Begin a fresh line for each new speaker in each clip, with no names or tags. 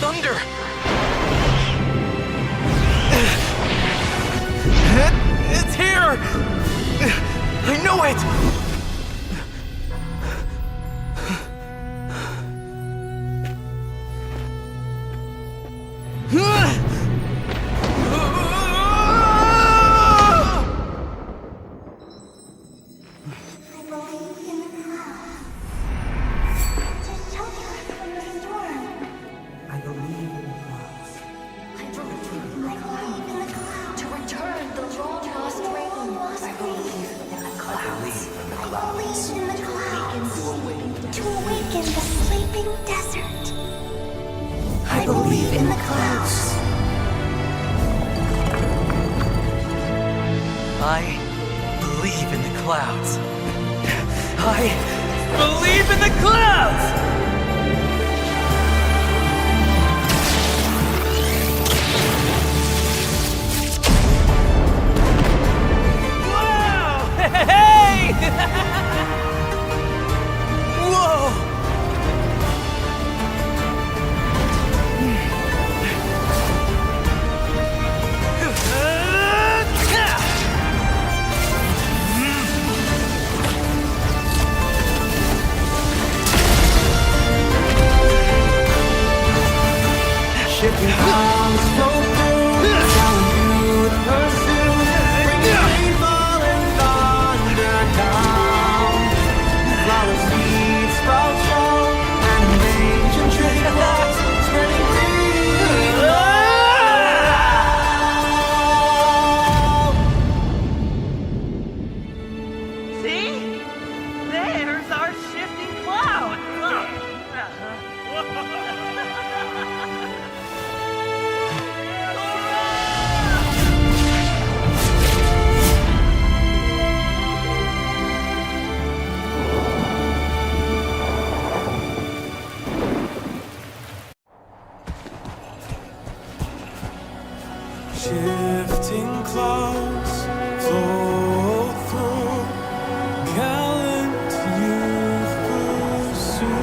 thunder! It's here! I know it! I believe in the clouds. I believe in the clouds! Wow! Hey! Whoa!
Shifting arms flow through, telling you to pursue, bringing rainfall and thunder down. Flower seeds sprout strong, and ancient tree clouds spreading green.
See? There's our shifting cloud. Look.
Shifting clouds flow through, gallant youth pursue.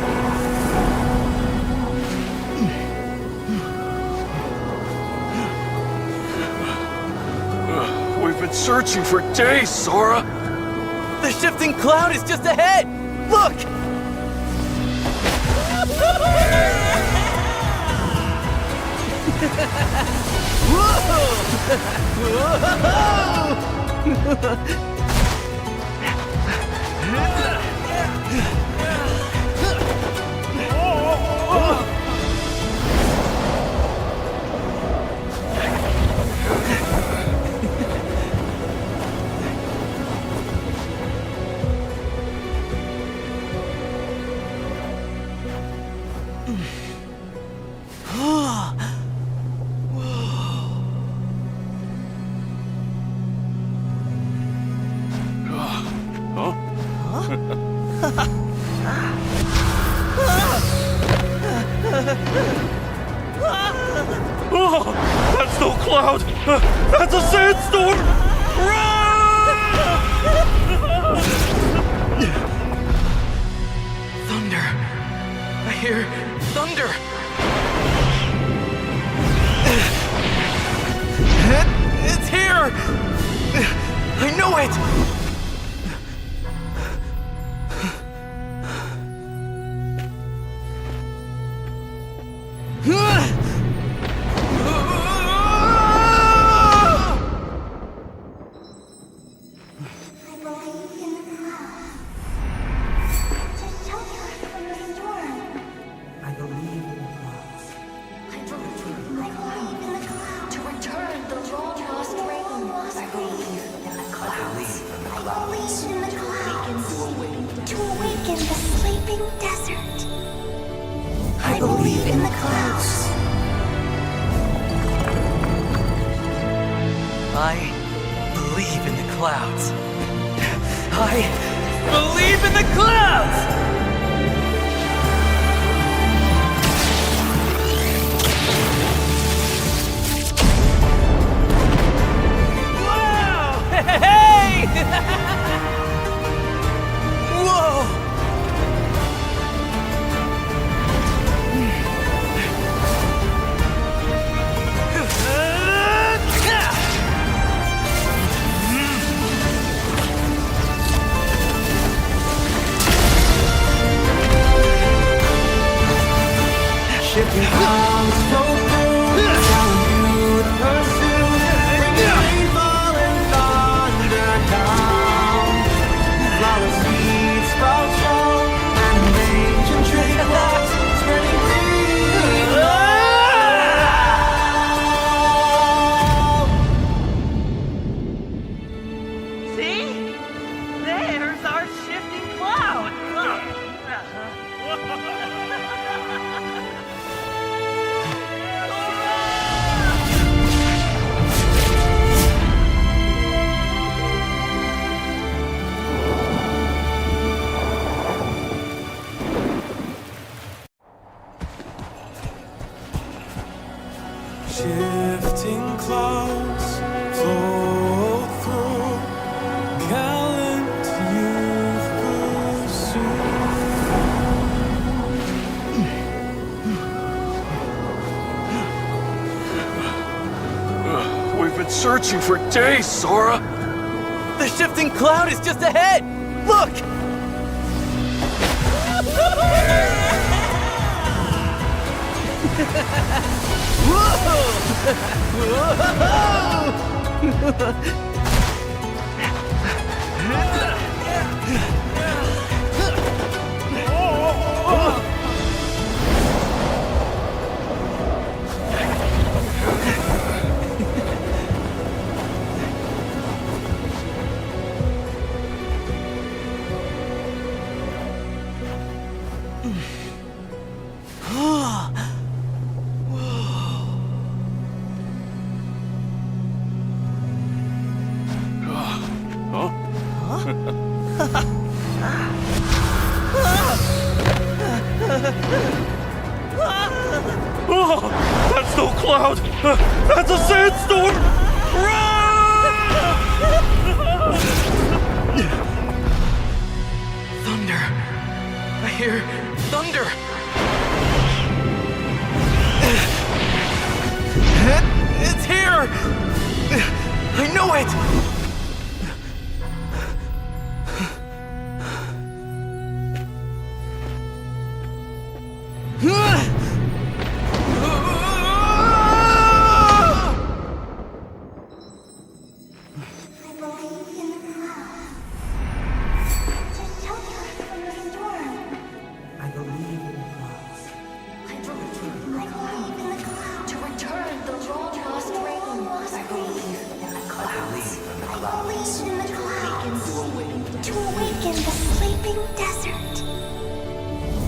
We've been searching for days, Sora!
The shifting cloud is just ahead! Look!
Oh, that's no cloud! That's a sandstorm!
Thunder. I hear thunder. It's here! I know it!
I believe in the clouds.
I believe in the clouds. I believe in the clouds! Wow! Hey! Whoa!
Shifting clouds flow through, telling you to pursue. Bringing rainfall and thunder down. Flower seeds sprout strong, and ancient tree grows, spreading green.
See? There's our shifting cloud. Look.
Shifting clouds flow through, gallant youth pursue.
We've been searching for days, Sora.
The shifting cloud is just ahead! Look!
Oh, that's no cloud! That's a sandstorm!
Thunder! I hear thunder! It's here! I know it!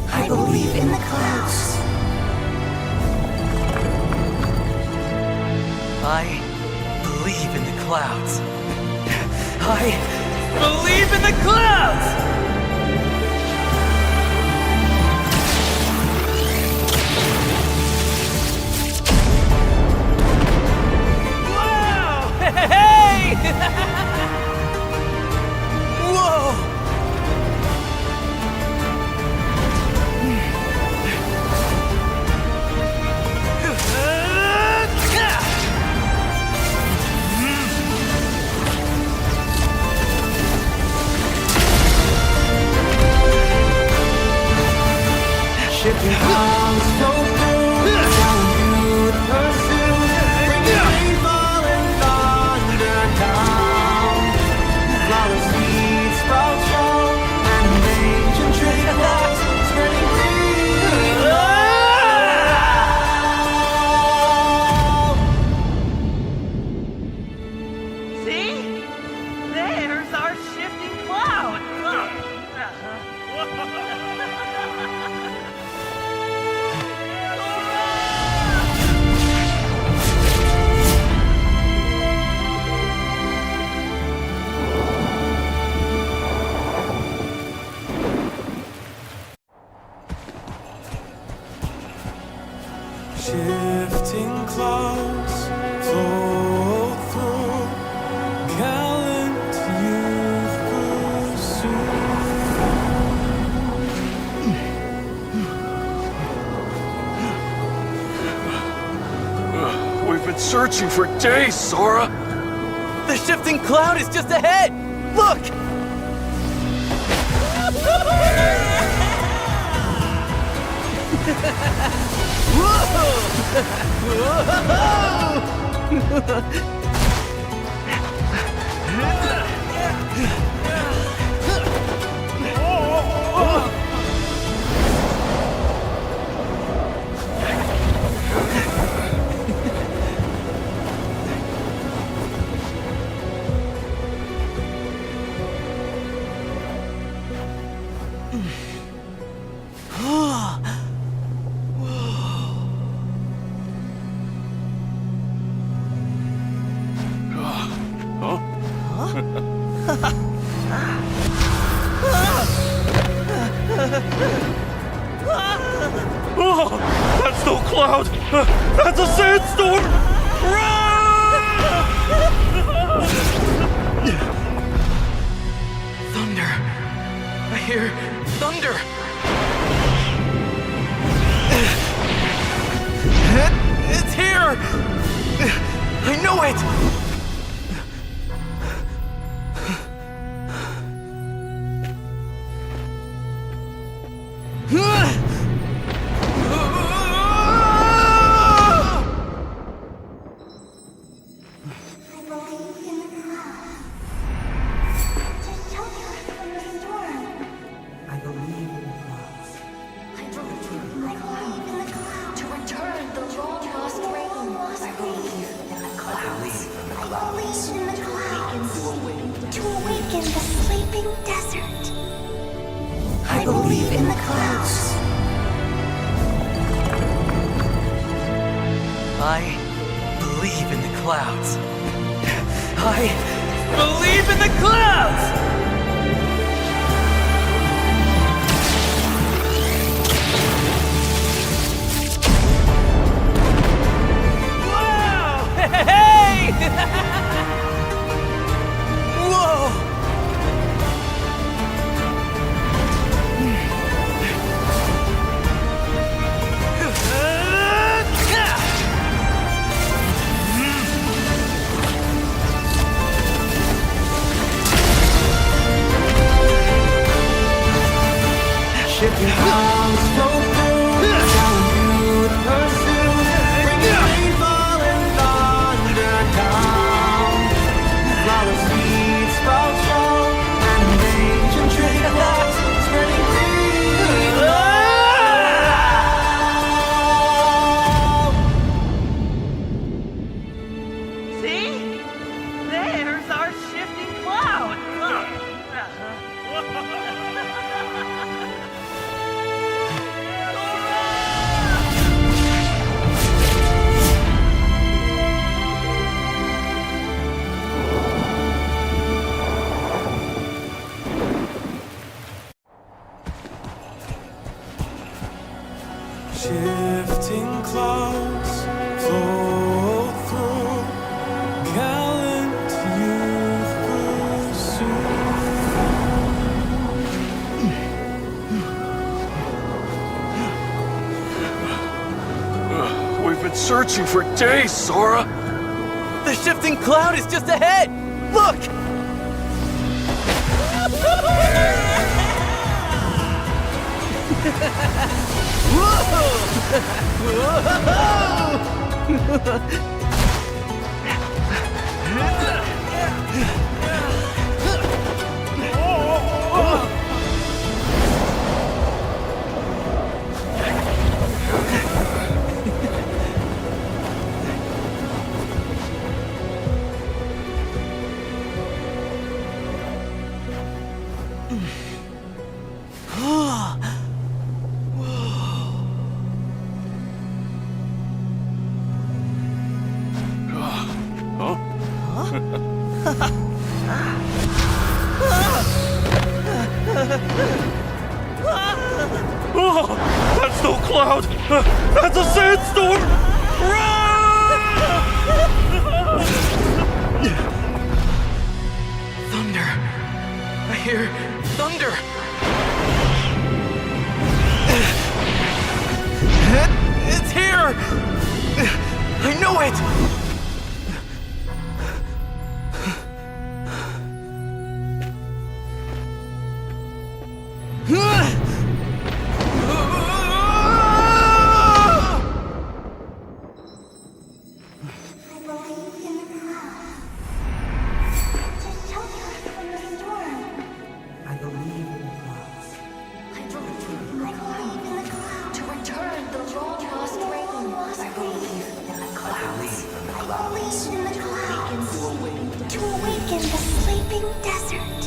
I believe in the clouds.
I believe in the clouds. I believe in the clouds! Wow! Hey! Whoa!
Shifting clouds flow through, telling you to pursue. Bringing rainfall and thunder down. Flower seeds sprout strong, and ancient tree grows, spreading green.
See? There's our shifting cloud. Look.
Shifting clouds flow through, gallant youth pursue.
We've been searching for days, Sora.
The shifting cloud is just ahead! Look!
Oh, that's no cloud! That's a sandstorm!
Thunder. I hear thunder. It's here! I know it! I believe in the clouds. I believe in the clouds! Whoa! Hey! Whoa!
Shifting clouds flow through, telling you to pursue, bringing rainfall and thunder down. Flower seeds sprout strong, and ancient tree clouds spreading green love.
See? There's our shifting cloud. Look.
Shifting clouds flow through, gallant youth pursue.
We've been searching for days, Sora!
The shifting cloud is just ahead! Look!
Oh, that's no cloud! That's a sandstorm!
Thunder. I hear thunder. It's here! I know it!
sleeping desert.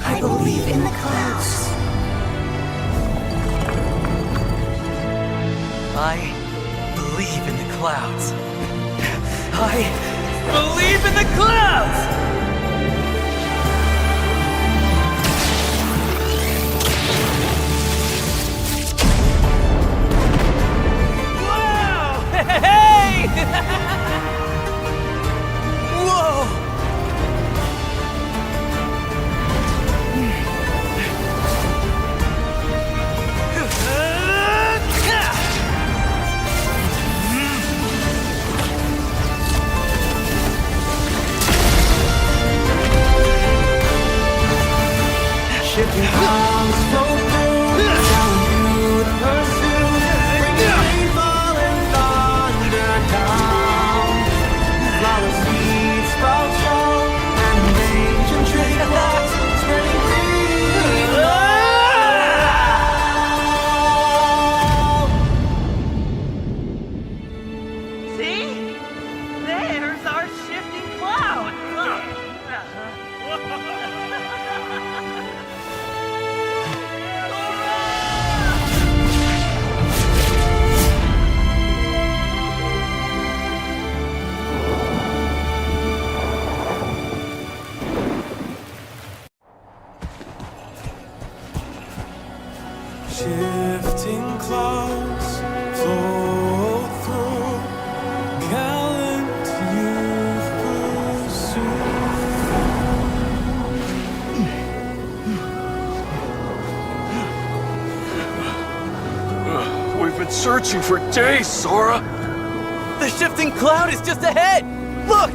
I believe in the clouds.
I believe in the clouds. I believe in the clouds! Whoa! Hey! Whoa!
Shifting clouds flow through, telling you to pursue. Bringing rainfall and thunder down. Flower seeds sprout strong, and ancient tree clouds spreading green.
See? There's our shifting cloud.
Shifting clouds flow through, gallant youth pursue.
We've been searching for days, Sora.
The shifting cloud is just ahead! Look!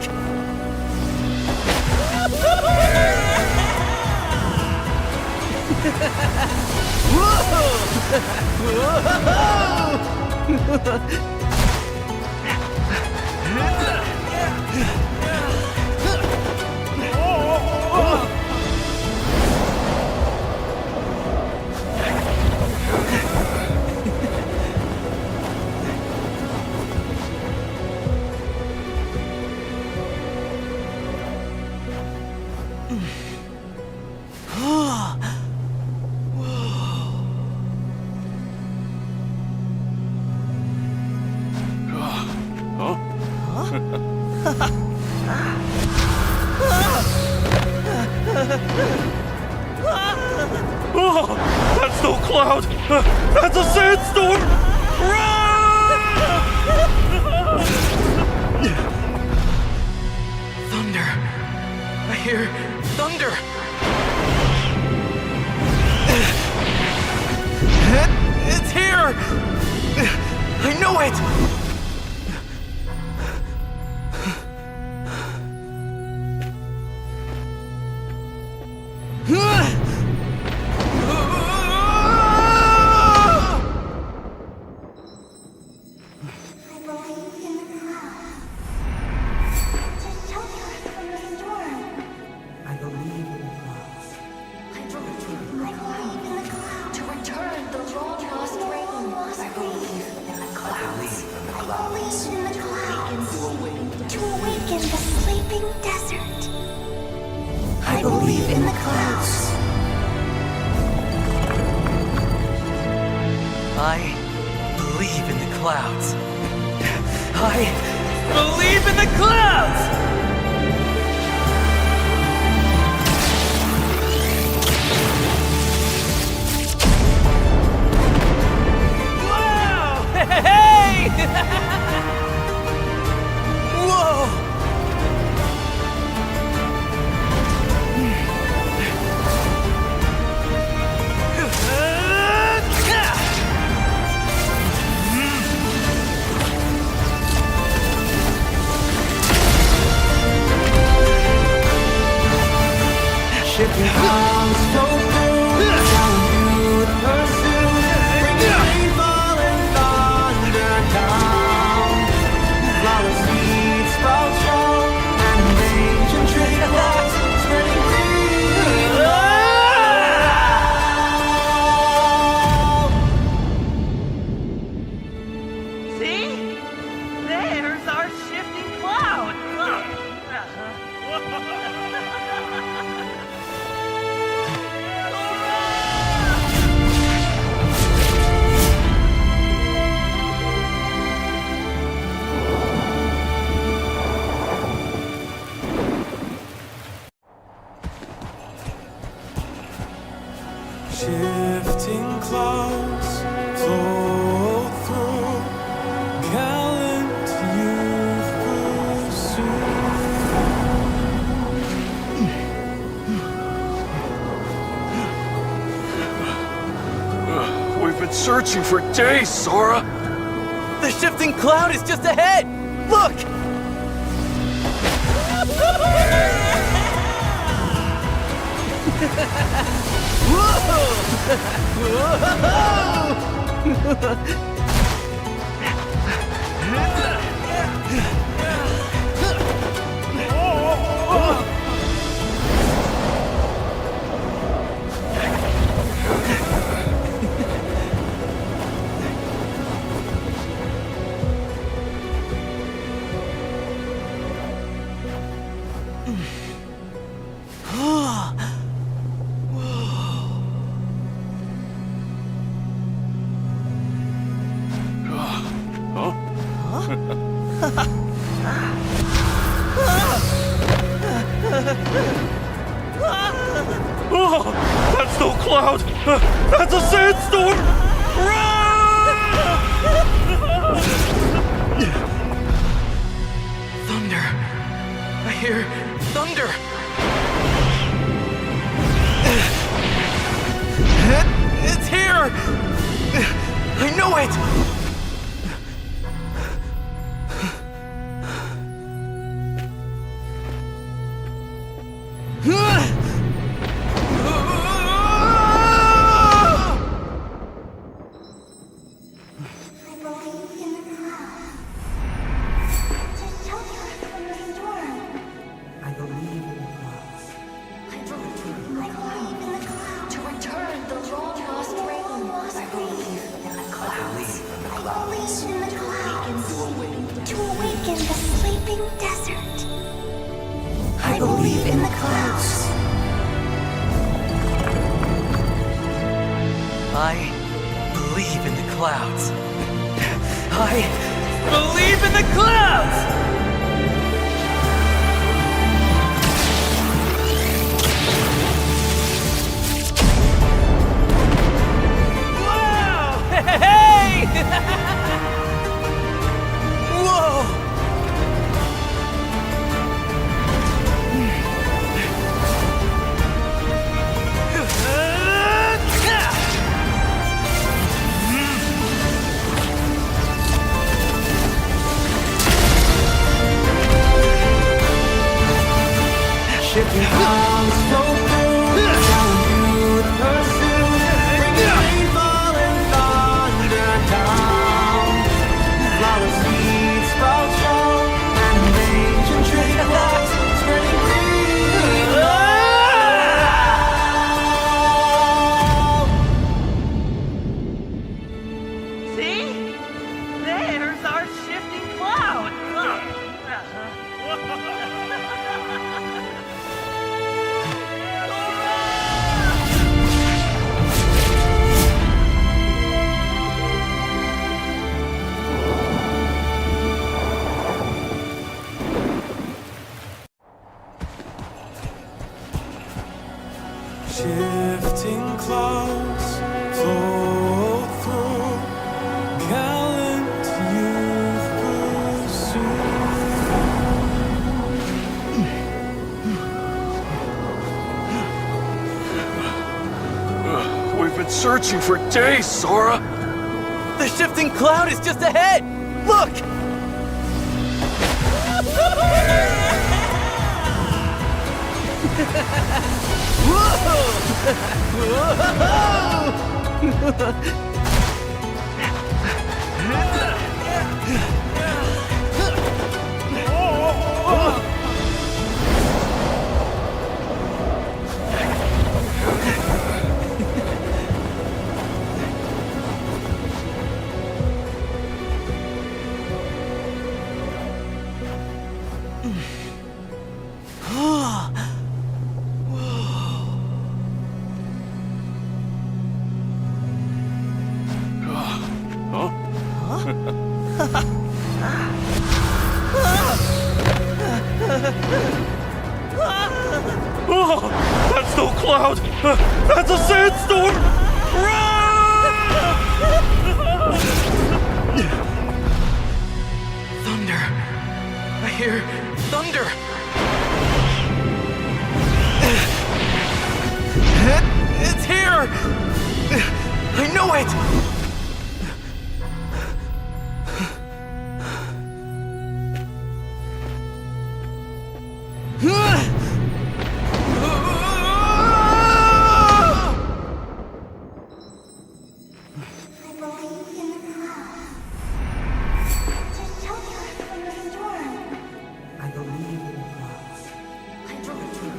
Oh, that's no cloud! That's a sandstorm!
Thunder. I hear thunder. It's here! I know it!
I believe in the clouds. To shelter us from the storm.
I believe in the clouds.
I believe in the clouds. To return the long lost rain. I believe in the clouds. I believe in the clouds. To awaken the sleeping desert. I believe in the clouds.
I believe in the clouds. I believe in the clouds! Whoa! Hey! Whoa!
Shifting clouds flow through, telling you to pursue. Bringing rainfall and thunder down. Flower seeds sprout strong, and ancient tree clouds spreading green.
See? There's our shifting cloud.
Shifting clouds float through, gallant youth pursue.
We've been searching for days, Sora.
The shifting cloud is just ahead! Look!
Oh, that's no cloud! That's a sandstorm!
Thunder! I hear thunder! It's here! I know it!
I believe in the clouds to shelter us from the storm.
I believe in the clouds.
I believe in the clouds to return the long lost rain. I believe in the clouds. I believe in the clouds to awaken the sleeping desert. I believe in the clouds.
I believe in the clouds. I believe in the clouds! Wow! Hey! Whoa!
Shifting clouds float through, gallant youth pursue, bringing rainfall and thunder down. Flower seeds sprout strong, and ancient tree blocks spreading green around.
See? There's our shifting cloud.
Shifting clouds float through, gallant youth pursue.
We've been searching for days, Sora.
The shifting cloud is just ahead! Look!
Oh, that's no cloud! That's a sandstorm!
Thunder. I hear thunder. It's here! I know it!
I believe in the clouds. To shelter us from the storm.
I believe in the clouds.
I believe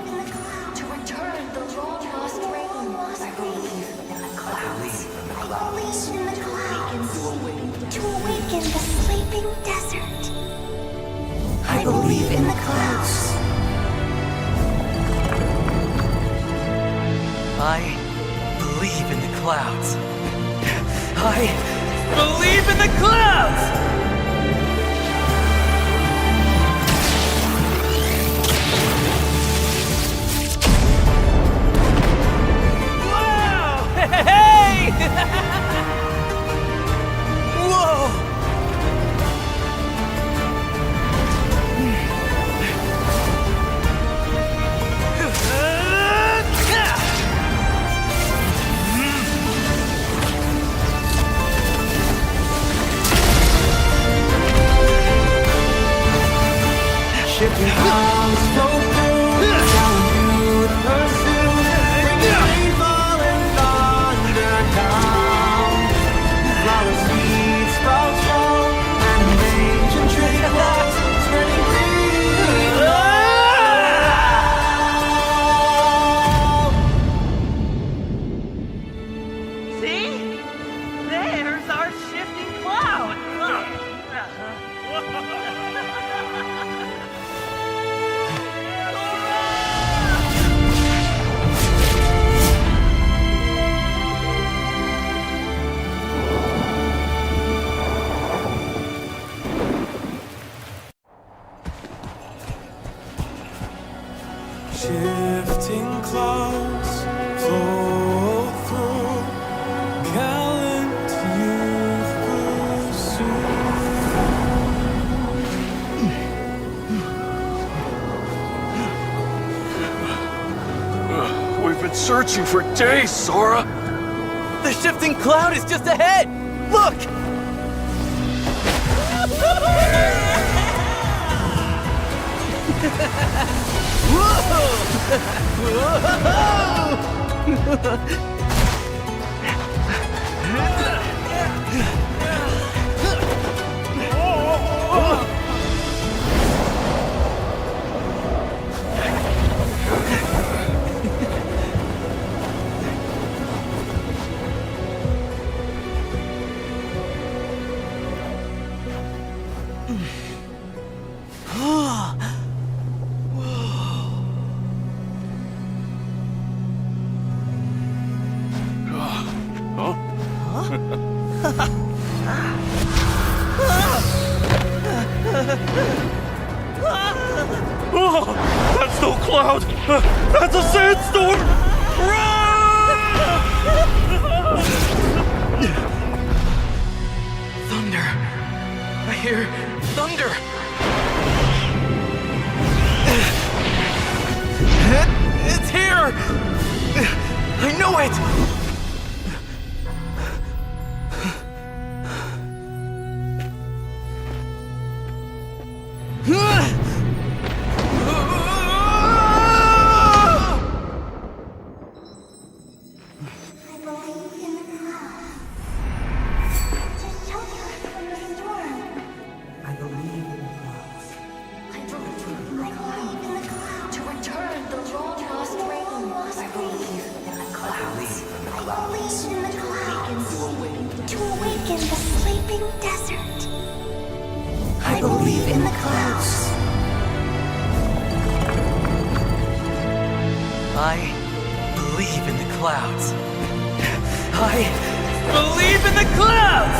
in the clouds. To return the long lost rain. I believe in the clouds. I believe in the clouds. To awaken the sleeping desert. I believe in the clouds.
I believe in the clouds. I believe in the clouds! Wow! Hey! Whoa!
Shifting clouds flow through, telling you to pursue. Bringing rainfall and thunder down. Flower seeds sprout strong, and ancient tree walls spreading green.
See? There's our shifting cloud.
Shifting clouds flow through, gallant youth pursue.
We've been searching for days, Sora!
The shifting cloud is just ahead! Look!
Oh, that's no cloud! That's a sandstorm!
Thunder. I hear thunder. It's here! I know it!
I believe in the clouds. To shelter us from the storm.
I believe in the clouds.
I believe in the clouds. To return the long lost rain. I believe in the clouds. I believe in the clouds. To awaken the sleeping desert. I believe in the clouds.
I believe in the clouds. I believe in the clouds!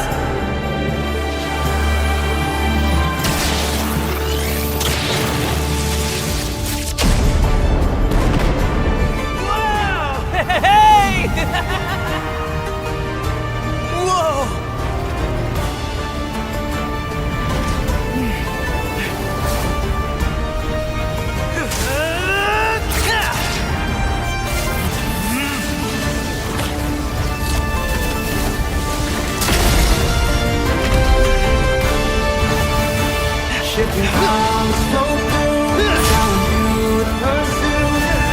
Breaking clouds flow through, telling you to pursue.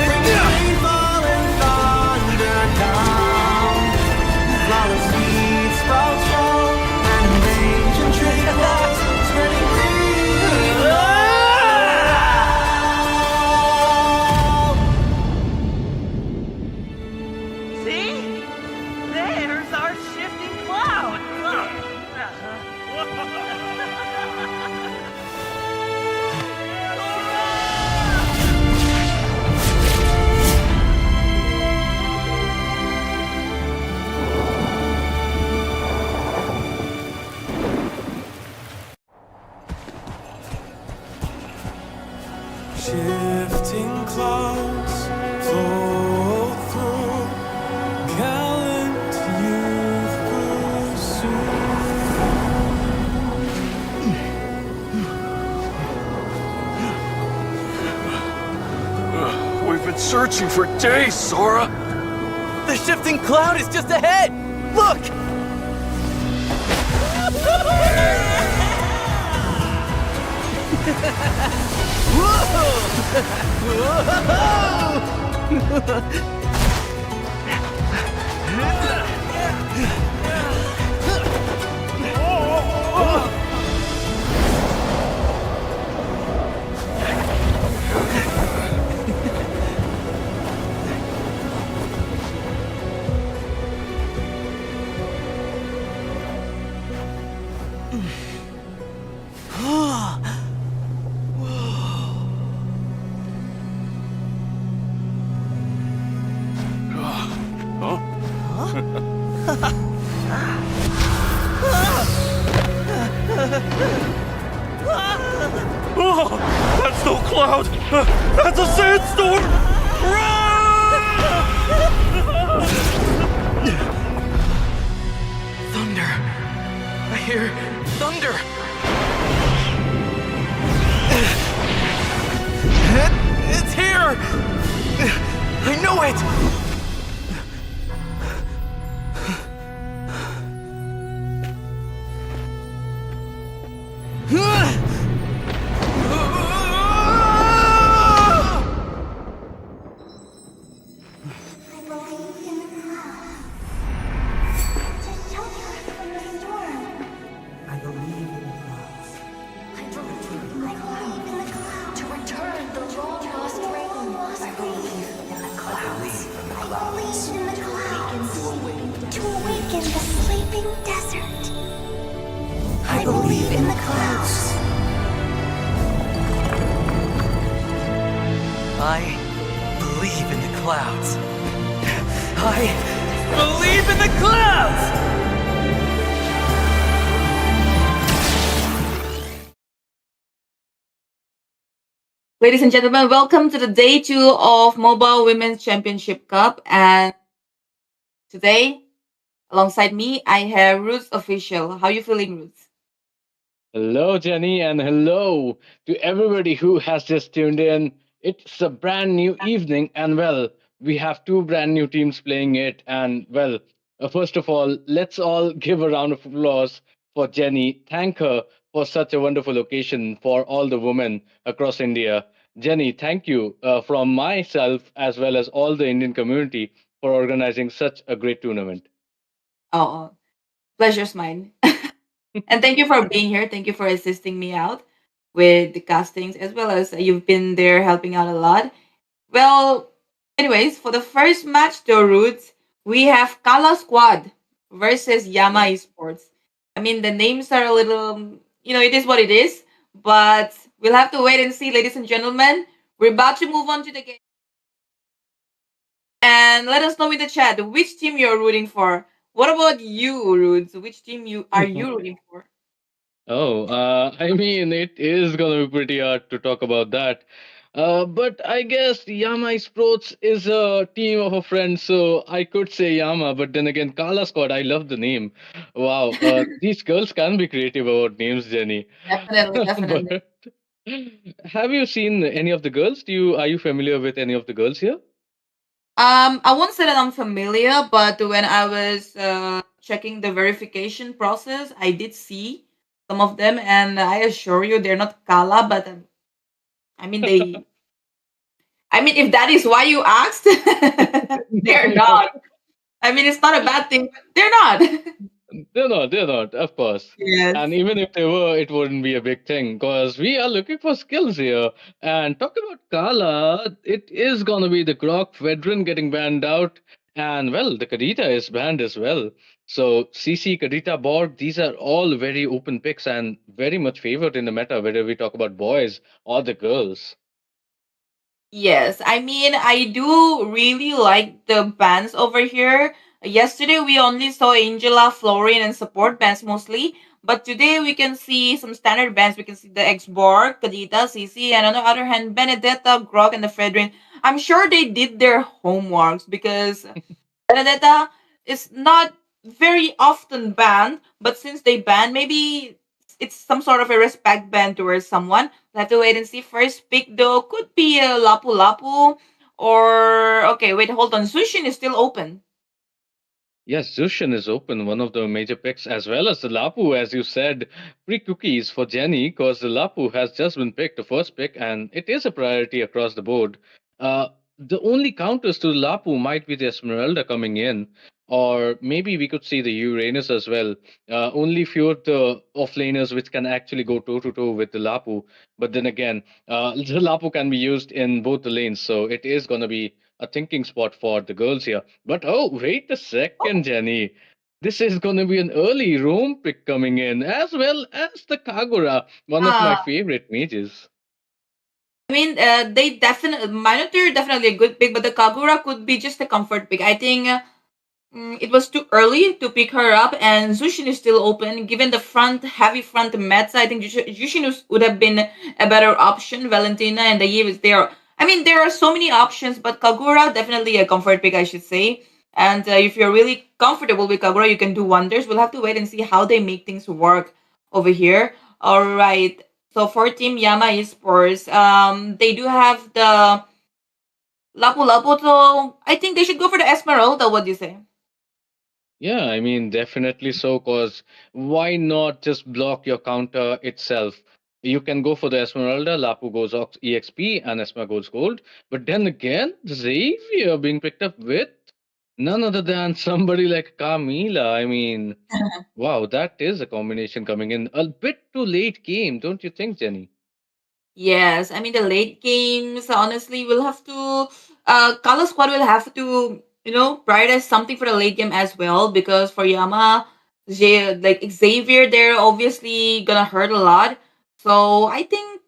Bringing rainfall and thunder down. Flawless seeds sprout strong, and ancient tree walls spreading green around.
See? There's our shifting cloud.
Shifting clouds flow through, gallant youth pursue.
We've been searching for days, Sora.
The shifting cloud is just ahead! Look!
Oh, that's no cloud. That's a sandstorm.
Thunder! I hear thunder! It's here! I know it!
I believe in the clouds to shelter us from the storm.
I believe in the clouds.
I believe in the clouds to return the long lost rain. I believe in the clouds. I believe in the clouds to awaken the sleeping desert. I believe in the clouds.
I believe in the clouds. I believe in the clouds!
Ladies and gentlemen, welcome to the day 2 of Moba Women's Championship Cup. And today, alongside me, I have Roots Official. How you feeling, Roots?
Hello, Jenny, and hello to everybody who has just tuned in. It's a brand new evening, and well, we have two brand new teams playing it. And well, first of all, let's all give a round of applause for Jenny. Thank her for such a wonderful occasion for all the women across India. Jenny, thank you from myself as well as all the Indian community for organizing such a great tournament.
Oh, pleasure's mine. And thank you for being here. Thank you for assisting me out with the castings, as well as you've been there helping out a lot. Well, anyways, for the first match, the Roots, we have Kala Squad versus Yama Esports. I mean, the names are a little, it is what it is, but we'll have to wait and see, ladies and gentlemen. We're about to move on to the game. And let us know in the chat which team you're rooting for. What about you, Roots? Which team are you rooting for?
Oh, I mean, it is gonna be pretty hard to talk about that. But I guess Yama Sports is a team of a friend, so I could say Yama. But then again, Kala Squad, I love the name. Wow, these girls can be creative about names, Jenny.
Definitely, definitely.
But have you seen any of the girls? Are you familiar with any of the girls here?
I won't say that I'm familiar, but when I was checking the verification process, I did see some of them, and I assure you they're not Kala, but I mean they. I mean, if that is why you asked, they're
No,
not. I mean, it's not a bad thing, but they're not.
they're not, of course.
Yes.
And even if they were, it wouldn't be a big thing because we are looking for skills here. And talk about Kala, it is gonna be the Grok veteran getting banned out. And well, the Kadita is banned as well. So CC, Kadita, Borg, these are all very open picks and very much favored in the meta, whether we talk about boys or the girls.
Yes, I mean, I do really like the bands over here. Yesterday, we only saw Angela, Florian, and support bands mostly. But today, we can see some standard bands. We can see the X-Borg, Kadita, CC, and on the other hand, Benedetta, Grog, and the Fredrin. I'm sure they did their homeworks because Benedetta is not very often banned, but since they ban, maybe it's some sort of a respect ban towards someone. We'll have to wait and see. First pick though could be a Lapu Lapu or okay, wait, hold on. Sushin is still open.
Yes, Zushin is open, one of the major picks, as well as the Lapu, as you said, free cookies for Jenny, because the Lapu has just been picked, the first pick, and it is a priority across the board. Uh, the only counters to the Lapu might be the Esmeralda coming in, or maybe we could see the Uranus as well. Only few of the offlaners which can actually go toe to toe with the Lapu, but then again, the Lapu can be used in both the lanes, so it is going to be a thinking spot for the girls here. But oh, wait a second, Jenny. This is going to be an early Rome pick coming in, as well as the Kagura, one of my
Ah,
favorite mages.
I mean, they definitely Minotaur definitely a good pick, but the Kagura could be just a comfort pick. I think it was too early to pick her up, and Zushin is still open. Given the heavy front meta, I think Zushin would have been a better option. Valentina and the Eve is there. I mean, there are so many options, but Kagura definitely a comfort pick, I should say. And if you're really comfortable with Kagura, you can do wonders. We'll have to wait and see how they make things work over here. All right. So for Team Yama Esports, they do have the Lapu Lapu, so I think they should go for the Esmeralda. What do you say?
Yeah, I mean, definitely so, because why not just block your counter itself? You can go for the Esmeralda, Lapu goes EXP, and Esma goes gold. But then again, Xavier being picked up with none other than somebody like Camila. I mean, wow, that is a combination coming in a bit too late game, don't you think, Jenny?
Yes, I mean the late games. Honestly, we'll have to. Color Squad will have to, prioritize something for the late game as well because for Yama, like Xavier, they're obviously gonna hurt a lot. So I think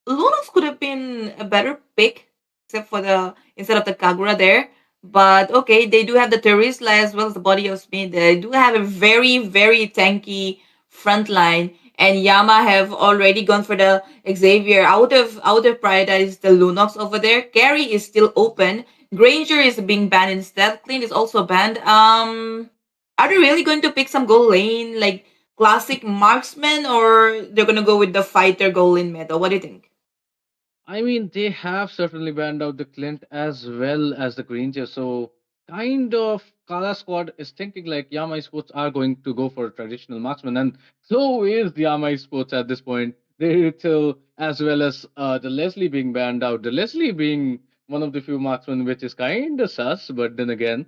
Lunox could have been a better pick, except for the instead of the Kagura there. But okay, they do have the Terisla as well as the Body of Smith. They do have a very, very tanky front line. And Yama have already gone for the Xavier. I would have prioritized the Lunox over there. Carry is still open. Granger is being banned instead. Clint is also banned. Are they really going to pick some goal lane like classic marksman, or they're gonna go with the fighter goal lane meta? What do you think?
I mean, they have certainly banned out the Clint as well as the Granger. So, kind of, Kala squad is thinking like Yama Sports are going to go for a traditional marksman, and so is Yama Sports at this point. They till as well as the Leslie being banned out. The Leslie being one of the few marksmen, which is kind of sus, but then again,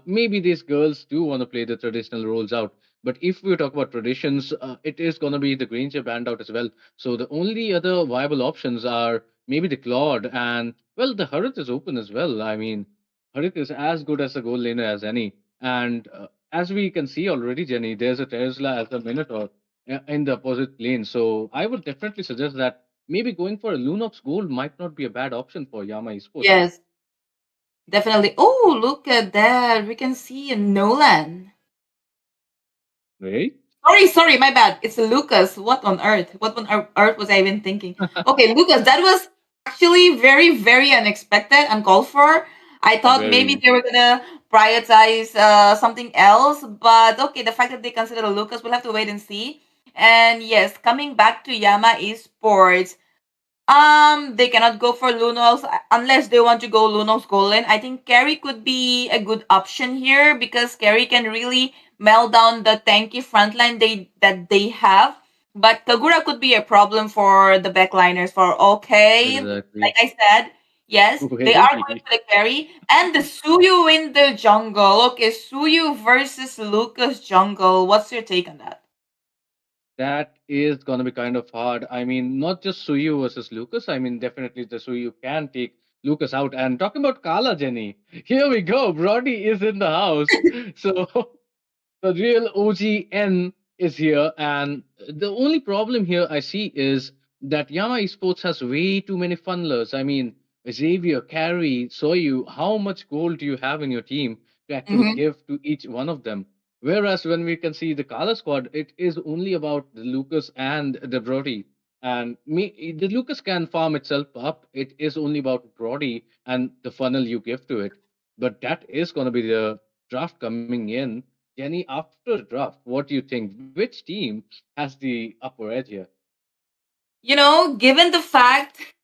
maybe these girls do want to play the traditional roles out. But if we talk about traditions, it is going to be the Granger banned out as well. So the only other viable options are maybe the Claude, and well, the Harit is open as well. I mean, Harit is as good as a goal laner as any. And as we can see already, Jenny, there's a Tesla as a Minotaur in the opposite lane. So I would definitely suggest that maybe going for a Lunox gold might not be a bad option for Yama Esports here.
Yes, definitely. Oh, look at that. We can see a Nolan.
Right?
Sorry, my bad. It's Lucas. What on earth? What on earth was I even thinking? Okay, Lucas, that was actually very, very unexpected, uncalled for. I thought maybe
Very.
they were gonna prioritize something else, but okay, the fact that they consider Lucas, we'll have to wait and see. And yes, coming back to Yama Esports, they cannot go for Lunos unless they want to go Lunos Golden. I think Carry could be a good option here because Carry can really melt down the tanky frontline that they have. But Kagura could be a problem for the backliners. For okay, like
Exactly.
I said, yes, they are going
Wait.
for the carry and the Suyu in the jungle. Okay, Suyu versus Lucas jungle. What's your take on that?
That is gonna be kind of hard. I mean, not just Suyu versus Lucas. I mean, definitely the Suyu can take Lucas out. And talking about Kala, Jenny, here we go. Brody is in the house. So the real OGN is here, and the only problem here I see is that Yama Esports has way too many funnelers. I mean, Xavier, Carry, Soyu, how much gold do you have in your team to actually
Mm-hmm.
give to each one of them? Whereas when we can see the Kala squad, it is only about the Lucas and the Brody. And the Lucas can farm itself up. It is only about Brody and the funnel you give to it. But that is going to be the draft coming in. Jenny, after the draft, what do you think? Which team has the upper edge here?
You know, given the fact,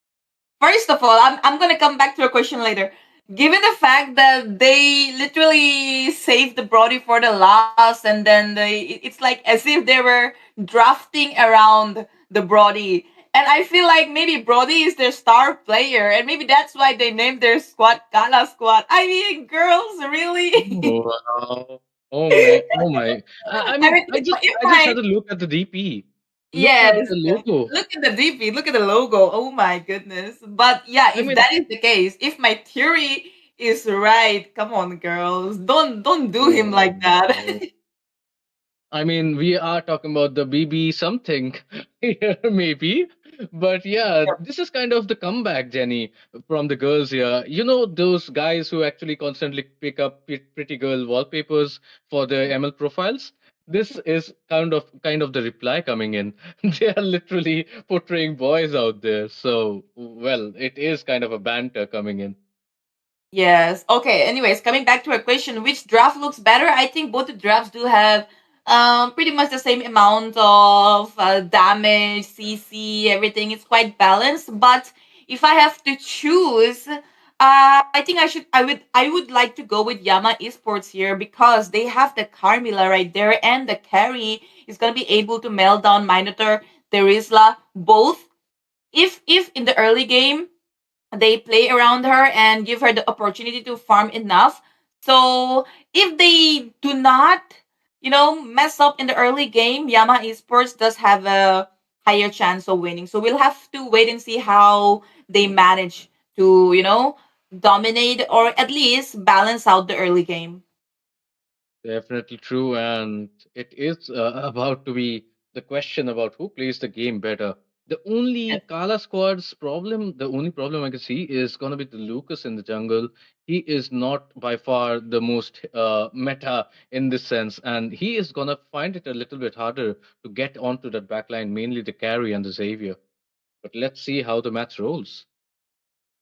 first of all, I'm gonna come back to your question later. Given the fact that they literally saved the Brody for the last, and then it's like as if they were drafting around the Brody. And I feel like maybe Brody is their star player, and maybe that's why they named their squad Kala Squad. I mean, girls, really?
Wow. Oh my, oh my. I
I
mean,
mean, if
I just
my
had a look at the DP. Look at
yes,
the logo.
look at the DP, look at the logo. Oh my goodness. But yeah,
I
if
mean,
that is the case, if my theory is right, come on, girls, don't do him
oh
like that.
no. I mean, we are talking about the BB something here, maybe. But yeah, this is kind of the comeback, Jenny, from the girls here. You know, those guys who actually constantly pick up pretty girl wallpapers for their ML profiles? This is kind of the reply coming in. They are literally portraying boys out there. So, well, it is kind of a banter coming in.
Yes. Okay. Anyways, coming back to our question, which draft looks better? I think both the drafts do have pretty much the same amount of damage, CC, everything. It's quite balanced. But if I have to choose, I think I would like to go with Yama Esports here because they have the Carmilla right there, and the carry is gonna be able to melt down Minotaur, Terizla, both. If in the early game they play around her and give her the opportunity to farm enough. So if they do not, mess up in the early game, Yama Esports does have a higher chance of winning. So we'll have to wait and see how they manage to, dominate or at least balance out the early game.
Definitely true, and it is about to be the question about who plays the game better. The only Kala squad's problem, the only problem I can see is going to be the Lucas in the jungle. He is not by far the most meta in this sense, and he is going to find it a little bit harder to get onto that backline, mainly the carry and the Xavier. But let's see how the match rolls.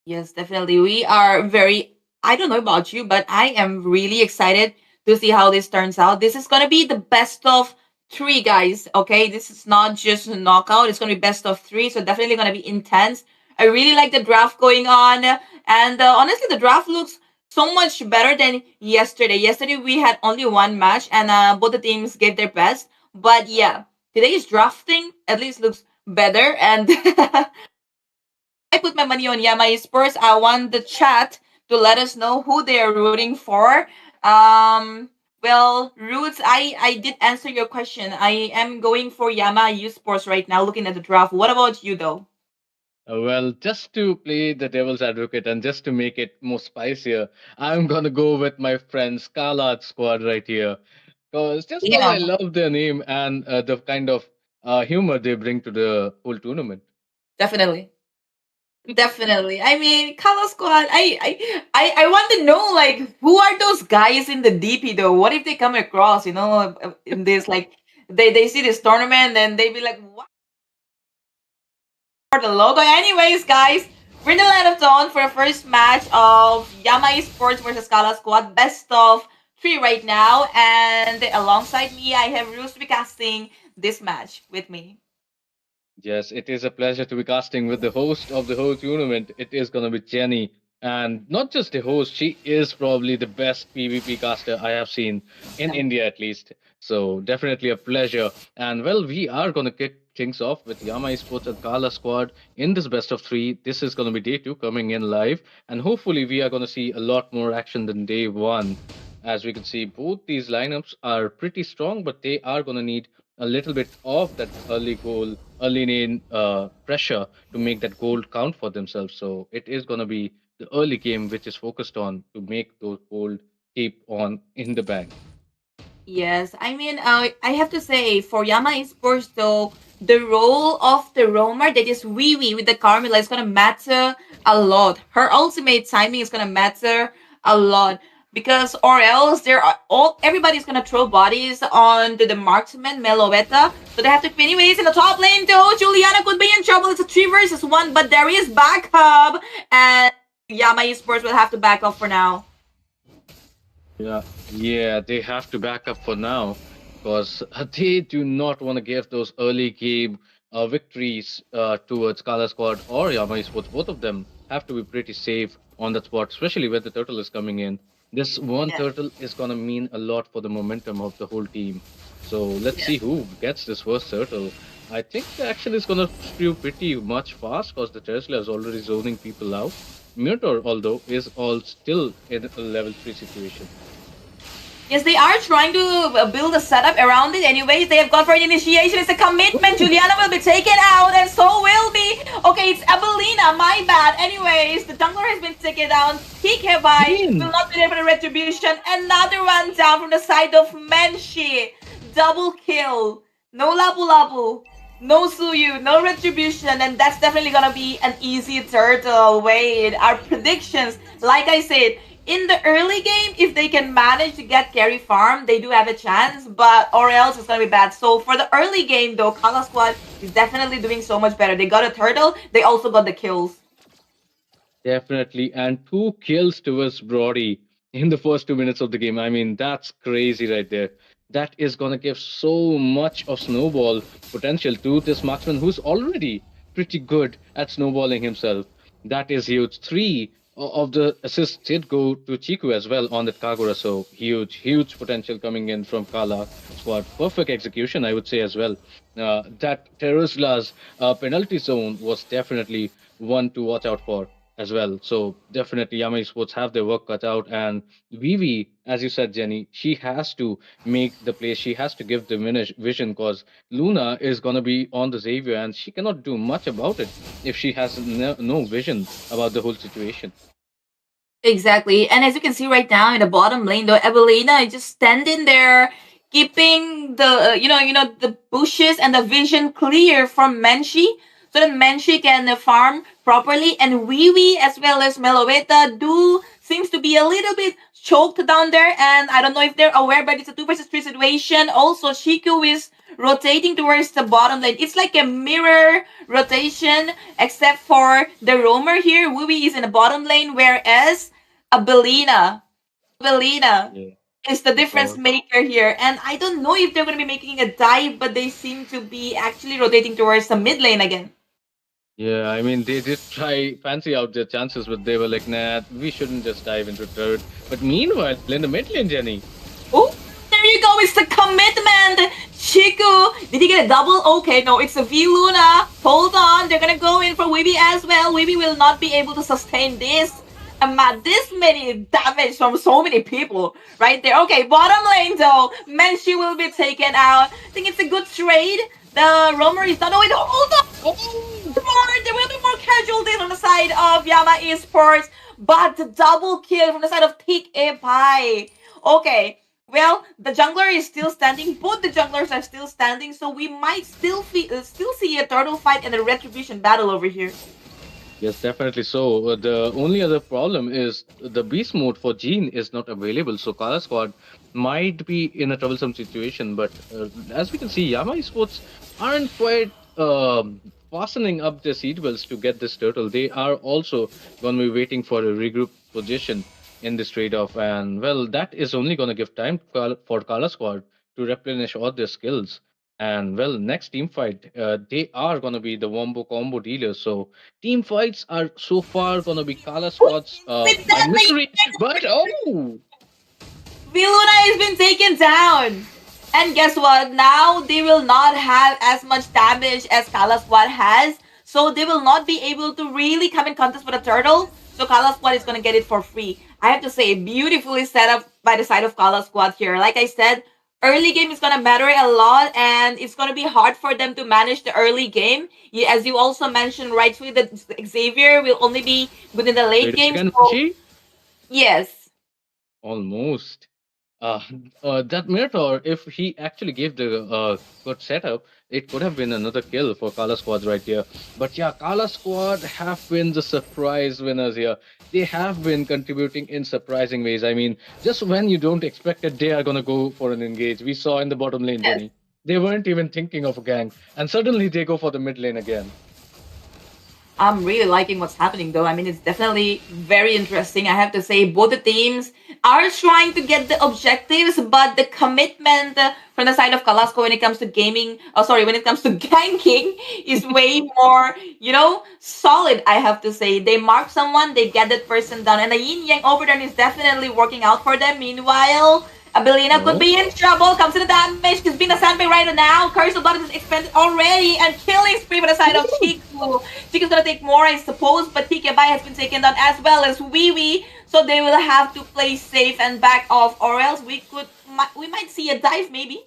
Yes, definitely. We are very, I don't know about you, but I am really excited to see how this turns out. This is going to be the best of three, guys. Okay. This is not just a knockout, it's going to be best of three. So definitely going to be intense. I really like the draft going on. And honestly, the draft looks so much better than yesterday. Yesterday, we had only one match and both the teams gave their best. But yeah, today's drafting at least looks better. And I put my money on Yamai Spurs. I want the chat to let us know who they are rooting for. Roots, I did answer your question. I am going for Yama U Sports right now, looking at the draft. What about you, though?
Well, just to play the devil's advocate and just to make it more spicier, I'm gonna go with my friend Scarlet Squad right here. Cause I
Yeah,
love their name and the kind of humor they bring to the whole tournament.
definitely. Definitely. I mean, Color Squad. I want to know like who are those guys in the DP though? What if they come across, in this like they see this tournament and they be like, what? For the logo. Anyways, guys, we're in the land of dawn for the first match of Yamai Sports versus Kala Squad. Best of three right now. And alongside me, I have Ruse to be casting this match with me.
Yes, it is a pleasure to be casting with the host of the whole tournament. It is gonna be Jenny. And not just a host, she is probably the best PvP caster I have seen in India at least. So definitely a pleasure. And well, we are gonna kick things off with Yama Esports and Kala squad in this best of three. This is gonna be day two coming in live, and hopefully we are gonna see a lot more action than day one. As we can see, both these lineups are pretty strong, but they are gonna need a little bit of that early goal, early lane pressure to make that goal count for themselves. So it is gonna be the early game which is focused on to make those gold keep on in the bank.
Yes, I mean, I have to say for Yama Esports though, the role of the roamer that is Wee Wee with the Carmilla is gonna matter a lot. Her ultimate timing is gonna matter a lot because or else there are all everybody's gonna throw bodies onto the marksman Meloetta, so they have to anyways in the top lane though. Juliana could be in trouble. It's a 3 versus 1, but there is backup, and Yama Esports will have to back up for now.
Yeah, yeah, they have to back up for now because they do not want to give those early game victories towards Kala Squad or Yama Esports. Both of them have to be pretty safe on that spot, especially when the turtle is coming in. This one
Yes,
turtle is going to mean a lot for the momentum of the whole team. So let's
yes.
see who gets this first turtle. I think the action is going to spew pretty much fast because the Tesla is already zoning people out. Mutor, although, is all still in a level 3 situation.
Yes, they are trying to build a setup around it. Anyways, they have gone for an initiation. It's a commitment. Juliana will be taken out, and so will be. Okay, it's Abelina. My bad. Anyways, the jungler has been taken down. Hikebai will
Jean!
not be there for the retribution. Another one down from the side of Menshi. Double kill. No Lapu Lapu. No Suyu, no retribution, and that's definitely gonna be an easy turtle. Wait, our predictions, like I said, in the early game, if they can manage to get carry farm, they do have a chance, but or else it's gonna be bad. So for the early game though, Kala squad is definitely doing so much better. They got a turtle, they also got the kills.
Definitely. And two kills towards Brody in the first 2 minutes of the game. I mean, that's crazy right there. That is going to give so much of snowball potential to this marksman who's already pretty good at snowballing himself. That is huge. Of the assists did go to Chiku as well on that Kagura. So huge, huge potential coming in from Kala squad. Perfect execution, I would say as well. That Terusla's penalty zone was definitely one to watch out for as well. So definitely Yama Sports have their work cut out. And Vivi, as you said, Jenny, she has to make the play. She has to give the vision because Luna is going to be on the Xavier and she cannot do much about it if she has no vision about the whole situation.
Exactly. And as you can see right now in the bottom lane, though, Evelina is just standing there, keeping the the bushes and the vision clear from Menshi, so that Menshi can farm properly. And Wiwi as well as Meloeta do seems to be a little bit choked down there, and I don't know if they're aware, but it's a 2 versus 3 situation. Also, Shiku is rotating towards the bottom lane. It's like a mirror rotation, except for the roamer here. Wiwi is in the bottom lane, whereas Abelina
Yeah,
is the
the
difference
power.
maker here. And I don't know if they're going to be making a dive, but they seem to be actually rotating towards the mid lane again.
Yeah, I mean, they did try fancy out their chances, but they were like, nah, we shouldn't just dive into third. But meanwhile, in the mid lane, Jenny,
Oh, there you go. It's the commitment. Chiku, did he get a double? Okay, no, it's a V Luna. Hold on. They're going to go in for Weeby as well. Weeby will not be able to sustain this. This many damage from so many people right there. Okay, bottom lane though. Menshi will be taken out. I think it's a good trade. The roamer is done. Oh, wait, hold on. There will be more casualties on the side of Yama Esports, but the double kill from the side of Tik Epai. Okay, well, the jungler is still standing. Both the junglers are still standing, so we might still see a turtle fight and a retribution battle over here.
yes, definitely so. The only other problem is the beast mode for Jean is not available. So Kala Squad might be in a troublesome situation. But as we can see, Yama Esports aren't quite fastening up their seat belts to get this turtle. They are also going to be waiting for a regroup position in this trade-off. And well, that is only going to give time for Kala Squad to replenish all their skills. And well, next team fight, they are gonna be the Wombo combo dealers. So team fights are so far gonna be Kala Squad's
With
my
that,
mystery, but oh
Viluna has been taken down. And guess what? Now they will not have as much damage as Kala Squad has. So they will not be able to really come in contest with a turtle. So Kala Squad is gonna get it for free. I have to say, beautifully set up by the side of Kala Squad here. Like I said, early game is gonna matter a lot, and it's gonna be hard for them to manage the early game. As you also mentioned rightfully, that Xavier will only be good in the late
wait a
game.
second,
So
Manchi?
yes.
Almost. Uh, that Minotaur, if he actually gave the good setup, it could have been another kill for Kala Squad right here. But yeah, Kala Squad have been the surprise winners here. They have been contributing in surprising ways. I mean, just when you don't expect it, they are gonna go for an engage. We saw in the bottom lane,
Yes.
Jenny. They weren't even thinking of a gang, and suddenly they go for the mid lane again.
I'm really liking what's happening though. I mean, it's definitely very interesting. I have to say, both the teams are trying to get the objectives, but the commitment from the side of Kalasco when it comes to gaming, oh sorry, when it comes to ganking is way more, solid. I have to say, they mark someone, they get that person down, and the Yin Yang Overturn is definitely working out for them. Meanwhile, Abelina could
Oh,
be in trouble. Comes to the damage. She's being a sandbag right now. Curse of Blood is expended already. And killing spree by the side of Chiku. Chiku's gonna take more, I suppose. But TKBI has been taken down as well as Wee Wee. So they will have to play safe and back off. Or else we might see a dive maybe.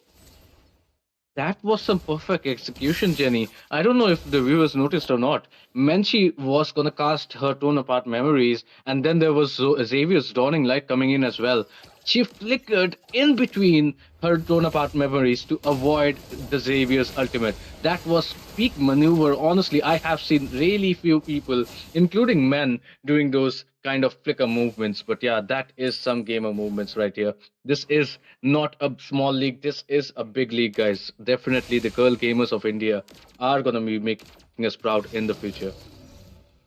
that was some perfect execution, Jenny. I don't know if the viewers noticed or not. Menchi was gonna cast her torn apart memories, and then there was Xavier's dawning light coming in as well. She flickered in between her torn apart memories to avoid the Xavier's ultimate. That was peak maneuver. Honestly, I have seen really few people, including men, doing those kind of flicker movements. But yeah, that is some gamer movements right here. This is not a small league. This is a big league, guys. Definitely, the girl gamers of India are gonna be making us proud in the future.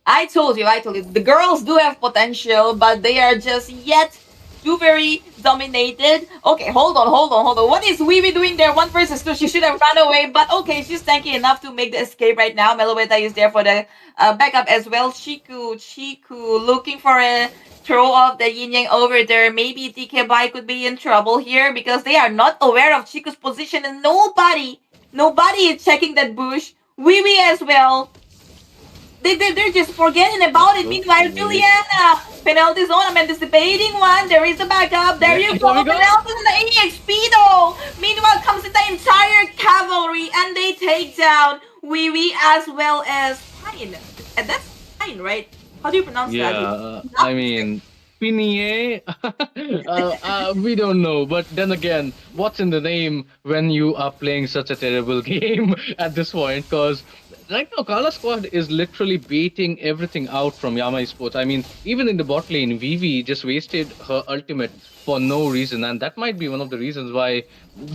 I told you. The girls do have potential, but they are just yet too very dominated. Okay, hold on. What is Weeby doing there? 1 versus 2. She should have run away, but okay, she's tanky enough to make the escape right now. Meloeta is there for the backup as well. Chiku looking for a throw off the yin yang over there. Maybe DK Bai could be in trouble here because they are not aware of Chiku's position, and nobody is checking that bush. Weeby as well. They're just forgetting about it. Meanwhile,
Okay.
Juliana, penalty zone. I'm anticipating one. There is a backup. There
Yeah,
you
here
go.
we go.
Penalty in the EXP though. Meanwhile, comes in the entire cavalry and they take down Wee Wee as well as Pine. And that's Pine, right? How do you pronounce
Yeah,
that?
I mean, Pinier, we don't know. But then again, what's in the name when you are playing such a terrible game at this point? Because right now, Kala Squad is literally baiting everything out from Yama Esports. I mean, even in the bot lane, Vivi just wasted her ultimate for no reason. And that might be one of the reasons why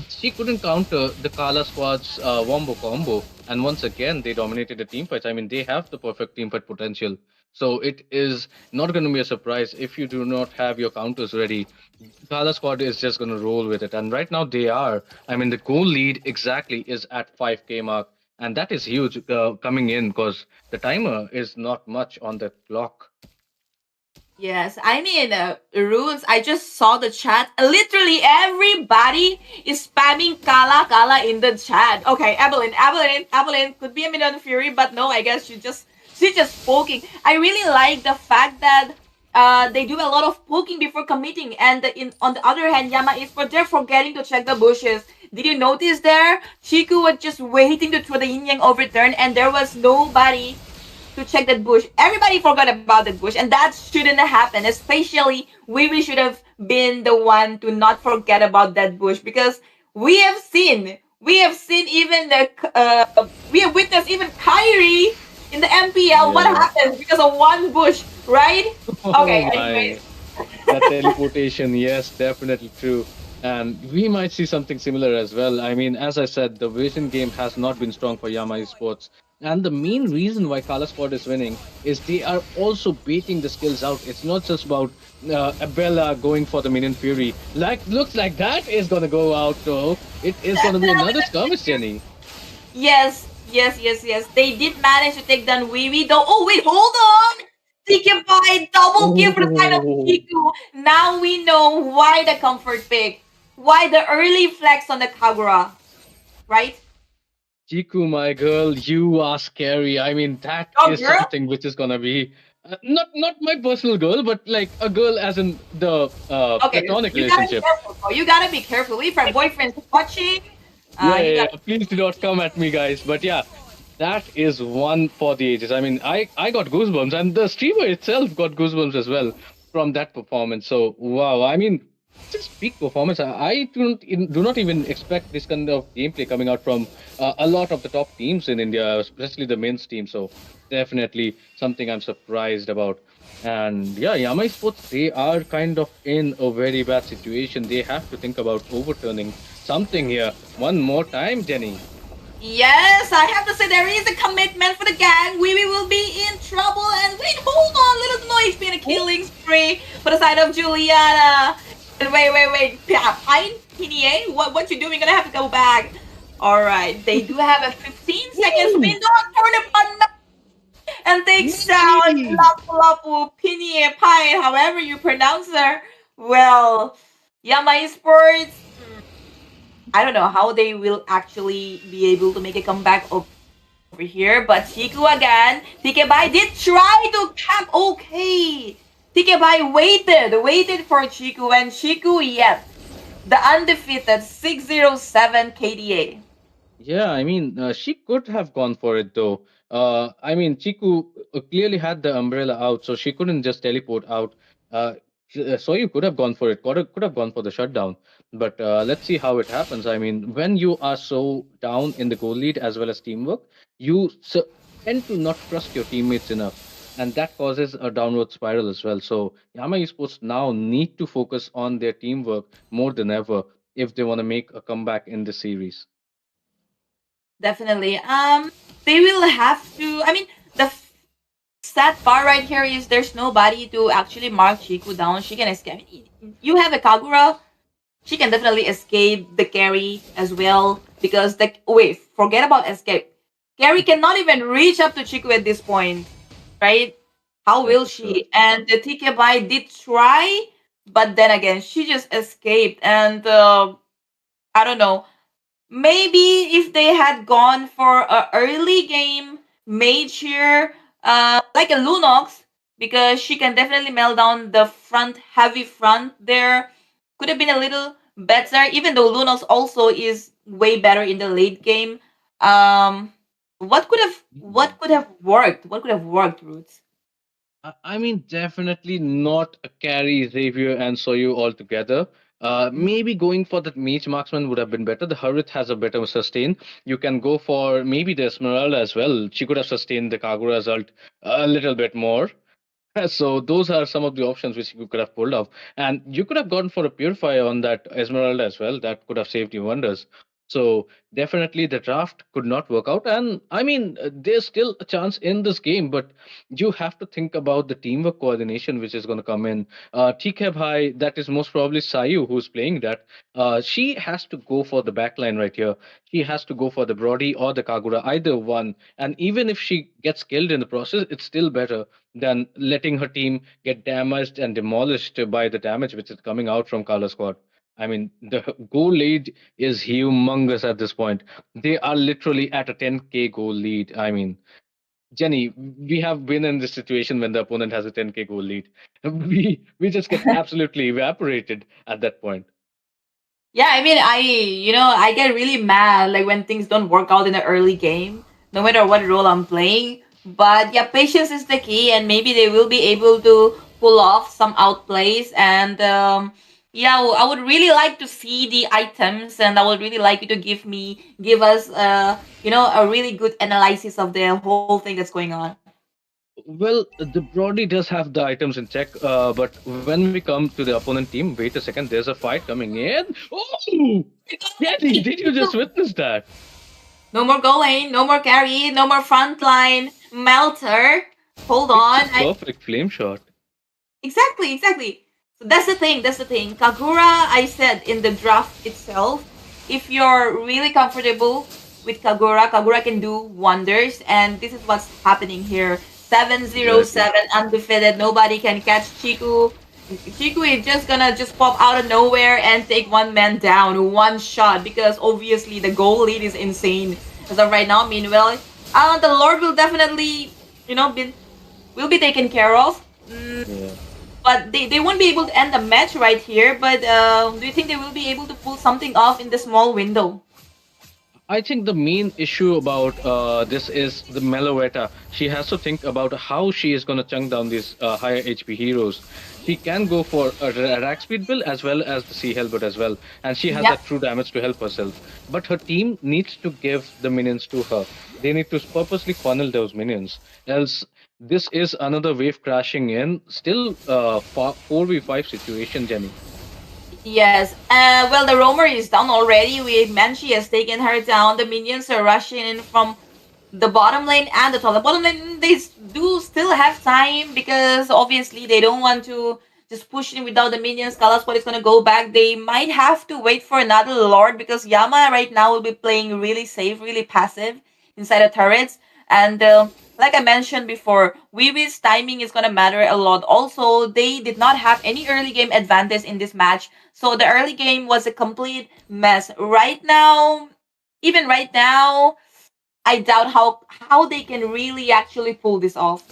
she couldn't counter the Kala Squad's Wombo combo. And once again, they dominated the team fights. I mean, they have the perfect team fight potential. So it is not going to be a surprise if you do not have your counters ready. Kala squad is just going to roll with it, and right now they are. I mean, the goal lead exactly is at 5K mark, and that is huge coming in because the timer is not much on the clock.
Yes, I mean, Runes, I just saw the chat. Literally everybody is spamming Kala in the chat. Okay, Evelyn could be a Minion Fury, but no, I guess she's just poking. I really like the fact that they do a lot of poking before committing, and on the other hand, Yama is for they're forgetting to check the bushes. Did you notice there? Chiku was just waiting to throw the yin yang overturn, and there was nobody to check that bush. Everybody forgot about that bush, and that shouldn't happen. Especially, we should have been the one to not forget about that bush because we have seen even we have witnessed even Kyrie in the MPL. What
Yeah.
happens because of one bush, right?
Oh
Okay, anyways.
my. That teleportation, yes, definitely true. And we might see something similar as well. I mean, as I said, the vision game has not been strong for Yama Esports. And the main reason why Kala Squad is winning is they are also baiting the skills out. It's not just about Abella going for the minion fury. Like, looks like that is gonna go out though. It is gonna be another skirmish, Jenny.
Yes, yes, yes, yes. They did manage to take down Wiwi though. Oh wait, hold on. Taken by double kill for the side of
Oh,
Kiku. Now we know why the comfort pick. Why the early flex on the Kagura. Right?
Chiku, my girl, you are scary. I mean, that
Oh
is
girl?
something which is gonna be not my personal girl, but like a girl as in the
Okay,
platonic
you gotta be
relationship.
careful, bro. You gotta be careful. If our boyfriend's watching,
Yeah,
you
yeah,
gotta
yeah. Please do not come at me, guys. But yeah, that is one for the ages. I mean, I got goosebumps, and the streamer itself got goosebumps as well from that performance. So wow, I mean, just peak performance. Do not even expect this kind of gameplay coming out from a lot of the top teams in India, especially the men's team. So definitely something I'm surprised about. And yeah, Yamai Sports, they are kind of in a very bad situation. They have to think about overturning something here. One more time, Jenny.
Yes, I have to say there is a commitment for the gang. We will be in trouble. And wait, hold on, little noise being a killing spree for the side of Juliana. And wait. Pine PDA, what you doing? Gonna have to go back. All right, they do have a 15 seconds
Woo!
window. Turn it on and takes down
Yay!
Lapu Lapu Pinie Pine, however you pronounce her. Well, Yama Esports. I don't know how they will actually be able to make a comeback over here, but Chiku again. Tikebai did try to camp. Okay. Tikebai waited for Chiku, and Chiku, yet the undefeated 607 KDA.
Yeah, I mean, she could have gone for it though. I mean, Chiku clearly had the umbrella out, so she couldn't just teleport out. So you could have gone for it, could have gone for the shutdown. But let's see how it happens. I mean, when you are so down in the goal lead as well as teamwork, tend to not trust your teammates enough, and that causes a downward spiral as well. So Yama Esports now need to focus on their teamwork more than ever if they want to make a comeback in the series.
Definitely. They will have to. I mean, the sad part right here is there's nobody to actually mark Chiku down. She can escape. I mean, you have a Kagura. She can definitely escape the carry as well because the wait, forget about escape. Carry cannot even reach up to Chiku at this point, right? How
That's
will
for sure.
she? And the TK did try, but then again, she just escaped. And I don't know. Maybe if they had gone for a early game mage here, like a Lunox, because she can definitely melt down the front heavy front there. Could have been a little better, even though Lunox also is way better in the late game. Um, what could have worked? What could have worked, Roots?
I mean, definitely not a carry Xavier and Soyu altogether. Maybe going for that mage marksman would have been better. The Harith has a better sustain. You can go for maybe the Esmeralda as well. She could have sustained the Kagura result a little bit more. So those are some of the options which you could have pulled off, and you could have gone for a purifier on that Esmeralda as well. That could have saved you wonders. So definitely the draft could not work out, and I mean there's still a chance in this game, but you have to think about the teamwork coordination which is going to come in. TK Bhai, that is most probably Sayu who's playing that. She has to go for the backline right here. She has to go for the Brody or the Kagura, either one. And even if she gets killed in the process, it's still better than letting her team get damaged and demolished by the damage which is coming out from Color Squad. I mean, the goal lead is humongous at this point. They are literally at a 10k goal lead. I mean, Jenny, we have been in this situation when the opponent has a 10k goal lead. We just get absolutely evaporated at that point.
Yeah, I mean, I get really mad like when things don't work out in the early game, no matter what role I'm playing. But yeah, patience is the key, and maybe they will be able to pull off some outplays. And yeah, I would really like to see the items, and I would really like you to give us, a really good analysis of the whole thing that's going on.
Well, the Brody does have the items in check, but when we come to the opponent team, wait a second, there's a fight coming in. Oh, Jenny, did you just witness that?
No more go lane, no more carry, no more frontline melter. Hold
It's
on.
a perfect flame shot.
Exactly, exactly. So that's the thing. That's the thing. Kagura, I said in the draft itself, if you're really comfortable with Kagura, Kagura can do wonders, and this is what's happening here.
Exactly.
707 undefeated. Nobody can catch Chiku. Chiku is just gonna just pop out of nowhere and take one man down, one shot, because obviously the goal lead is insane as of right now. Meanwhile, the Lord will definitely, will be taken care of.
Yeah.
But they won't be able to end the match right here. But do you think they will be able to pull something off in the small window?
I think the main issue about this is the Meloetta. She has to think about how she is going to chunk down these higher HP heroes. She can go for a rack speed build as well as the Sea Hellbird as well, and she has
Yep.
that true damage to help herself. But her team needs to give the minions to her. They need to purposely funnel those minions, else this is another wave crashing in. Still, 4v5 situation, Jenny.
Yes. Well, the roamer is down already. We Manchi has taken her down. The minions are rushing in from the bottom lane and the top. The bottom lane, they do still have time because obviously they don't want to just push in without the minions. Kalaspot is gonna go back. They might have to wait for another lord because Yama right now will be playing really safe, really passive inside the turrets. And like I mentioned before, Wiwi's timing is gonna matter a lot. Also, they did not have any early game advantage in this match, so the early game was a complete mess. Right now, even right now, I doubt how they can really actually pull this off.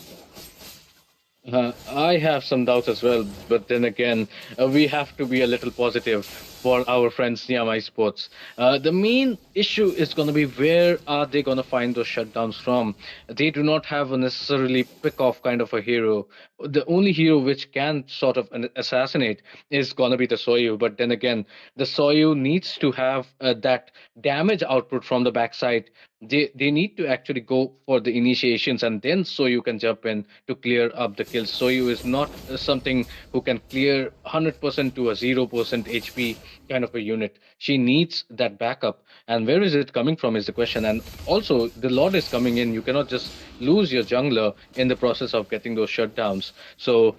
I have some doubts as well, but then again, we have to be a little positive for our friends near my sports. The main issue is going to be where are they going to find those shutdowns from? They do not have a necessarily pick off kind of a hero. The only hero which can sort of assassinate is going to be the Soyu, but then again, the Soyu needs to have that damage output from the backside. They need to actually go for the initiations and then Soyu can jump in to clear up the kills. Soyu is not something who can clear 100% to a 0% HP kind of a unit. She needs that backup. And where is it coming from is the question. And also, the Lord is coming in. You cannot just lose your jungler in the process of getting those shutdowns. So,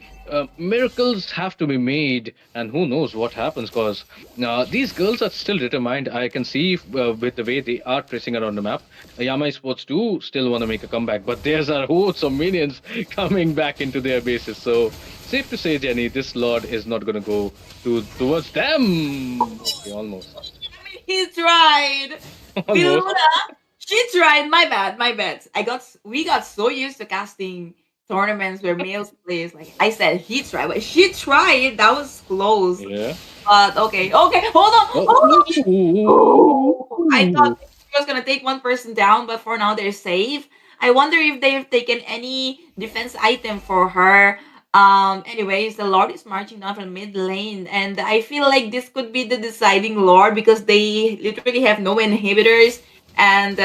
miracles have to be made. And who knows what happens because these girls are still determined. I can see with the way they are tracing around the map. Yamai Sports do still want to make a comeback, but there's a host of minions coming back into their bases. So safe to say, Jenny, this Lord is not going to go towards them. Okay, almost,
He tried.
almost.
Viluna, she tried. My bad, my bad. We got so used to casting tournaments where males plays. Like I said, he tried, but she tried. That was close.
Yeah.
But okay, okay, hold on, hold on. Oh, I thought
Oh.
she was gonna take one person down, but for now they're safe. I wonder if they've taken any defense item for her. Anyways, the Lord is marching down from mid lane, and I feel like this could be the deciding Lord because they literally have no inhibitors, and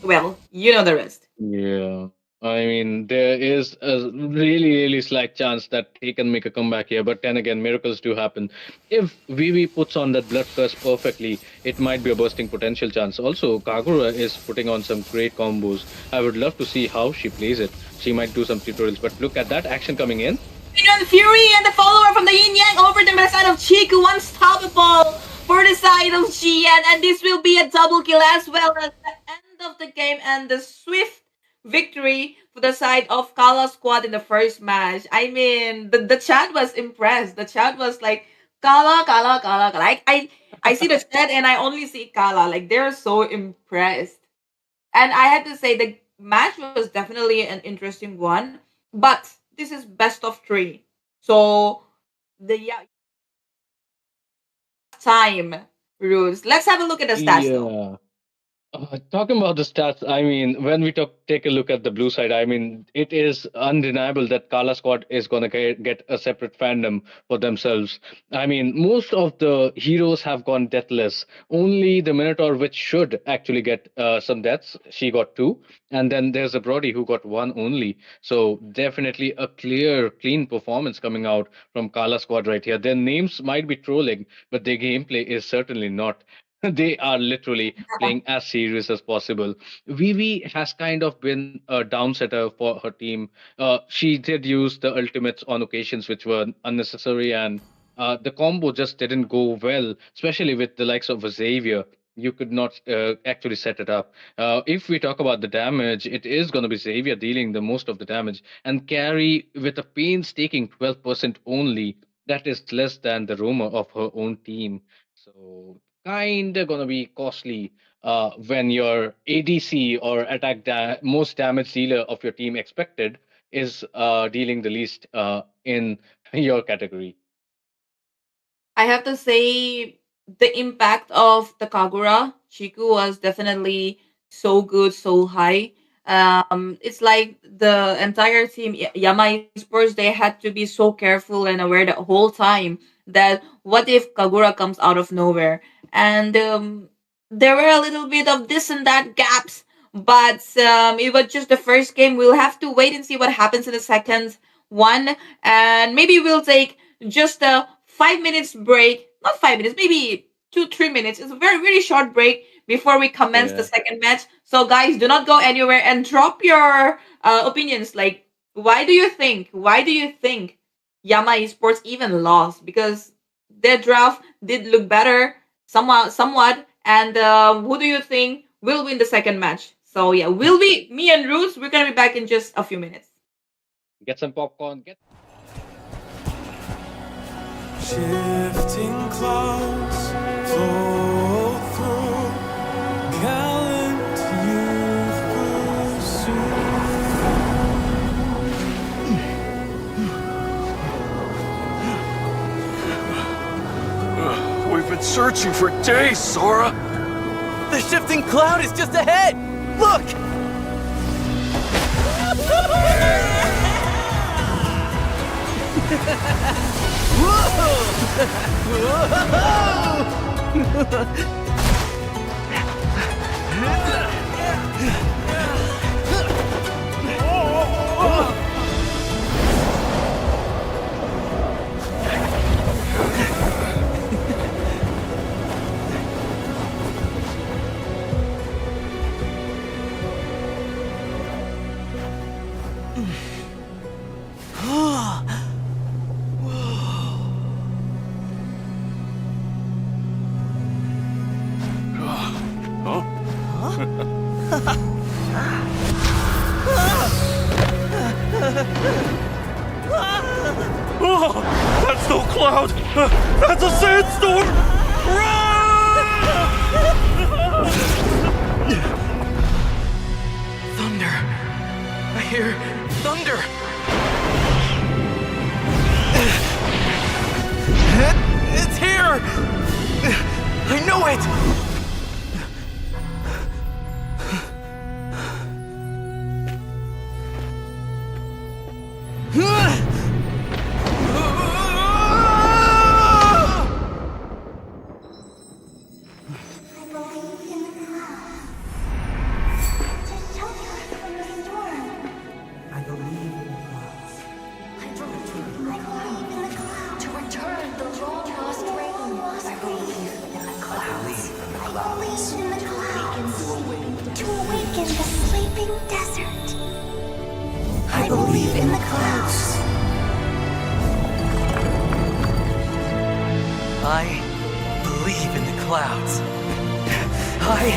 well, you know the rest.
Yeah. I mean, there is a really, really slight chance that he can make a comeback here. But then again, miracles do happen. If Vivi puts on that blood curse perfectly, it might be a bursting potential chance. Also, Kagura is putting on some great combos. I would love to see how she plays it. She might do some tutorials. But look at that action coming in.
Minion Fury and the follower from the Yin Yang over to the side of Chiku, unstoppable for the side of Xian, and this will be a double kill as well as the end of the game and the swift victory for the side of Kala squad in the first match. I mean, the chat was impressed. The chat was like, Kala, Kala, Kala, Kala. I see the chat and I only see Kala. Like, they're so impressed. And I had to say the match was definitely an interesting one, but this is best of three. So the time rules. Let's have a look at the stats though.
Yeah. Talking about the stats, I mean, when we take a look at the blue side, I mean, it is undeniable that Kala Squad is going to get a separate fandom for themselves. I mean, most of the heroes have gone deathless. Only the Minotaur, which should actually get some deaths, she got two. And then there's the Brody who got one only. So definitely a clear, clean performance coming out from Kala Squad right here. Their names might be trolling, but their gameplay is certainly not. They are literally playing as serious as possible. Vivi has kind of been a downsetter for her team. She did use the ultimates on occasions which were unnecessary, and the combo just didn't go well, especially with the likes of Xavier. You could not actually set it up. If we talk about the damage, it is going to be Xavier dealing the most of the damage, and carry with a painstaking 12% only. That is less than the Roma of her own team. So kinda gonna be costly when your ADC or most damage dealer of your team expected is dealing the least in your category.
I have to say the impact of the Kagura Chiku was definitely so good, so high. It's like the entire team, Yama Esports, they had to be so careful and aware the whole time that what if Kagura comes out of nowhere? And there were a little bit of this and that gaps, but it was just the first game. We'll have to wait and see what happens in the second one, and maybe we'll take just a 5 minutes break, not 5 minutes, maybe 2 3 minutes. It's a very very short break before we commence the
Yeah.
second match. So guys, do not go anywhere and drop your opinions. Like, why do you think Yama Esports even lost? Because their draft did look better, somewhat. And who do you think will win the second match? So yeah, we'll be me and Roots. We're gonna be back in just a few minutes.
Get some popcorn. Get
Shifting clouds flow through gallant youth
We've been searching for days, Sora.
The shifting cloud is just ahead! Look!
Oh, that's no cloud. That's a sandstorm.
Thunder. I hear thunder. It's here! I know it!
I believe in the clouds to shelter us from the storm.
I believe in the clouds.
I believe in the clouds to return the long lost rain. I believe in the clouds. I believe in the clouds to awaken the sleeping desert. I believe in the clouds.
I believe in the clouds. I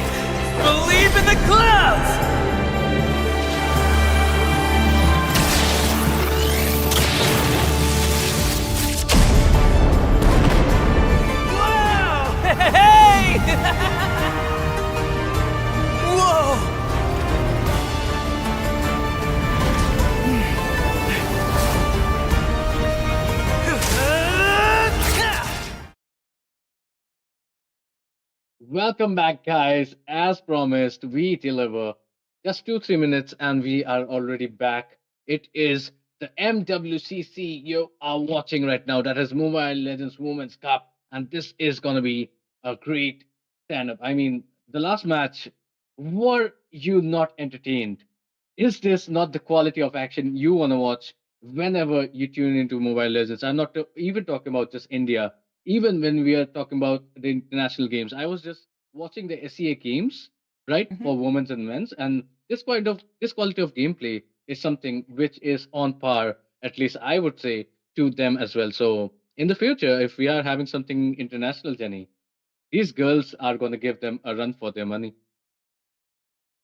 believe in the clouds! Wow! Hey! Whoa!
Welcome back, guys. As promised, we deliver. Just 2 3 minutes, and we are already back. It is the MWCC you are watching right now. That is Mobile Legends Women's Cup, and this is gonna be a great stand-up. I mean, the last match, were you not entertained? Is this not the quality of action you want to watch whenever you tune into Mobile Legends? I'm not even talking about just India. Even when we are talking about the international games, I was just watching the SEA games, right,
Mhm.
for women's and men's, and this quality of gameplay is something which is on par, at least I would say, to them as well. So in the future, if we are having something international, Jenny, these girls are going to give them a run for their money.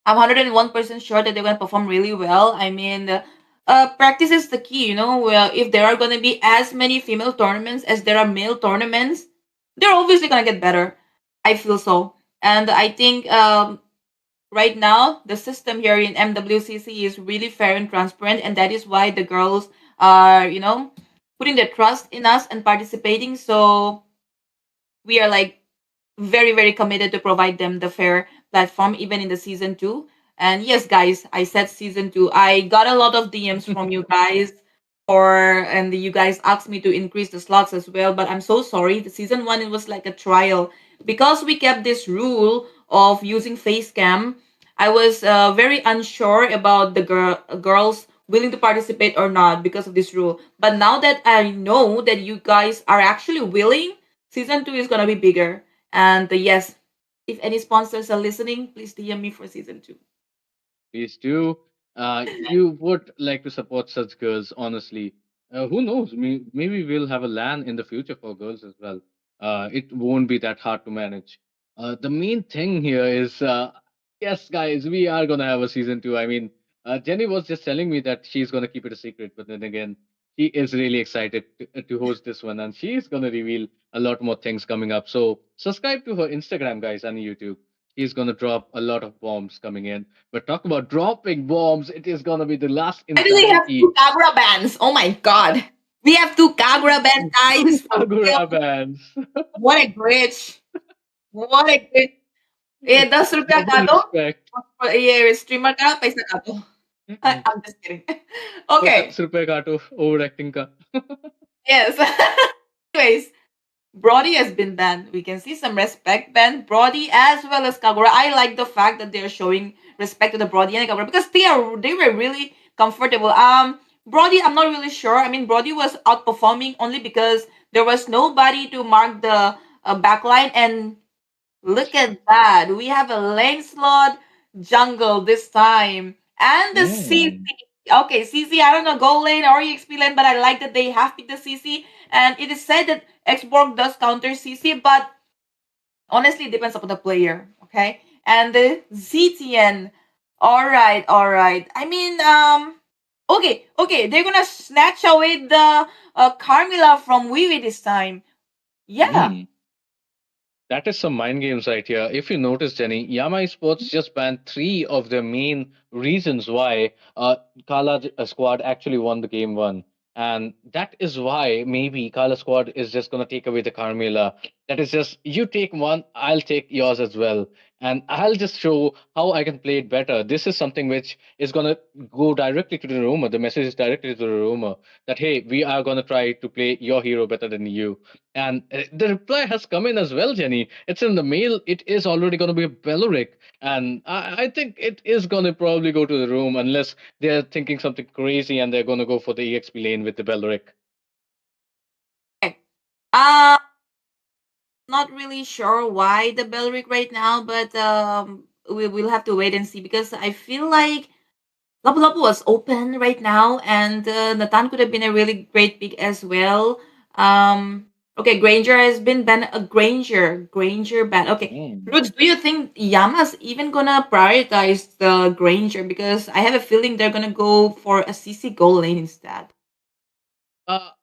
I'm 101% sure that they're going to perform really well. I mean, practice is the key, you know. Well, if there are going to be as many female tournaments as there are male tournaments, they're obviously going to get better. I feel so. And I think right now, the system here in MWCC is really fair and transparent. And that is why the girls are, putting their trust in us and participating. So we are like very very committed to provide them the fair platform even in the season 2. And yes guys, I said season 2. I got a lot of DMs from you guys, and you guys asked me to increase the slots as well, but I'm so sorry. The season 1, it was like a trial because we kept this rule of using face cam. I was very unsure about the girls willing to participate or not because of this rule, but now that I know that you guys are actually willing, season 2 is going to be bigger. And yes, if any sponsors are listening, please DM me for season 2.
Please do. You would like to support such girls, honestly. Who knows? Maybe we'll have a LAN in the future for girls as well. It won't be that hard to manage. The main thing here is, yes, guys, we are gonna have a season 2. I mean, Jenny was just telling me that she's gonna keep it a secret, but then again, she is really excited to host this one, and she's gonna reveal a lot more things coming up. So subscribe to her Instagram, guys, and YouTube. She's gonna drop a lot of bombs coming in, but talk about dropping bombs. It is gonna be the last
Why do we have
insanity.
two Kagura bands? Oh my god. We have two Kagura band
Two
guys for real.
Kagura bands.
What a glitch. What a glitch. Eh, 10 rupiah ka
Double
to?
respect.
Eh, streamer ka, paisa ka to. I'm just kidding. Okay.
50 रुपए काटो overacting का.
Yes. Anyways, Brody has been banned. We can see some respect banned Brody as well as Kagura. I like the fact that they're showing respect to the Brody and Kagura because they were really comfortable. Brody, I'm not really sure. I mean, Brody was outperforming only because there was nobody to mark the backline. And look at that, we have a lane slot jungle this time, and the CC.
Mm.
Okay, CC. I don't know gold lane or EXP lane, but I like that they have picked the CC. And it is said that Xborg does counter CC, but honestly, it depends upon the player. Okay, and the ZTN. All right, all right. I mean, okay. They're gonna snatch away the Carmilla from Wiwi this time. Yeah.
Mm. That is some mind games right here. If you notice, Jenny, Yama Esports just banned three of the main reasons why Kala squad actually won the game one. And that is why maybe Kala squad is just going to take away the Carmela. That is just, you take one, I'll take yours as well. And I'll just show how I can play it better. This is something which is going to go directly to the rumor. The message is directly to the rumor that, hey, we are going to try to play your hero better than you. And the reply has come in as well, Jenny. It's in the mail. It is already going to be a Beleric. And I think it is going to probably go to the room unless they're thinking something crazy and they're going to go for the EXP lane with the Beleric.
Okay. Uh, Not really sure why the Belric right now, but we will have to wait and see because I feel like Lapu Lapu was open right now, and Nathan could have been a really great pick as well. Okay, Granger has been banned. Granger banned. Okay,
Mm.
Roots, do you think Yama's even gonna prioritize the Granger? Because I have a feeling they're gonna go for a CC goal lane instead.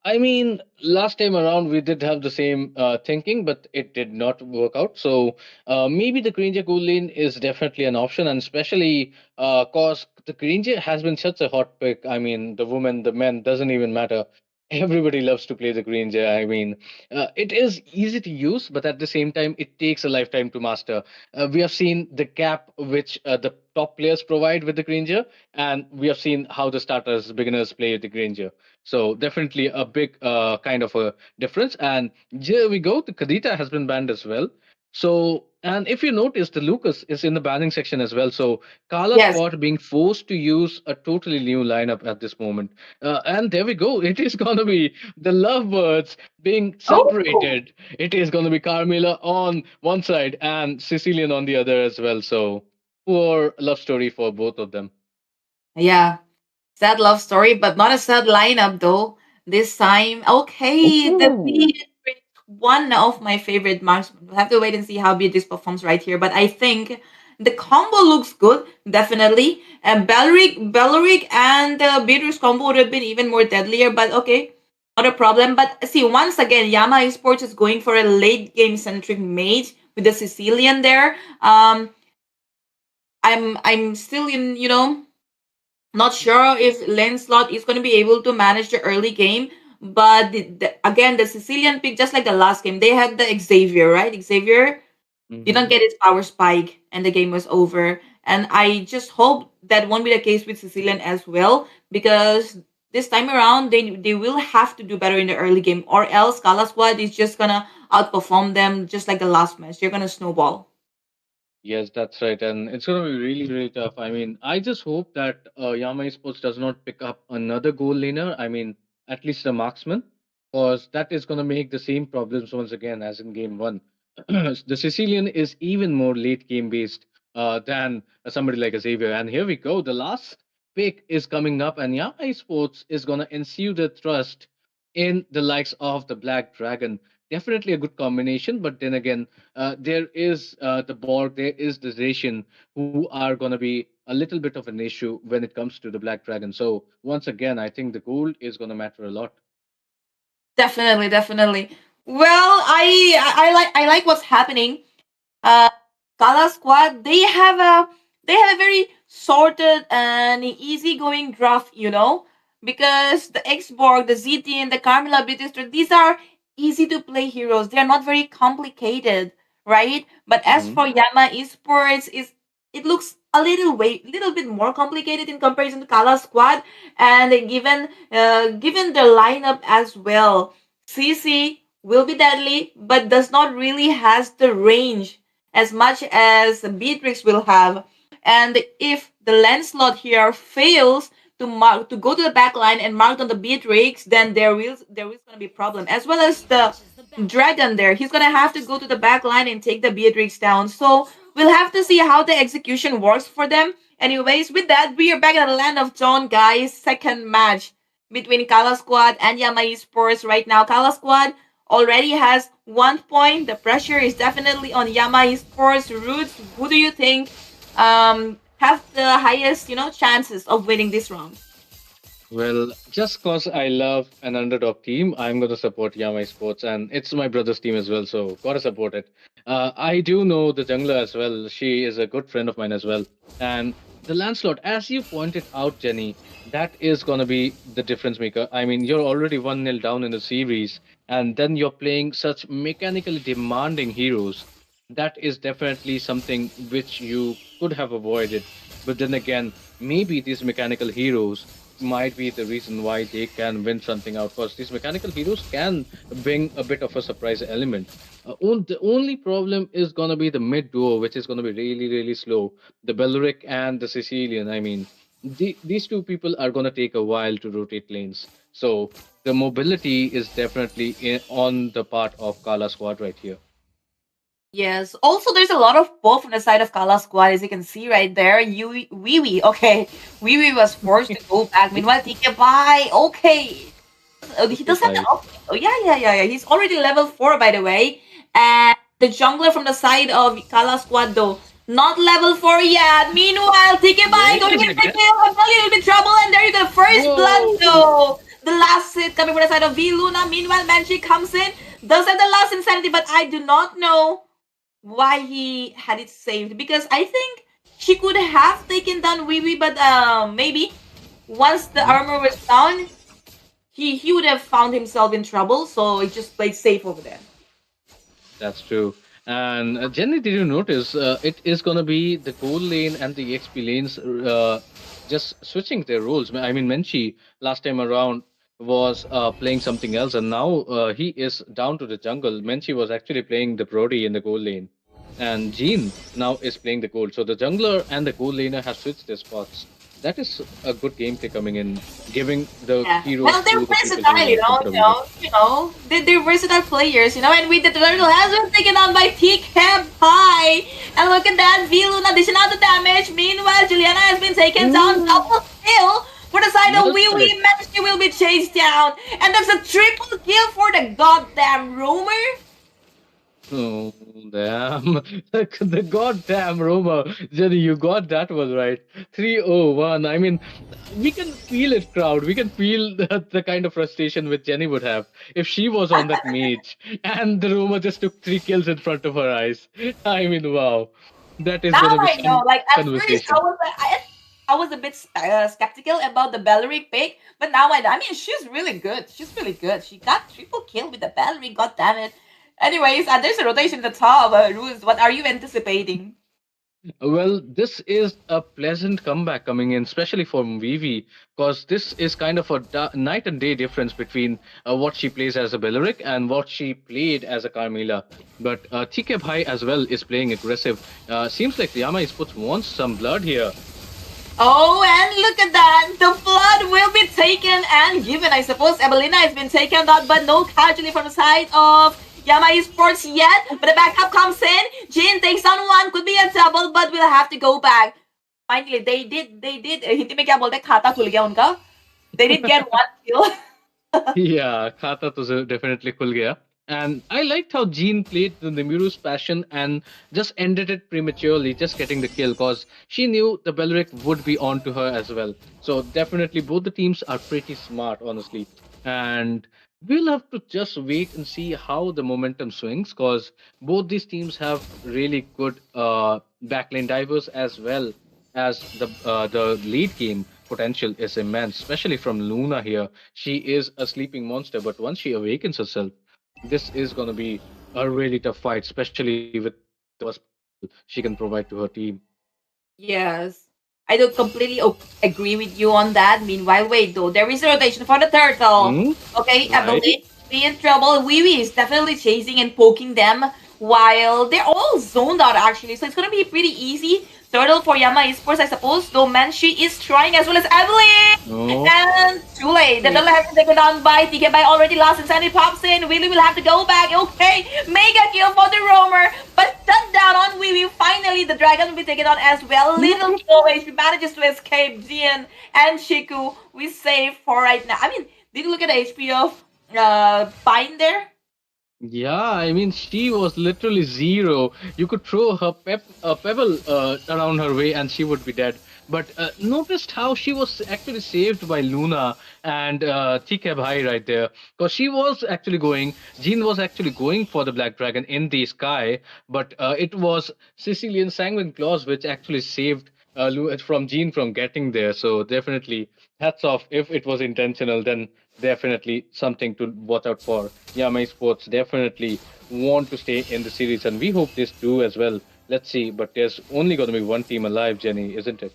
I mean, last time around we did have the same thinking, but it did not work out. So maybe the Granger Cool Lane is definitely an option, and especially cause the Granger has been such a hot pick. I mean, the women, the men, doesn't even matter. Everybody loves to play the Granger. I mean, it is easy to use, but at the same time, it takes a lifetime to master. We have seen the gap which the top players provide with the Granger, and we have seen how the starters, beginners play the Granger. So definitely a big kind of a difference. And here we go. The Kadita has been banned as well. So And if you notice, the Lucas is in the banning section as well. So Kala
Yes.
Squad being forced to use a totally new lineup at this moment. And there we go. It is going to be the Lovebirds being
Oh,
separated. It is going to be Carmilla on one side and Sicilian on the other as well. So poor love story for both of them.
yeah. Sad love story, but not a sad lineup though. This time, okay, the
Oh.
Beatrix, one of my favorite marksmen. We'll have to wait and see how Beatrix performs right here. But I think the combo looks good, definitely. And Belleric and Beatrix combo would have been even more deadlier, but okay, not a problem. But see, once again, Yama Esports is going for a late game centric mage with the Sicilian there. I'm still in, not sure if Lancelot is going to be able to manage the early game, but again, the Sicilian pick, just like the last game, they had the Xavier, right? Xavier didn't
Hmm.
get his power spike, and the game was over. And I just hope that won't be the case with Sicilian as well, because this time around, they will have to do better in the early game, or else Kala Squad is just gonna outperform them, just like the last match. They're gonna snowball.
Yes, that's right. And it's going to be really, really tough. I mean, I just hope that Yama Esports does not pick up another goal laner. I mean, at least a marksman, because that is going to make the same problems once again as in game one. The Sicilian is even more late game based than somebody like a Xavier. And here we go. The last pick is coming up, and Yama Esports is going to ensue the trust in the likes of the Black Dragon. Definitely a good combination, but then again, there is the Borg, there is the Zacian, who are going to be a little bit of an issue when it comes to the Black Dragon. So once again, I think the gold is going to matter a lot.
Definitely, definitely. Well, I like what's happening. uh Kala squad, they have a very sorted and easygoing draft, because the Xborg, the ZT, and the Carmilla Bittister, these are easy to play heroes. They are not very complicated, right? But as
Hmm.
for Yama Esports, is it looks a little bit more complicated in comparison to Kala squad, and given the lineup as well, CC will be deadly, but does not really has the range as much as Beatrix will have. And if the Lancelot here fails to go to the back line and mark on the Beatrix, then there is gonna be a problem. As well as the Dragon there. He's gonna have to go to the back line and take the Beatrix down. So we'll have to see how the execution works for them. Anyways, with that, we are back at the Land of Dawn, guys. Second match between Kala Squad and Yama Esports right now. Kala Squad already has 1 point. The pressure is definitely on Yama Esports. Roots, who do you think have the highest, chances of winning this round?
Well, just because I love an underdog team, I'm going to support Yama Sports, and it's my brother's team as well, so gotta support it. I do know the jungler as well. She is a good friend of mine as well. And the Lancelot, as you pointed out, Jenny, that is going to be the difference maker. I mean, you're already 1-0 down in the series, and then you're playing such mechanically demanding heroes. That is definitely something which you could have avoided. But then again, maybe these mechanical heroes might be the reason why they can win something out, because these mechanical heroes can bring a bit of a surprise element. The only problem is going to be the mid duo, which is going to be really, really slow. The Belleric and the Sicilian. I mean, these two people are going to take a while to rotate lanes. So the mobility is definitely on the part of Kala squad right here.
Yes. Also, there's a lot of pull from the side of Kala squad, as you can see right there. Wee okay. Wee was forced to go back. Meanwhile, TK bye. Okay. He
Okay,
does have the
bye.
option. Oh yeah, yeah, yeah, yeah. He's already level 4, by the way. And the jungler from the side of Kala squad, though, not level 4 yet. Meanwhile, TK bye
Wait
going
a
to get the
second.
kill. I'm telling you, it'll be trouble. And there you go, first blood,
Whoa!
though. The last hit coming from the side of V Luna. Meanwhile, Banshee comes in, does have the last insanity, but I do not know why he had it saved, because I think she could have taken down Wee, but maybe once the
Mhm.
armor was down, he would have found himself in trouble, so he just played safe over there.
That's true. And Jenny, did you notice it is going to be the gold lane and the XP lanes just switching their roles? I mean, Menchi last time around was playing something else, and now he is down to the jungle. Menchi was actually playing the Brody in the gold lane. and Jean now is playing the gold. So the jungler and the gold laner have switched their spots. That is a good gameplay coming in, giving the
Yeah.
heroes
Well, they're
to the people
versatile,
who are comfortable with.
they're versatile players, and with the turtle has been taken on by TK Pie. And look at that, V-Luna dishing out the damage. Meanwhile, Juliana has been taken down,
Ooh,
double kill. For the side of
well
Wee
said.
Wee, she will be chased down. And there's a triple kill for the goddamn roamer.
Oh, damn. The goddamn Roma. Jenny, you got that one right. 301. I mean, we can feel it, crowd. We can feel the kind of frustration which Jenny would have if she was on that mage and the Roma just took 3 kills in front of her eyes. I mean, wow. That is
Now
gonna be
I know.
some
Like at first,
conversation.
I was a bit skeptical about the Belleric pick, but now I mean, she's really good. She's really good. She got triple kill with the Belleric. God damn it. Anyways, there's a rotation at the top. Ruse, what are you anticipating?
Well, this is a pleasant comeback coming in, especially from Vivi, because this is kind of a night and day difference between what she plays as a Belleric and what she played as a Carmilla. But TK Bhai as well is playing aggressive. Seems like Yama Esports wants some blood here.
Oh, and look at that! The flood will be taken and given. I suppose Evelina has been taken out, but no casualty from the side of Yama Esports yet. But the backup comes in. Jin takes on one, could be a double, but we'll have to go back. Finally, they did. Hindi में क्या बोलते हैं? खाता खुल गया उनका. They did get one kill.
Yeah, Khata to definitely khul gaya. And I liked how Jean played the Nemiru's passion and just ended it prematurely, just getting the kill, because she knew the Belric would be on to her as well. So definitely both the teams are pretty smart, honestly. And we'll have to just wait and see how the momentum swings, because both these teams have really good backlane divers as well as the lead game potential is immense, especially from Luna here. She is a sleeping monster, but once she awakens herself, this is going to be a really tough fight, especially with the burst she can provide to her team.
Yes. I don't completely agree with you on that. Meanwhile, wait though, there is a rotation for the turtle.
Hmm?
Okay,
Right?
Evelyn be in trouble. Wee is definitely chasing and poking them while they're all zoned out actually. So it's gonna be pretty easy. Turtle for Yama Esports, I suppose. Though Manshi is trying as well as Evelyn.
No.
And too late. The turtle has been taken down by TK by already lost and Sandy pops in. Willy will have to go back. Okay. Mega kill for the roamer. But shut down on Wee. Finally, the dragon will be taken on as well. Little Chloe manages to escape. Jian and Shiku, we save for right now. I mean, did you look at the HP of Pine there?
Yeah, I mean, she was literally zero. You could throw a pebble around her way and she would be dead. But noticed how she was actually saved by Luna and TK Bhai right there. Because she was actually going, Jean was actually going for the Black Dragon in the sky, but it was Sicilian Sanguine Claws which actually saved from Jean from getting there. So definitely, hats off. If it was intentional, then definitely something to watch out for. Yeah, my sports definitely want to stay in the series, and we hope this do as well. Let's see, but there's only going to be one team alive, Jenny, isn't it?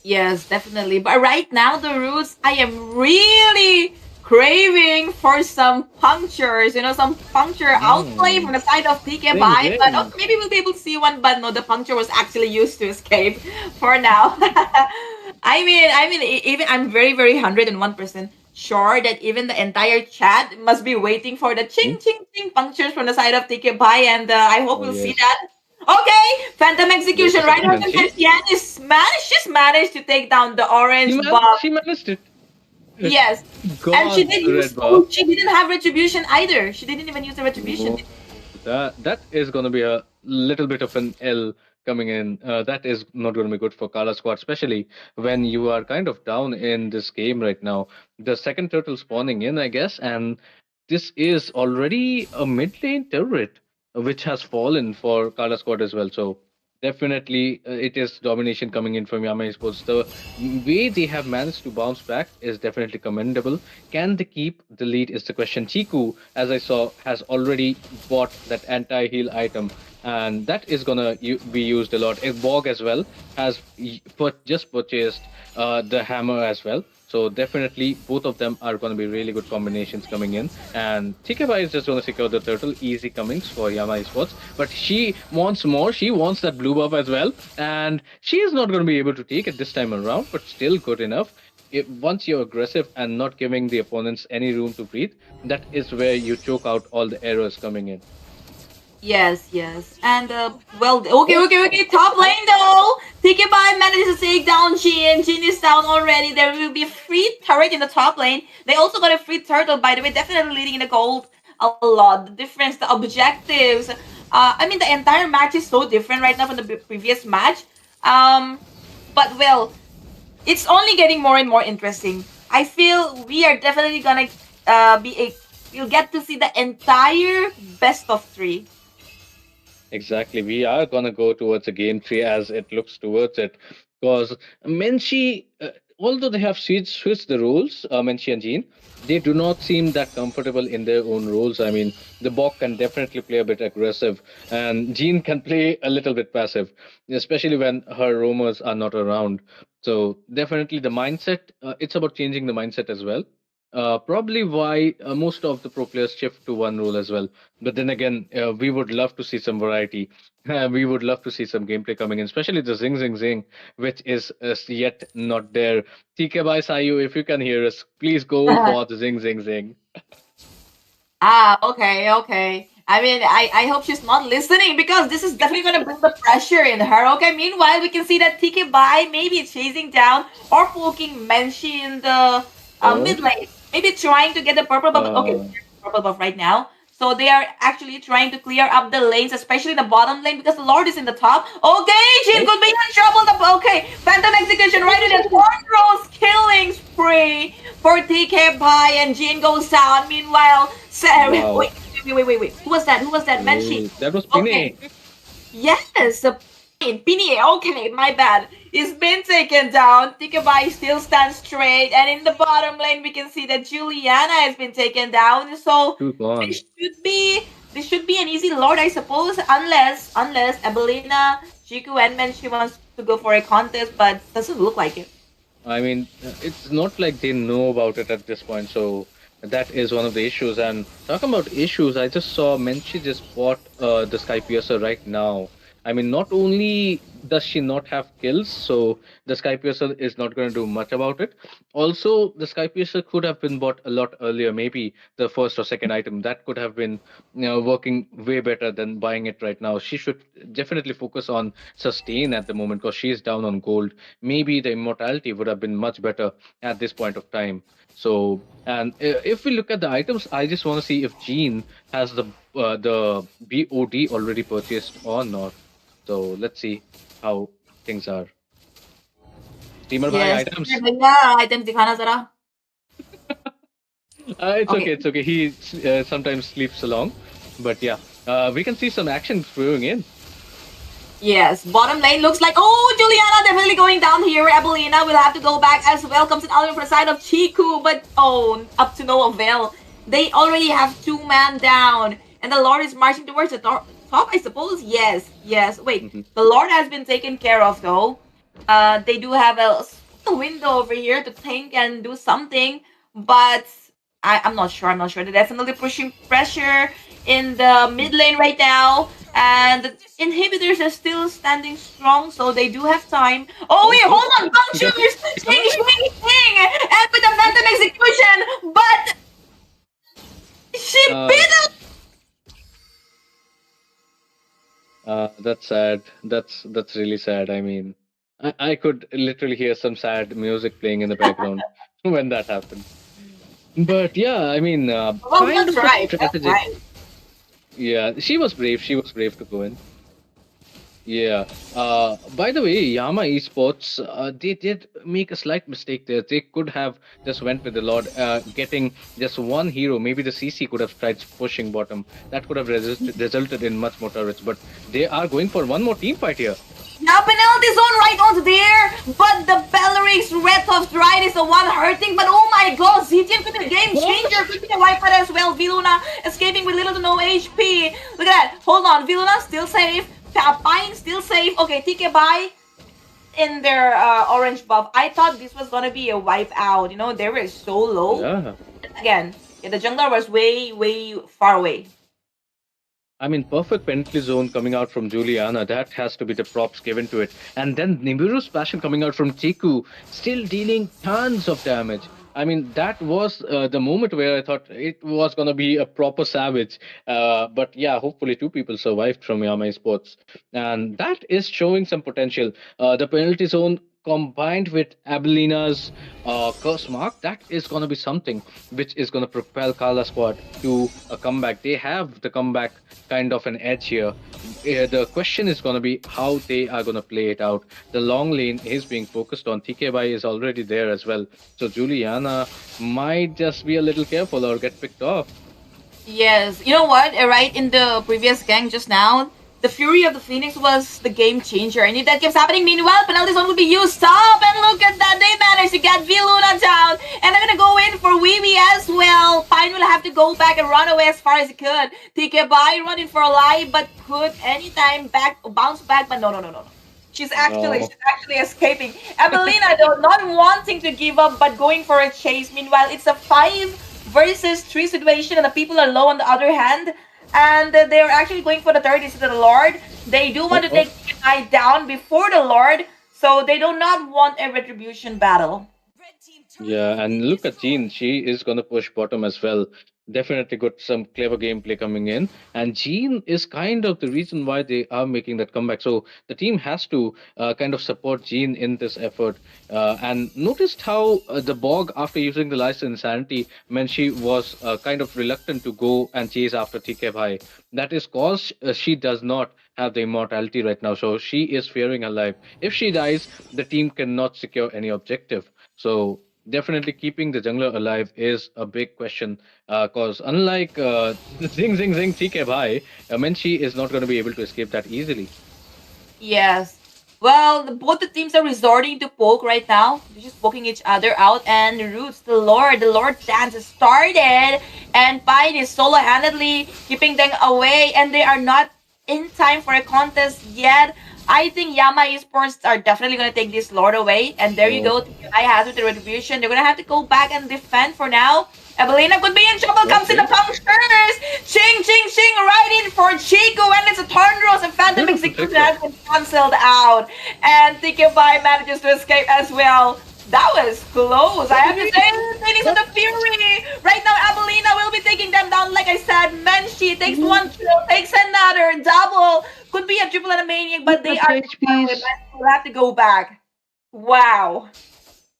Yes, definitely. But right now, the roots, I am really craving for some punctures, some puncture outplay from the side of PK
Same,
Bye. But
same.
okay, maybe we'll be able to see one. But no, the puncture was actually used to escape for now. Even I'm very, very 101% sure that even the entire chat must be waiting for the
Hmm?
ching, ching, ching punctures from the side of TK Bye, and I hope
Oh
we'll see
yes.
that. Okay, Phantom
There's
Execution
the
right
second
now.
Banshee.
She's managed to take down the orange buff.
She managed it.
Yes, and she
God,
did use.
red buff.
Oh, she didn't have retribution either. She didn't even use the retribution.
No, that is going to be a little bit of an L coming in. That is not going to be good for Kala squad, especially when you are kind of down in this game right now. The second turtle spawning in, I guess, and this is already a mid lane turret, which has fallen for Kala squad as well. So definitely, it is domination coming in from Yama Esports. The way they have managed to bounce back is definitely commendable. Can they keep the lead? Is the question. Chiku, as I saw, has already bought that anti heal item. and that is gonna be used a lot. Bog as well has just purchased the hammer as well. So definitely both of them are going to be really good combinations coming in. And TKY is just going to secure the turtle. Easy comings for Yama Esports. But she wants more. She wants that blue buff as well. And she is not going to be able to take it this time around, but still good enough. Once you're aggressive and not giving the opponents any room to breathe, that is where you choke out all the errors coming in.
Yes, yes. And well, okay. Top lane though. TKY manages to take down Jin. Jin is down already. There will be a free turret in the top lane. They also got a free turtle, by the way, definitely leading in the gold a lot. The difference, the objectives. I mean, the entire match is so different right now from the previous match. But well, it's only getting more and more interesting. I feel we are definitely gonna you'll get to see the entire best of 3.
Exactly. We are going to go towards a game tree as it looks towards it. Because Menchi, although they have switched the rules, Menchi and Jean, they do not seem that comfortable in their own roles. I mean, the Bok can definitely play a bit aggressive, and Jean can play a little bit passive, especially when her roamers are not around. So, definitely the mindset, it's about changing the mindset as well. Probably why most of the pro players shift to one role as well. But then again, we would love to see some variety. We would love to see some gameplay coming in, especially the Zing Zing Zing, which is yet not there. TK by Sayu, if you can hear us, please go for the Zing Zing Zing.
Okay. I mean, I hope she's not listening because this is definitely going to bring the pressure in her. Okay, meanwhile, we can see that TK by maybe chasing down or poking Menshi in the mid lane. Maybe trying to get the purple buff. Okay, purple buff right now. So they are actually trying to clear up the lanes, especially the bottom lane, because the Lord is in the top. Okay, Jin could be in trouble. Okay, Phantom Execution right in the Thornrose killing spree for TK Pai, and Jin goes down. Meanwhile,
Wow.
wait. Who was that? Menchi.
That was Pine.
Okay. Yes, Pini. Okay, my bad. He's been taken down. Tikabai still stands straight, and in the bottom lane we can see that Juliana has been taken down. So this should be an easy Lord, I suppose, unless Abelina, Chiku, and Menchi wants to go for a contest, but doesn't look like it.
I mean, it's not like they know about it at this point, so that is one of the issues. And talking about issues, I just saw Menchi just bought the Sky Piercer right now. I mean, not only does she not have kills, so the Sky Piercer is not going to do much about it. Also, the Sky Piercer could have been bought a lot earlier, maybe the first or second item. That could have been, working way better than buying it right now. She should definitely focus on sustain at the moment because she is down on gold. Maybe the immortality would have been much better at this point of time. So, and if we look at the items, I just want to see if Jean has the BOD already purchased or not. So let's see how things are. Steamer buy items.
Items दिखाना जरा.
It's okay. He sometimes sleeps along, but yeah, we can see some action brewing in.
Yes, bottom lane looks like, Juliana definitely going down here. Abelina will have to go back as well. Comes in Alvin for the side of Chiku, but up to no avail. They already have 2-man down, and the Lord is marching towards the top, I suppose. Yes. Wait, the Lord has been taken care of though. They do have a window over here to think and do something, but I'm not sure. They're definitely pushing pressure in the mid lane right now, and the inhibitors are still standing strong, so they do have time. Oh wait, hold on, Punctures, swing, and with the Phantom Execution, but she beat him.
That's sad. That's really sad. I mean, I could literally hear some sad music playing in the background when that happened. But yeah, I mean, kind of strategic. Right. Yeah, she was brave. She was brave to go in. Yeah. By the way, Yama Esports, they did make a slight mistake there. They could have just went with the Lord, getting just one hero. Maybe the CC could have tried pushing bottom. That could have resulted in much more turrets. But they are going for one more team fight here.
Now penalty zone right onto there, but the Belarix Red Tuft Ride is the one hurting. But oh my my god, Zitian could be a game changer. Could be a wipeout as well. Viluna escaping with little to no HP. Look at that. Hold on. Viluna still safe. Pine still safe. Okay, TK bye in their orange buff. I thought this was gonna be a wipe out. You know, they were so low.
Yeah.
Again, yeah, the jungler was way far away.
I mean, perfect penalty zone coming out from Juliana. That has to be the props given to it. And then Nibiru's passion coming out from Chiku, still dealing tons of damage. I mean, that was the moment where I thought it was going to be a proper savage. But yeah, hopefully two people survived from Yama Esports. And that is showing some potential. The penalty zone combined with Abelina's curse mark, that is going to be something which is going to propel Kala squad to a comeback. They have the comeback kind of an edge here. The question is going to be how they are going to play it out. The long lane is being focused on. TKY is already there as well. So Juliana might just be a little careful or get picked off.
Yes, you know what? Right in the previous gang just now, the Fury of the Phoenix was the game changer. And if that keeps happening, meanwhile, penalty zone will be used. Stop! And look at that. They managed to get Viluna down. And they're going to go in for Weeby as well. Pine will have to go back and run away as far as he could. TK by running for a lie, but could anytime bounce back. But no. She's actually escaping. Evelina though not wanting to give up but going for a chase. Meanwhile, it's a 5 versus 3 situation and the people are low on the other hand. And they're actually going for the third instead of the Lord. They do want to take the guy down before the Lord, so they do not want a retribution battle.
Yeah, and look at Jean. She is going to push bottom as well. Definitely got some clever gameplay coming in. And Jean is kind of the reason why they are making that comeback. So the team has to kind of support Jean in this effort. And noticed how the Bog, after using the license Insanity, meant she was kind of reluctant to go and chase after TK Bhai. That is cause she does not have the immortality right now. So she is fearing her life. If she dies, the team cannot secure any objective. So definitely keeping the jungler alive is a big question because unlike the zing TK Bhai, Menchi is not going to be able to escape that easily.
Yes. Well, both the teams are resorting to poke right now. They're just poking each other out. And Roots, the Lord dance has started. And Pine is solo-handedly keeping them away. And they are not in time for a contest yet. I think Yama Esports are definitely going to take this Lord away. And there you go. I has with the retribution. They're going to have to go back and defend for now. Evelina could be in trouble. Comes in the punctures. Ching, right in for Chico. And it's a Thornrose and Phantom Execution has been cancelled out. And TKY manages to escape as well. That was close. I have to say, ladies of the Fury. Right now, Abelina will be taking them down. Like I said, Menchi takes one kill, takes another, double. Could be a triple and a maniac, but they are. Will have to go back. Wow.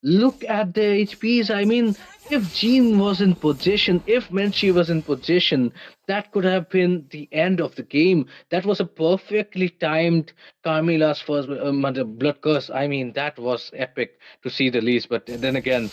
Look at the HPs. I mean, if Jean was in position, if Menchi was in position, that could have been the end of the game. That was a perfectly timed Carmilla's first blood curse. I mean, that was epic to see the least. But then again,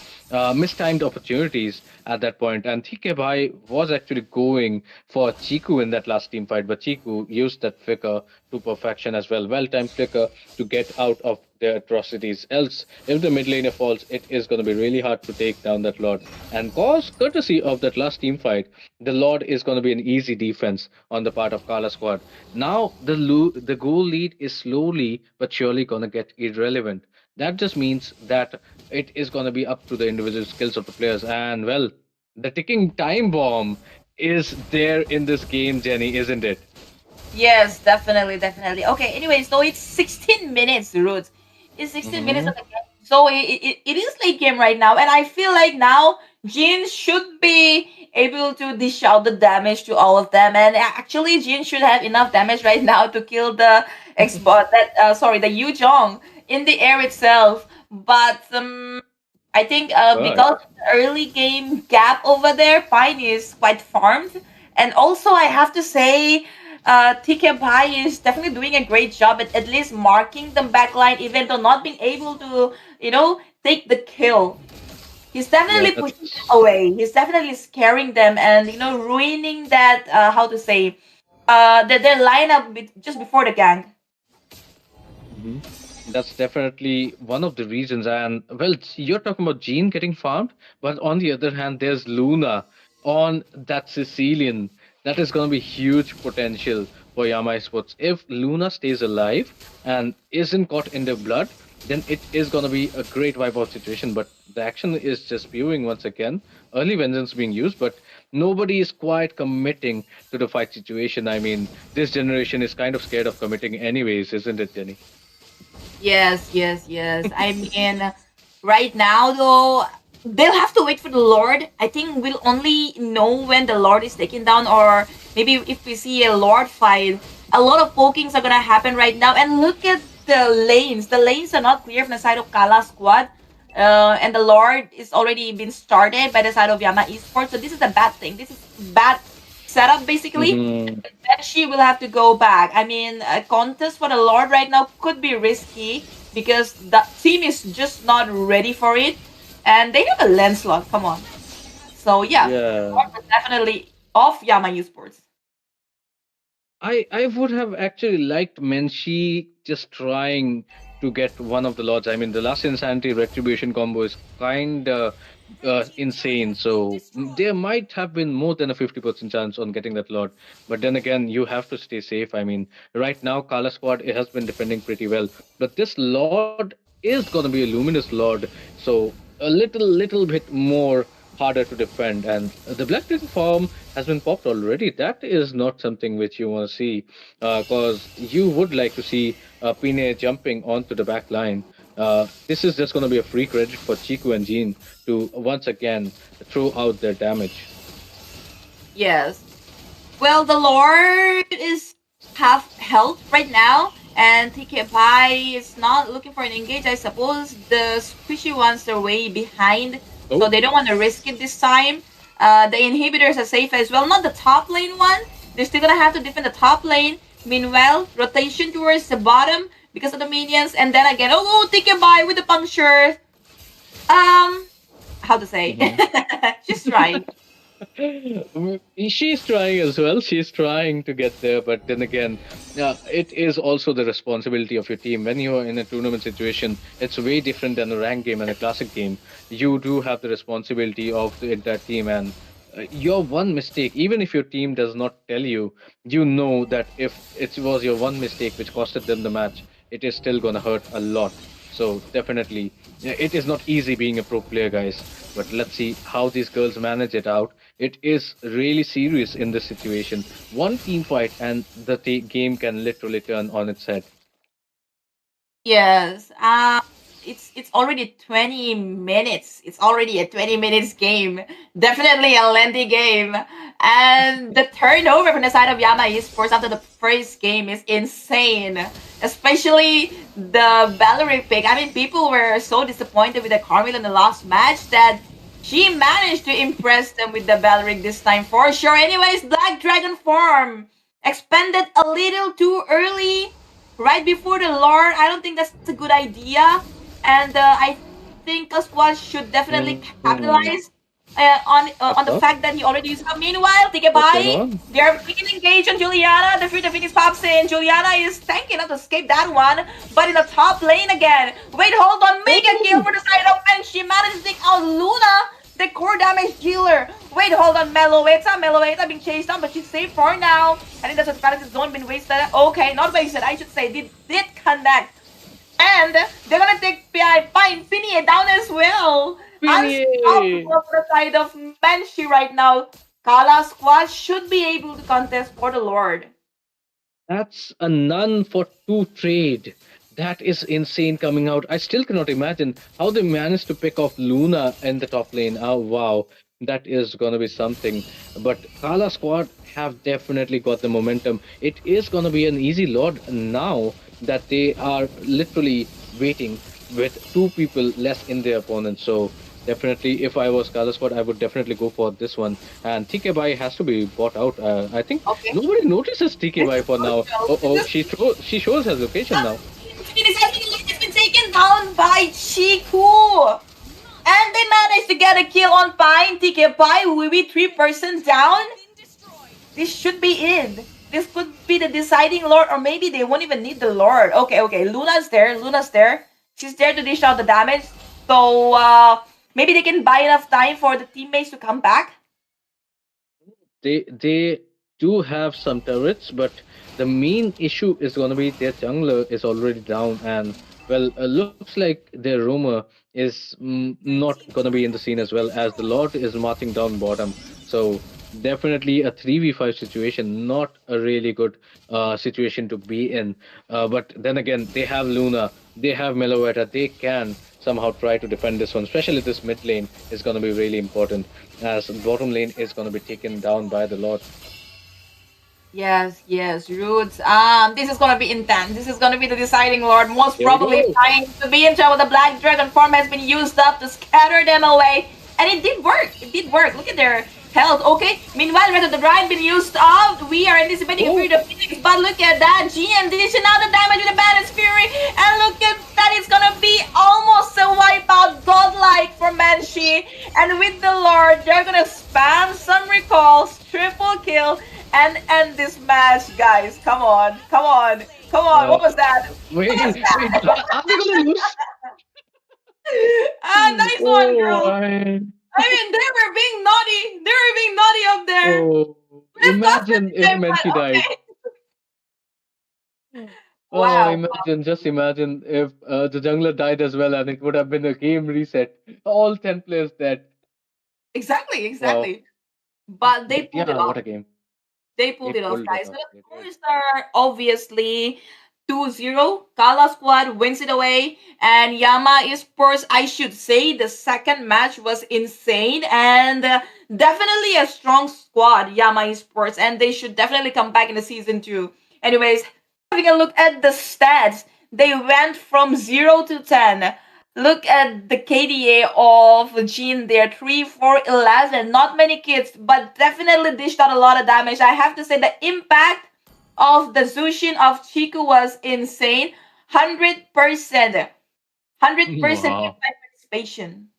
mistimed opportunities at that point. And TK Bhai was actually going for Chiku in that last team fight, but Chiku used that flicker to perfection as well. Well timed flicker to get out of their atrocities. Else, if the mid laner falls, it is going to be really hard to take down that Lord. And cause courtesy of that last team fight, the Lord is going to be an easy defense on the part of Kala squad. Now the goal lead is slowly but surely going to get irrelevant. That just means that it is going to be up to the individual skills of the players. And well, the ticking time bomb is there in this game, Jenny, isn't it?
Yes, definitely. Okay, anyway, so it's 16 minutes, Roots. It's 16 minutes of the game. So it is late game right now. And I feel like now Jin should be able to dish out the damage to all of them. And actually, Jin should have enough damage right now to kill the the Yu Jong in the air itself. But I think because of the early game gap over there, Pine is quite farmed. And also, I have to say, TK Pai is definitely doing a great job at least marking the backline, even though not being able to, take the kill. He's definitely pushing them away. He's definitely scaring them and, ruining that, their lineup just before the gank.
That's definitely one of the reasons. And well, you're talking about Jean getting farmed, but on the other hand, there's Luna on that Sicilian. That is going to be huge potential for Yama Sports. If Luna stays alive and isn't caught in the blood, then it is going to be a great wipe out situation. But the action is just spewing once again. Early vengeance being used, but nobody is quite committing to the fight situation. I mean, this generation is kind of scared of committing, anyways, isn't it, Jenny?
Yes, yes, yes. I mean, right now though, they'll have to wait for the Lord. I think we'll only know when the Lord is taken down, or maybe if we see a Lord fight. A lot of pokings are gonna happen right now, and look at the lanes. The lanes are not clear from the side of Kala squad. And the Lord is already been started by the side of Yama Esports. So this is a bad thing. This is bad setup basically.
Mhm.
Then she will have to go back. I mean, a contest for the Lord right now could be risky because the team is just not ready for it, and they have a landslot. Come on. So yeah,
Yeah.
Lord is definitely off Yama Esports.
I would have actually liked Menshi just trying to get one of the lords. I mean, the last insanity retribution combo is kind of insane. So there might have been more than a 50% chance on getting that lord. But then again, you have to stay safe. I mean, right now, Kala squad it has been defending pretty well. But this lord is going to be a luminous lord. So a little bit more harder to defend. And the Black Dragon farm has been popped already. That is not something which you want to see, because you would like to see Pine jumping onto the back line. This is just going to be a free credit for Chiku and Jean to once again throw out their damage.
Yes. Well, the Lord is half health right now, and TK Pai is not looking for an engage. I suppose the squishy ones are way behind, so
Oh,
they don't want to risk it this time. The inhibitors are safe as well. Not the top lane one. They're still gonna have to defend the top lane. Meanwhile, rotation towards the bottom because of the minions, and then again, oh, TK Pai with the puncture. Um, how to say?
mhm.
She's trying.
She's trying as well. She's trying to get there, but then again, it is also the responsibility of your team. When you are in a tournament situation, it's way different than a rank game and a classic game. You do have the responsibility of the entire team, and your one mistake, even if your team does not tell you, you know that if it was your one mistake which costed them the match, it is still gonna hurt a lot. So definitely, yeah, it is not easy being a pro player, guys. But let's see how these girls manage it out. It is really serious in this situation. One team fight and the game can literally turn on its head.
Yes. It's already 20 minutes. It's already a 20 minutes game. Definitely a lengthy game. And the turnover from the side of Yama Esports after the first game is insane. Especially the Valerie pick. I mean, people were so disappointed with the Carmel in the last match that she managed to impress them with the Valeric this time for sure. Anyways, Black Dragon form expanded a little too early right before the Lord. I don't think that's a good idea, and I think Squad should definitely
Mhm.
capitalize on the
Uh-huh.
fact that he already used up. Meanwhile,
What's going
Tikebai,
on?
they're freaking engaged on Juliana. The free to finish pops in. Juliana is tanking up to escape that one, but in the top lane again. Wait, hold on, mega kill
Oh,
for the side of and she managed to take out Luna, the core damage dealer. Wait, hold on, Meloeta being chased down, but she's safe for now. I think that's what Spanish zone been wasted. Okay, not wasted, I should say. Did connect. And they're gonna take Pine Pinny down as well.
Pinier!
Unstoppable for the side of Menshi right now. Kala squad should be able to contest for the Lord.
That's a none for two trade. That is insane coming out. I still cannot imagine how they managed to pick off Luna in the top lane. Oh wow, that is gonna be something. But Kala squad have definitely got the momentum. It is gonna be an easy lord now that they are literally waiting with two people less in their opponent. So definitely, if I was Kala squad, I would definitely go for this one. And TK has to be bought out. I think
Okay.
nobody notices
This
TKY
is
for now.
crucial.
Oh, oh, she shows her location now.
It's been taken down by Chiku. And they managed to get a kill on Pine. TK Pie will be 3% down. This should be it. This could be the deciding Lord, or maybe they won't even need the Lord. Okay, okay. Luna's there. Luna's there. She's there to dish out the damage. So maybe they can buy enough time for the teammates to come back.
They do have some turrets, but the main issue is going to be their jungler is already down, and well, looks like their roamer is not going to be in the scene as well, as the Lord is marching down bottom. So definitely a 3v5 situation, not a really good situation to be in. But then again, they have Luna, they have Meloetta, they can somehow try to defend this one, especially this mid lane is going to be really important, as bottom lane is going to be taken down by the Lord.
Yes, yes, Roots. This is gonna be intense. This is gonna be the deciding Lord. Most
Here we
probably
go.
trying to be in trouble. The Black Dragon form has been used up to scatter them away, and it did work. It did work. Look at their health. Okay. Meanwhile, Red of the Bride been used up. We are anticipating a
Oh,
Fury of Phoenix, but look at that. GM dishing out the damage with the Baddest Fury, and look at that. It's gonna be almost a wipeout, godlike for Manshi, and with the Lord, they're gonna spam some recalls, triple kill and end this match, guys. Come on, come on, come on.
uh,
What was that?
wait,
What was
wait,
that?
are they going to lose?
Nice one,
Oh,
girl. I mean, they were being naughty. They were being naughty up there.
oh,
Let's not at
imagine
the
if
same
Menchi
time.
died.
Okay.
Oh,
Wow.
imagine, just imagine if the jungler died as well, and it would have been a game reset. All 10 players dead.
Exactly,
Wow.
exactly. But they
But
pulled it
yeah, what
off.
a game.
They
They
pulled it off,
pulled it
guys. So
off.
the
They did.
scores are obviously 2-0. Kala squad wins it away. And Yama Esports, I should say, the second match was insane. And definitely a strong squad, Yama Esports. And they should definitely come back in the season 2. Anyways, having a look at the stats, they went from 0 to 10. Look at the KDA of Jean there, 3, 4, 11. Not many kids, but definitely dished out a lot of damage. I have to say the impact of the Zushin of Chiku was insane. 100%. 100%
Wow.
impact participation.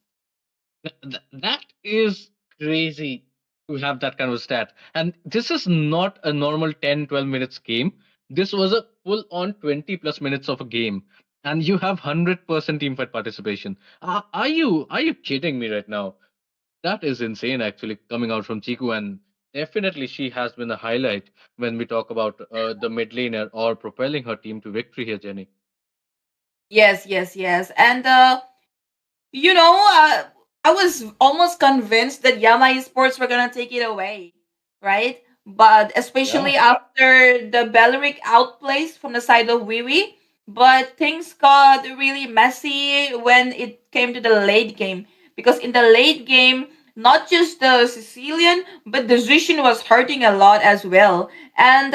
That is crazy to have that kind of stat. And this is not a normal 10, 12 minutes game. This was a full on 20 plus minutes of a game. And you have 100% team fight participation. Are you kidding me right now? That is insane actually coming out from Chiku, and definitely she has been a highlight when we talk about the mid laner or propelling her team to victory here, Jenny.
Yes, yes, yes. And you know, I was almost convinced that Yama Esports were gonna take it away, right? But
Yeah.
especially after the Belleric outplays from the side of Wiwi, but things got really messy when it came to the late game. Because in the late game, not just the Sicilian, but the Zushin was hurting a lot as well. And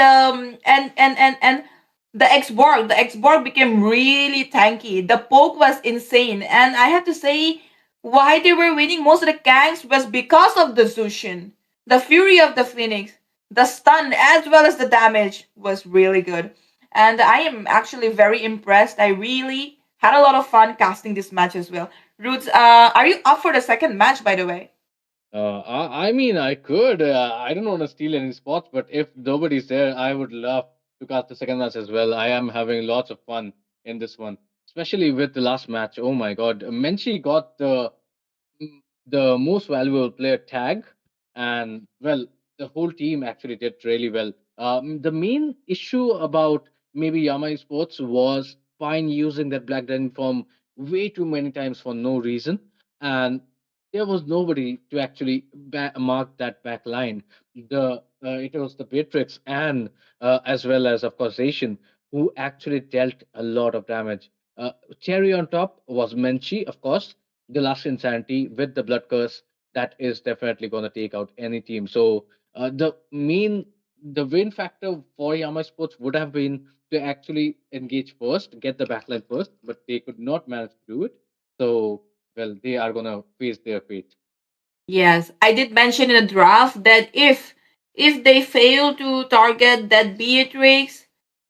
the X-Borg became really tanky. The poke was insane, and I have to say, why they were winning most of the ganks was because of the Zushin, the Fury of the Phoenix, the stun as well as the damage was really good, and I am actually very impressed. I really had a lot of fun casting this match as well. Roots, are you up for the second match, by the way?
I mean, I could. I don't want to steal any spots, but if nobody's there, I would love to cast the second match as well. I am having lots of fun in this one, especially with the last match. Oh my god, Menchi got the most valuable player tag, and well, the whole team actually did really well. The main issue about maybe Yamai Sports was fine using that Black Dragon form way too many times for no reason, and there was nobody to actually mark that back line. It was the Beatrix and as well as of course Asian who actually dealt a lot of damage. Cherry on top was Menchi, of course, the last insanity with the blood curse that is definitely going to take out any team. So the win factor for Yama Sports would have been to actually engage first, get the backline first, but they could not manage to do it. So well, they are going to face their fate.
Yes, I did mention in the draft that if they fail to target that Beatrix,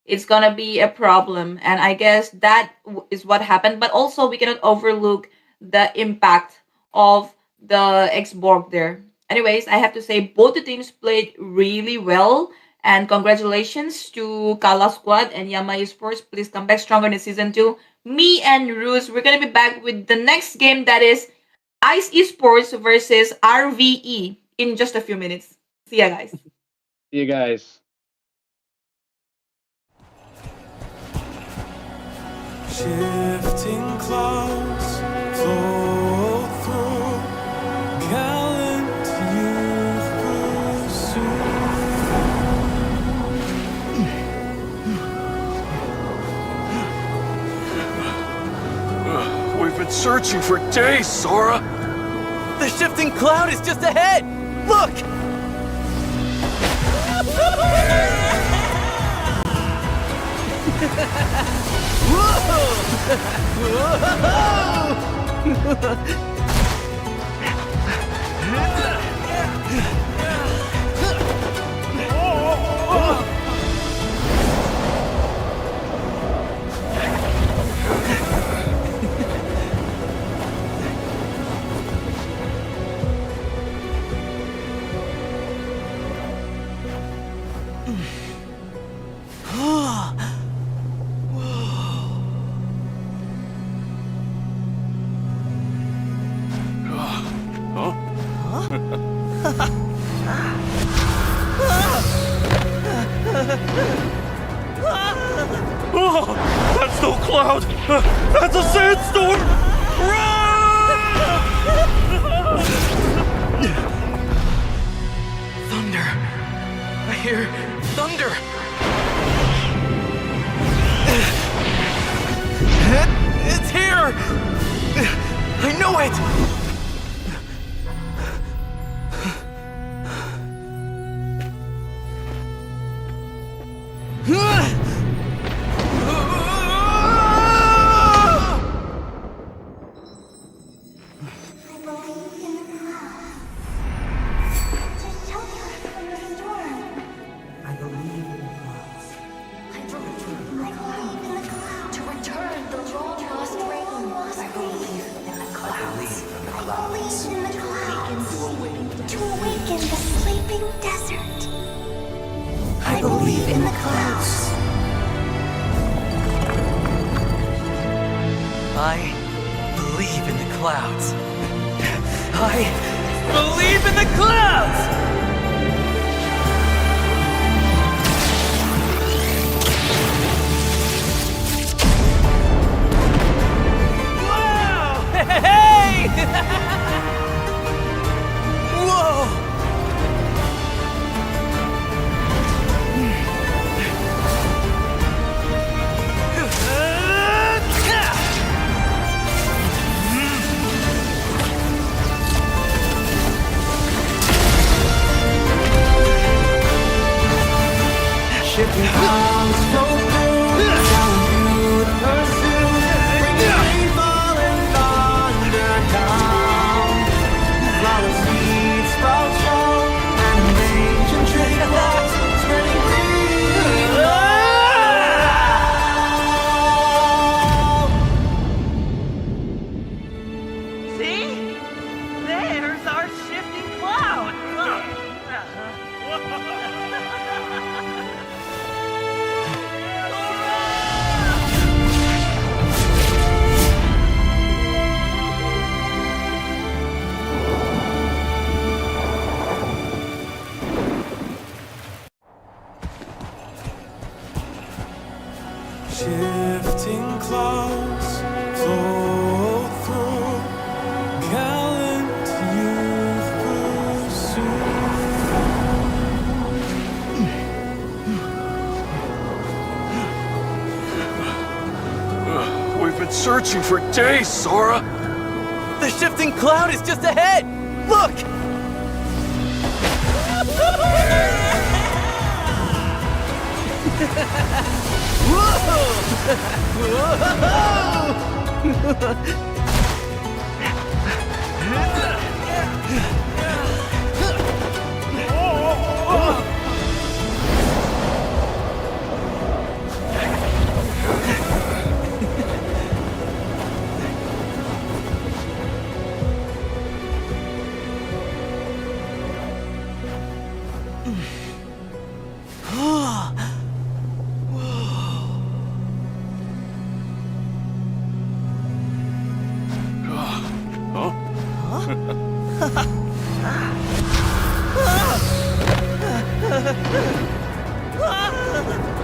it's gonna be a problem, and I guess that is what happened. But also, we cannot overlook the impact of the X-Borg there. Anyways, I have to say both the teams played really well, And congratulations to Kala Squad and Yama Esports. Please come back stronger in season 2. Me and Ruse, we're gonna be back with the next game, that is Ice Esports versus RVE, in just a few minutes. See ya, guys.
See you guys.
Shifting clouds flow through gallant youth pursue.
We've been searching for days, Sora.
The shifting cloud is just ahead! Look!
Oh, that's no cloud! That's a sandstorm! Run!
Thunder. I hear thunder. It's here! I know it!
I believe in the clouds to shelter from the storm.
I believe in the clouds.
I believe in the clouds to return the long lost rain. I believe in the clouds. I believe in the clouds to awaken the sleeping desert. I believe in the clouds.
I believe in the clouds. I believe in the clouds! Wow! Hey! Whoa!
Shifting clouds flow through gallant youth pursue. Bringing rainfall and thunder down. Flawless seeds sprout strong, and ancient tree grows, spreading green.
See? There's our shifting cloud.
Shifting clouds flow through gallant youth pursue.
We've been searching for days, Sora.
The shifting cloud is just ahead! Look!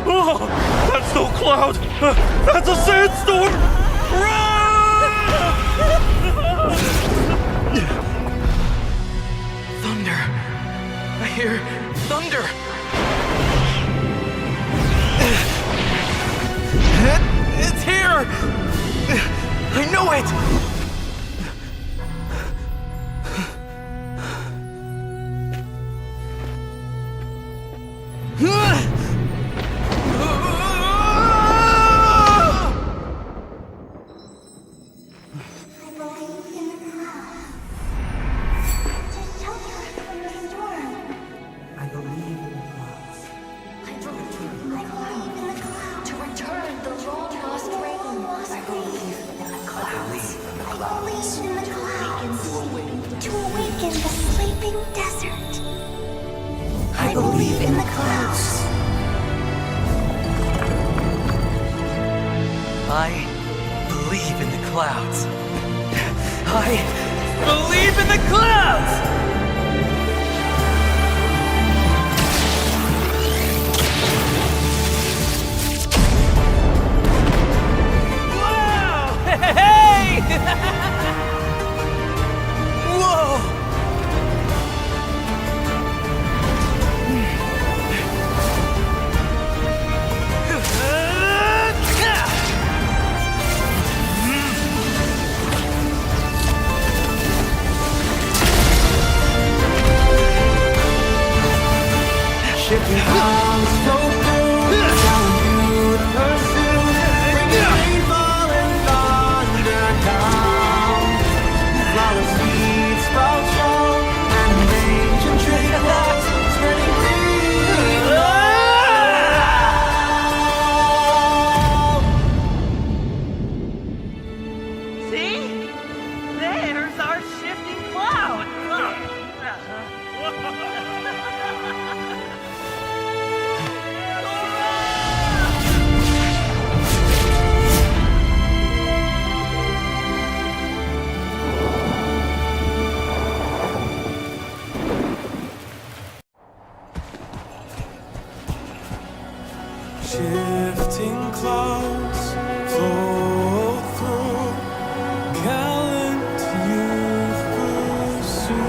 Oh, that's no cloud! That's a sandstorm!
Thunder. I hear thunder. It's here! I know it!
I believe in the clouds. To shelter us from the storm.
I believe in the clouds.
I believe in the clouds. To return the long-lost rain. I believe in the clouds. I believe in the clouds. To awaken the sleeping desert. I believe in the clouds.
I believe in the clouds. I believe in the clouds! Wow! Hey! Whoa!
Shifting clouds flow through, telling you to pursue. Bringing rainfall and thunder down. Flower seeds sprout strong, and ancient trickles spreading green.
See? There's our shifting cloud.
Shifting clouds flow through, gallant youth pursue.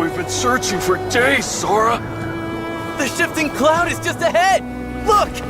We've been searching for days, Sora!
The shifting cloud is just ahead! Look!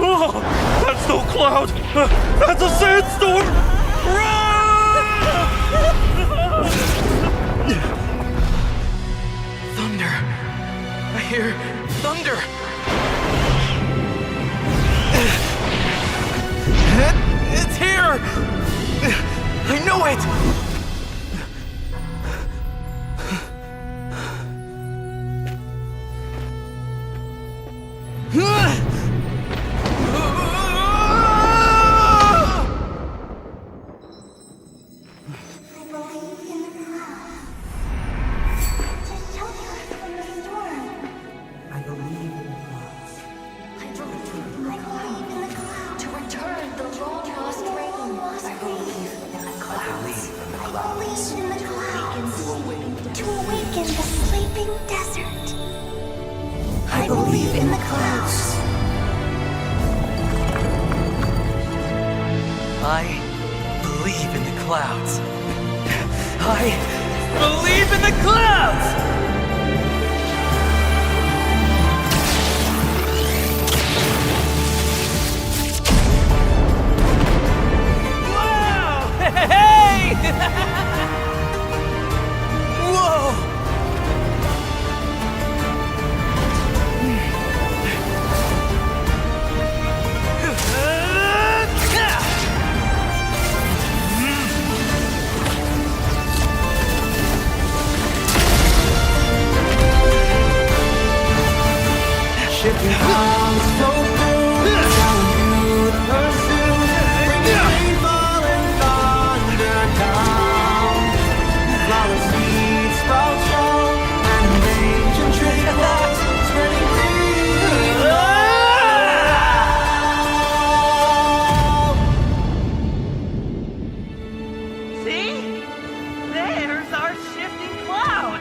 Oh, that's no cloud! That's a sandstorm!
Thunder. I hear thunder. It's here! I know it!
I believe in the clouds. To shelter us from the storm.
I believe in the clouds.
I believe in the clouds. To return the long-lost rain. I believe in the clouds. I believe in the clouds. To awaken the sleeping desert. I believe in the clouds.
I believe in the clouds. I believe in the clouds!
Shifting clouds so cool, telling you to pursue. Bringing rainfall and thunder down. Flowers seeds sprout strong, and ancient trickles spreading free.
See? There's our shifting cloud.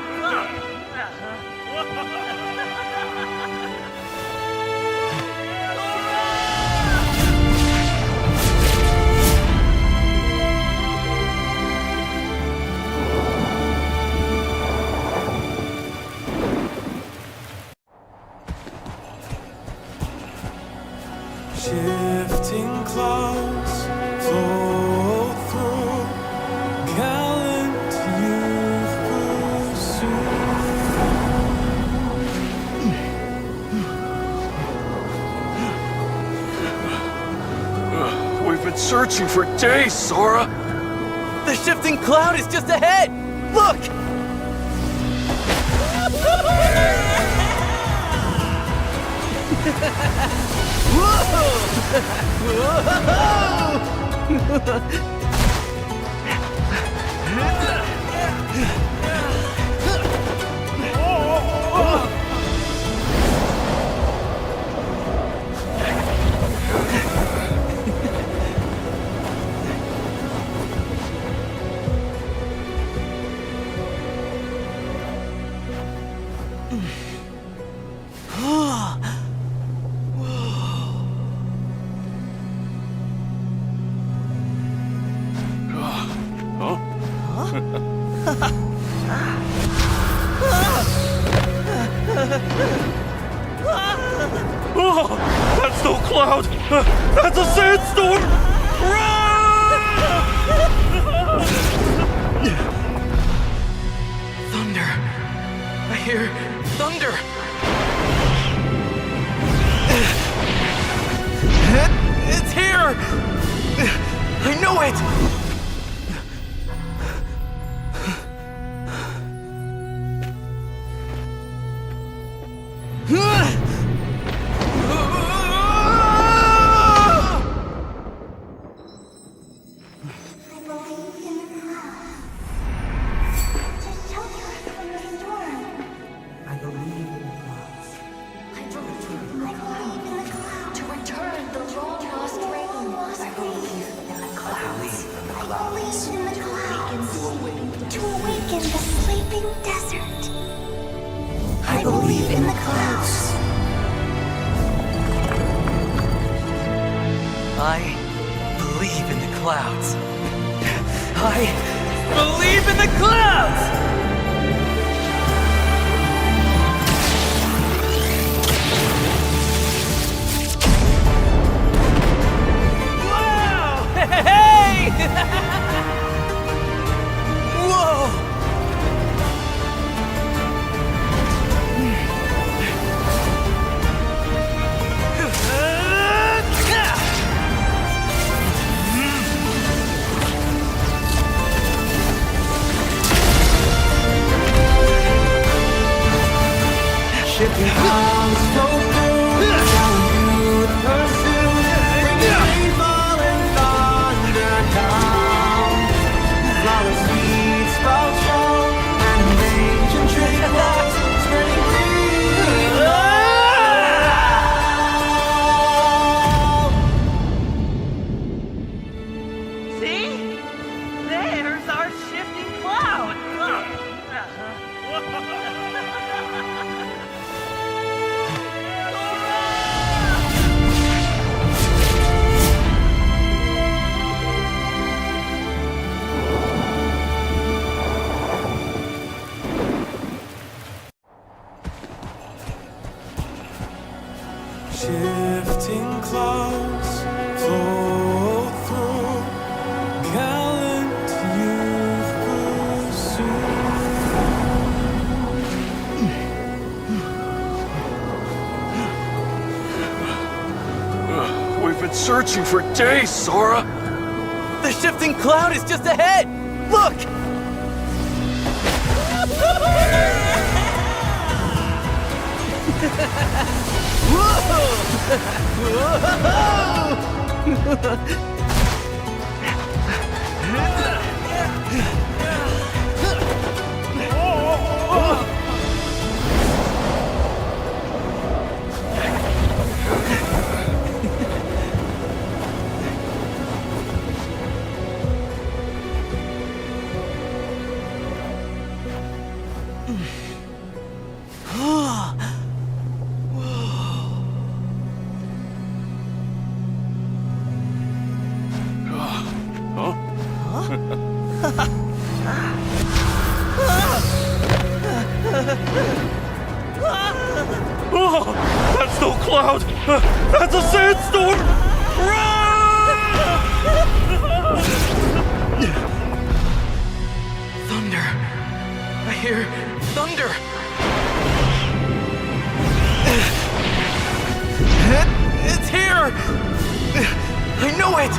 Shifting clouds flow through, gallant youth pursue.
We've been searching for days, Sora.
The shifting cloud is just ahead! Look!
Oh, that's no cloud! That's a sandstorm!
Thunder. I hear thunder. It's here! I know it!
I believe in the clouds to shelter us from the storm.
I believe in the clouds.
I believe in the clouds to return the long lost rain. I believe in the clouds. I believe in the clouds to awaken the sleeping desert. I believe in the clouds.
I believe in the clouds. I believe in the clouds! Whoa! Hey! Whoa!
Shifting clouds so cool, telling you to pursue. Bringing rainfall and thunder down. Flower seeds sprout strong, and ancient trickles spreading free.
See? There's our shifting cloud.
Shifting clouds flow through, gallant youth pursue.
We've been searching for days, Sora.
The shifting cloud is just ahead! Look!
Oh, that's no cloud! That's a sandstorm!
Thunder. I hear thunder. It's here! I know it!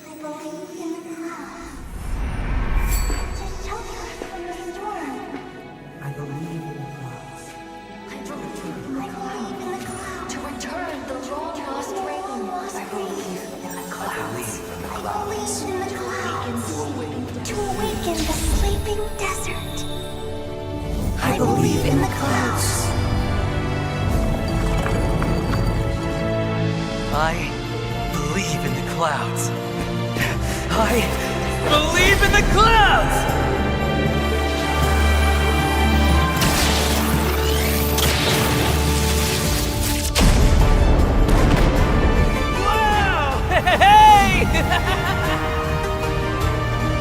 I believe in the clouds. To shelter us from the storm.
I believe in the clouds.
I believe in the clouds. To return the long lost rain. I believe in the clouds. I believe in the clouds. To awaken the sleeping desert. I believe in the clouds.
I believe in the clouds. I believe in the clouds! Wow! Hey!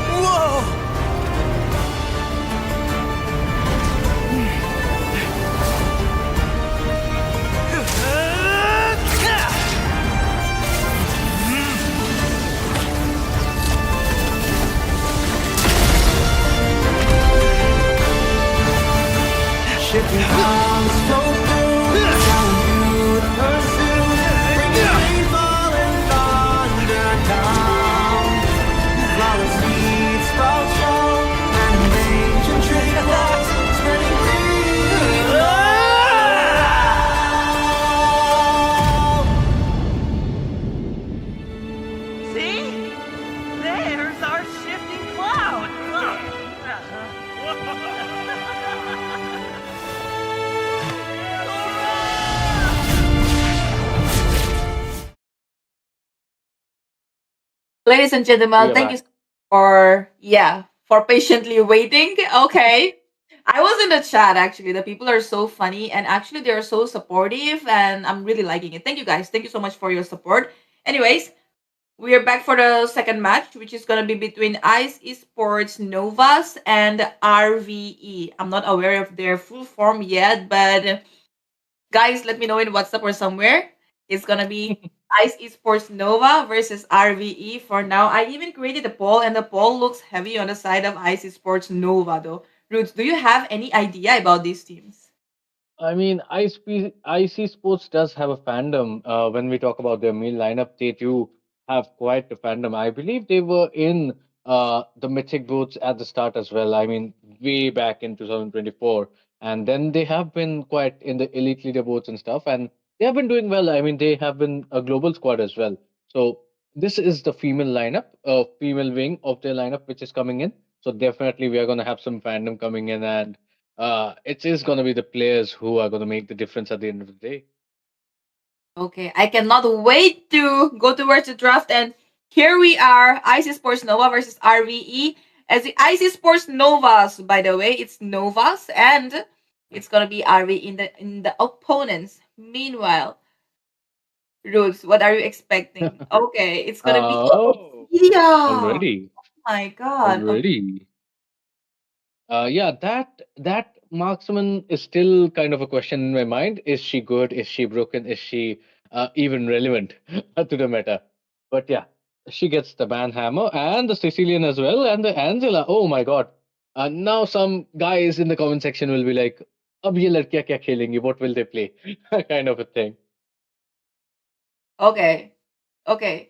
Whoa!
Shifting clouds flow through, telling you to pursue. Bringing rainfall and thunder down. Flower seeds sprout strong, and ancient trickles spreading green.
See? There's our shifting cloud.
Ladies and gentlemen,
We are
thank you
back.
for patiently waiting. Okay. I was in the chat actually. The people are so funny and actually they're so supportive and I'm really liking it. Thank you guys. Thank you so much for your support. Anyways, we are back for the second match, which is gonna be between Ice Esports Novas and RVE. I'm not aware of their full form yet, but guys, let me know in WhatsApp or somewhere. It's gonna be Ice Esports Nova versus RVE for now. I even created a poll, and the poll looks heavy on the side of Ice Esports Nova, though. Roots, do you have any idea about these teams?
I mean, IC Sports does have a fandom. When we talk about their main lineup, they do have quite a fandom. I believe they were in the Mythic booths at the start as well. I mean, way back in 2024. And then they have been quite in the Elite leaderboards and stuff. And they have been doing well. I mean, they have been a global squad as well. So this is the female lineup, female wing of their lineup, which is coming in. So definitely we are going to have some fandom coming in and it is going to be the players who are going to make the difference at the end of the day.
Okay, I cannot wait to go towards the draft. And here we are, IC Sports Nova versus RVE. As the IC Sports Novas, by the way, it's Novas, and it's gonna be RVE in the opponents. Meanwhile, Roots, what are you expecting? Okay, it's gonna be
Oh,
yeah.
already,
My God. Okay.
already. Yeah, that marksman is still kind of a question in my mind. Is she good? Is she broken? Is she even relevant to the meta? But yeah, she gets the banhammer and the Sicilian as well, and the Angela. Oh my god! Now some guys in the comment section will be like, अब ये लड़कियां क्या खेलेंगी, what will they play? Kind of a thing.
Okay. Okay.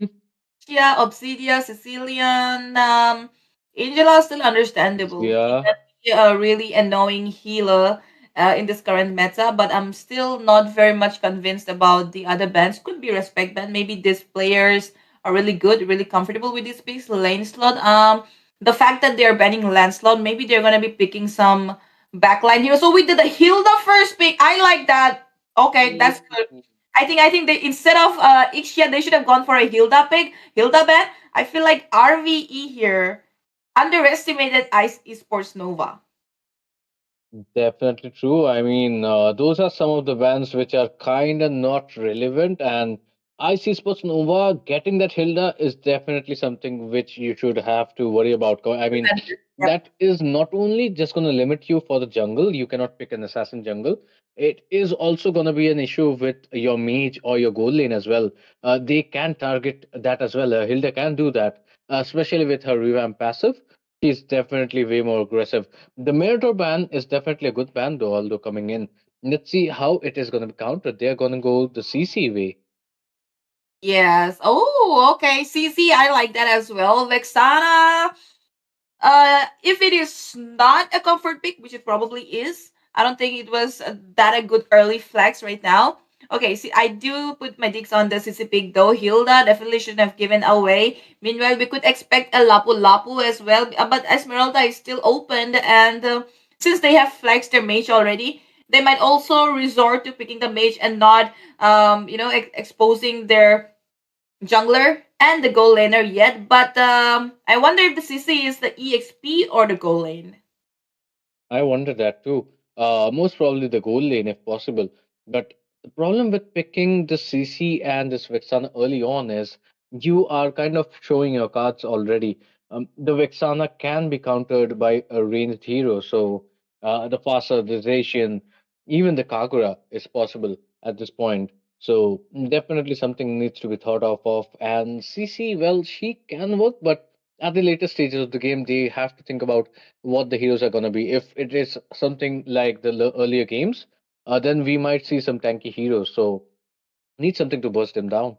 Yeah, Obsidia, Sicilian, Angela still understandable. She
Yeah,
can be a really annoying healer in this current meta, but I'm still not very much convinced about the other bands. Could be respect band. Maybe these players are really good, really comfortable with this piece. Lane slot. The fact that they're banning Lancelot, maybe they're gonna be picking some backline heroes. So we did the Hilda first pick. I like that. Okay, that's good. I think they instead of Ixia, they should have gone for a Hilda pick. Hilda ban. I feel like RVE here underestimated Ice Esports Nova.
definitely true. I mean, those are some of the bands which are kind of not relevant, and I see Sports Nova getting that Hilda is definitely something which you should have to worry about. I mean,
Yep.
that is not only just going to limit you for the jungle, you cannot pick an assassin jungle. It is also going to be an issue with your mage or your gold lane as well. They can target that as well. Hilda can do that, especially with her revamp passive. She's definitely way more aggressive. The Meritor ban is definitely a good ban, though, although coming in. Let's see how it is going to be countered. They're going to go the CC way.
Yes. Oh, okay. CC, I like that as well. Vexana. If it is not a comfort pick, which it probably is, I don't think it was that a good early flex right now. Okay, see, I do put my dicks on the CC pick though. Hilda definitely shouldn't have given away. Meanwhile, we could expect a Lapu Lapu as well, but Esmeralda is still open, and since they have flexed their mage already, they might also resort to picking the mage and not, exposing their jungler and the goal laner yet, but I wonder if the CC is the EXP or the goal lane.
I wonder that too. Most probably the gold lane if possible. But the problem with picking the CC and this Vexana early on is you are kind of showing your cards already. The Vexana can be countered by a ranged hero, so the Fasa, the Zacian, even the Kagura is possible at this point. So definitely something needs to be thought of. And CC, well, she can work, but at the later stages of the game, they have to think about what the heroes are going to be. If it is something like the earlier games, then we might see some tanky heroes. So need something to burst them down.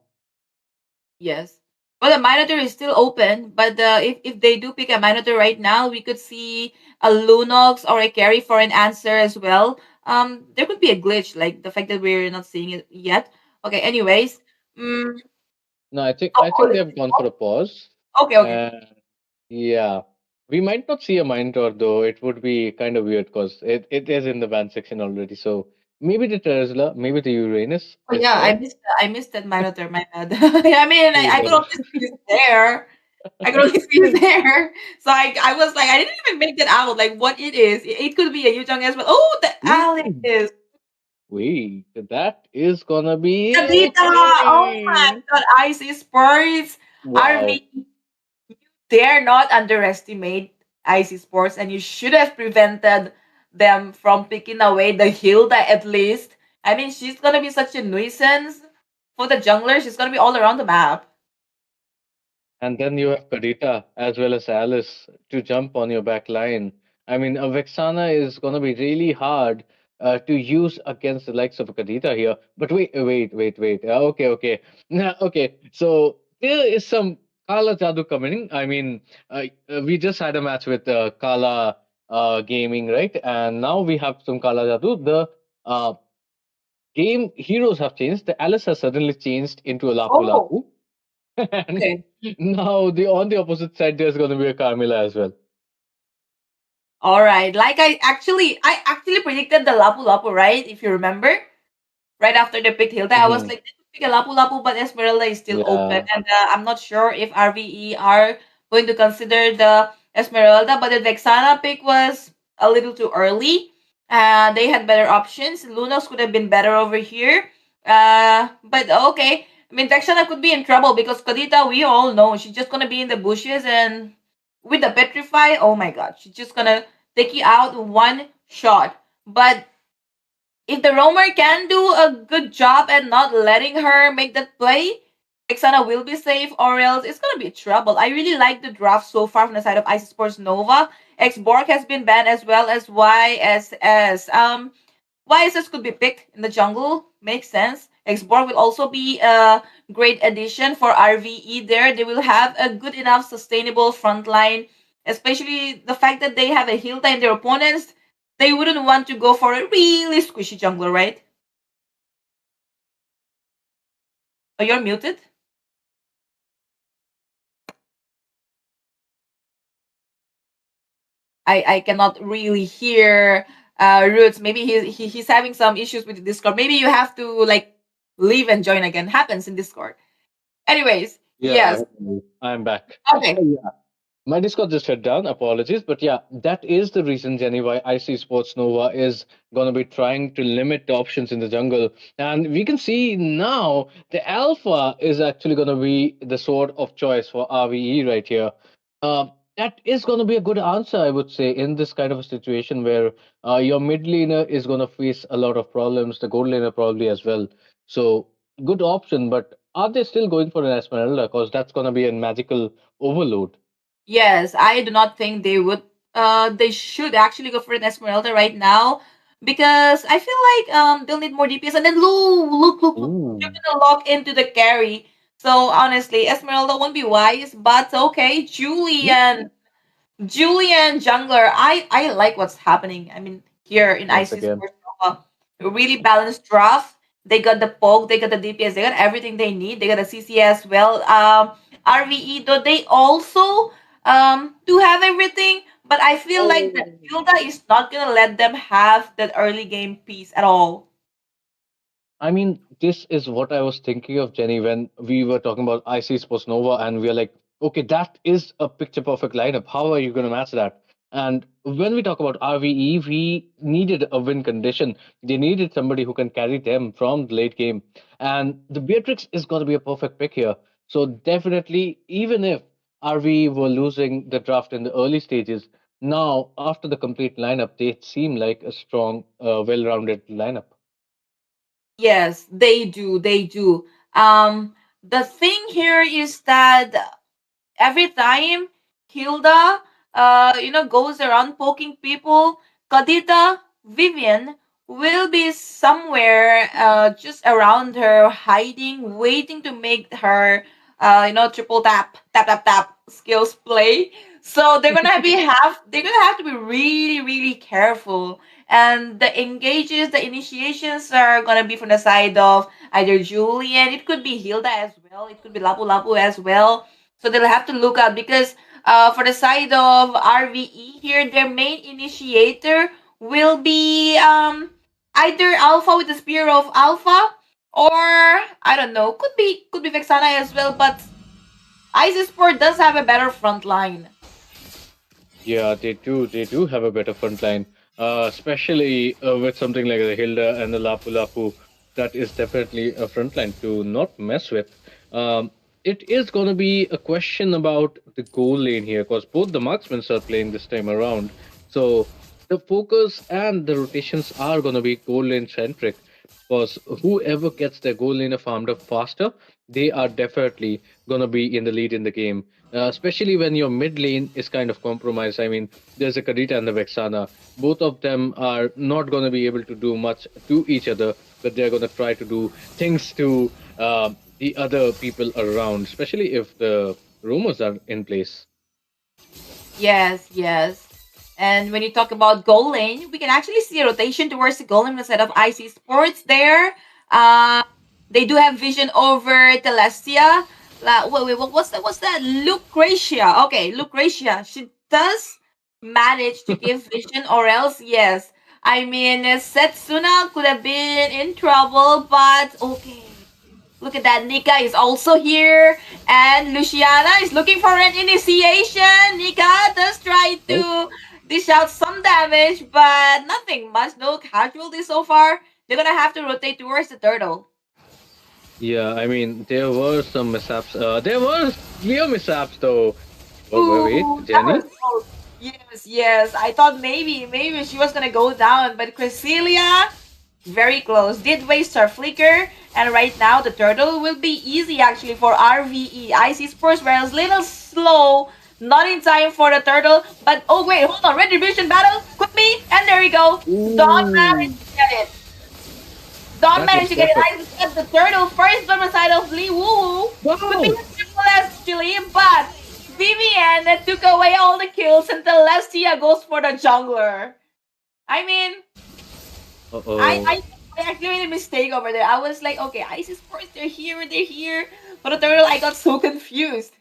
Yes. Well, the Minotaur is still open, but if they do pick a Minotaur right now, we could see a Lunox or a carry for an answer as well. There could be a glitch, like the fact that we're not seeing it yet. Okay, anyways. Mm,
No, I think
oh,
they have gone for a pause.
okay, okay.
And yeah, we might not see a Minotaur though. It would be kind of weird because it is in the ban section already. So maybe the Tesla, maybe the Uranus
Oh
is
yeah,
there.
I missed that Minotaur, my bad. I mean,
No
I could only
worries.
see he's there. I could only see he's there. So I was like, I didn't even make that out, like what it is. It could be a Yuzhong as well. Oh, the
Ooh,
Alice.
wait, that is gonna be
Kadita. Oh my
interesting.
god, Icy Sports.
Wow.
RV, dare not underestimate Icy Sports, and you should have prevented them from picking away the Hilda at least. I mean, she's gonna be such a nuisance for the jungler. She's gonna be all around the map.
And then you have Kadita as well as Alice to jump on your back line. I mean, a Vexana is going to be really hard to use against the likes of a Kadita here. But wait. Okay, okay. Okay, so there is some Kala Jadu coming. I mean, we just had a match with Kala Gaming, right? And now we have some Kala Jadu. The game heroes have changed. The Alice has suddenly changed into a Lapu
Oh,
Lapu. And
okay.
now the on the opposite side there's going to be a Carmilla as well.
All right. Like I actually predicted the Lapu Lapu, right? If you remember, right after they picked Hilda, I was
Hmm.
like, they could pick a Lapu Lapu, but Esmeralda is still open,
Yeah,
and I'm not sure if RVE are going to consider the Esmeralda. But the Vexana pick was a little too early. They had better options. Lunos could have been better over here. But okay. I mean, Vexana could be in trouble because Kadita, we all know she's just gonna be in the bushes, and with the petrify, oh my god, she's just gonna take you out one shot. But if the roamer can do a good job at not letting her make that play, Xana will be safe, or else it's gonna be trouble. I really like the draft so far from the side of Ice Sports Nova. X Borg has been banned as well as YSS. YSS could be picked in the jungle. Makes sense. Xborg will also be a great addition for RVE there. They will have a good enough sustainable front line, especially the fact that they have a Hilda in their opponents. They wouldn't want to go for a really squishy jungler, right? Oh, you're muted? I cannot really hear Roots. Maybe he's having some issues with the Discord. Maybe you have to like leave and join again. Happens in Discord. Anyways,
Yeah,
yes.
I'm back.
Okay.
My Discord just shut down. Apologies, but yeah, that is the reason, Jenny, why I see Sports Nova is gonna be trying to limit the options in the jungle, and we can see now the Alpha is actually gonna be the sword of choice for RVE right here. That is gonna be a good answer, I would say, in this kind of a situation where your mid laner is gonna face a lot of problems, the gold laner probably as well. So good option, but are they still going for an Esmeralda? Because that's gonna be a magical overload.
Yes, I do not think they would. They should actually go for an Esmeralda right now because I feel like they'll need more DPS. And then look, they're
Ooh.
gonna lock into the carry. So honestly, Esmeralda won't be wise, but okay. Julian Jungler, I like what's happening. I mean, here in
Once
IC
again.
Sports Nova, a really balanced draft. They got the poke, they got the DPS, they got everything they need. They got a CC as well. RVE, though they also do have everything, but I feel like that
Oh.
Hilda is not gonna let them have that early game piece at all.
I mean, this is what I was thinking of, Jenny, when we were talking about IC Sports Nova, and we are like, okay, that is a picture perfect lineup. How are you going to match that? And when we talk about RVE, we needed a win condition. They needed somebody who can carry them from the late game. And the Beatrix is going to be a perfect pick here. So, definitely, even if RVE were losing the draft in the early stages, now, after the complete lineup, they seem like a strong, well rounded lineup.
Yes, they do. They do. The thing here is that every time Hilda, goes around poking people, Kadita, Vivian will be somewhere just around her, hiding, waiting to make her, triple tap skills play. So they're gonna have to be really, really careful. And the engages, the initiations are gonna be from the side of either Julian, it could be Hilda as well, it could be Lapu Lapu as well, so they'll have to look out because for the side of RVE here, their main initiator will be either Alpha with the Spear of Alpha, or I don't know, could be Vexana as well. But Isis Sport does have a better front line.
Yeah, they do. They do have a better front line, especially with something like the Hilda and the Lapu Lapu. That is definitely a front line to not mess with. It is going to be a question about the goal lane here because both the marksmen are playing this time around. So the focus and the rotations are going to be goal lane centric because whoever gets their goal lane farmed up faster, they are definitely going to be in the lead in the game, especially when your mid lane is kind of compromised. I mean, there's a Kadita and the Vexana. Both of them are not going to be able to do much to each other, but they're going to try to do things to the other people around, especially if the rumors are in place.
Yes, yes. And when you talk about goal lane, we can actually see a rotation towards the goal lane instead of IC Sports there. Uh, they do have vision over Telestia. Wait, what's that? What's that? Lucretia. Okay, Lucretia. She does manage to give vision, or else, yes. I mean, Setsuna could have been in trouble, but okay. Look at that. Nika is also here. And Luciana is looking for an initiation. Nika does try
Nope.
to dish out some damage, but nothing much. No casualties so far. They're gonna have to rotate towards the turtle.
Yeah, I mean, there were some mishaps. There were clear mishaps, though. Wait,
Ooh, that
Jenny?
was close. Yes, yes. I thought maybe she was gonna go down, but Cresilia, very close. Did waste her flicker, and right now the turtle will be easy actually for RVE. Icy Spurs were a little slow, not in time for the turtle. But oh wait, hold on, retribution battle, quick me, and there we go. Don't manage
Ooh.
to get it. Dawn
That was
managed to get it.
perfect.
I got the turtle first on the side of Lee Woo. Could be
Wow.
a triple actually, but Vivian took away all the kills and Celestia goes for the jungler. I mean,
Uh
I,
oh.
I I actually made a mistake over there. I was like, okay, Ice Sports, they're here. But the turtle, I got so confused.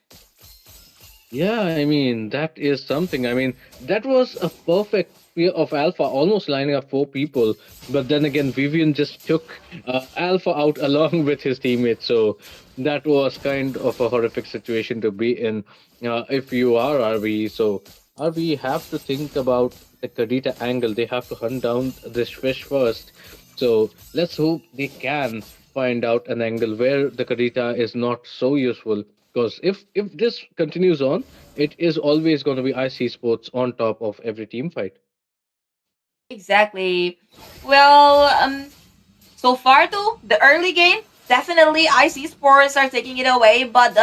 Yeah, I mean, that is something. I mean, that was a perfect pair of Alpha, almost lining up four people. But then again, Vivian just took Alpha out along with his teammates. So that was kind of a horrific situation to be in if you are RV. So RV have to think about the Kadita angle. They have to hunt down this fish first. So let's hope they can find out an angle where the Kadita is not so useful, because if this continues on, it is always going to be IC Sports on top of every team fight.
Exactly. Well, so far though, the early game, definitely IC Sports are taking it away, but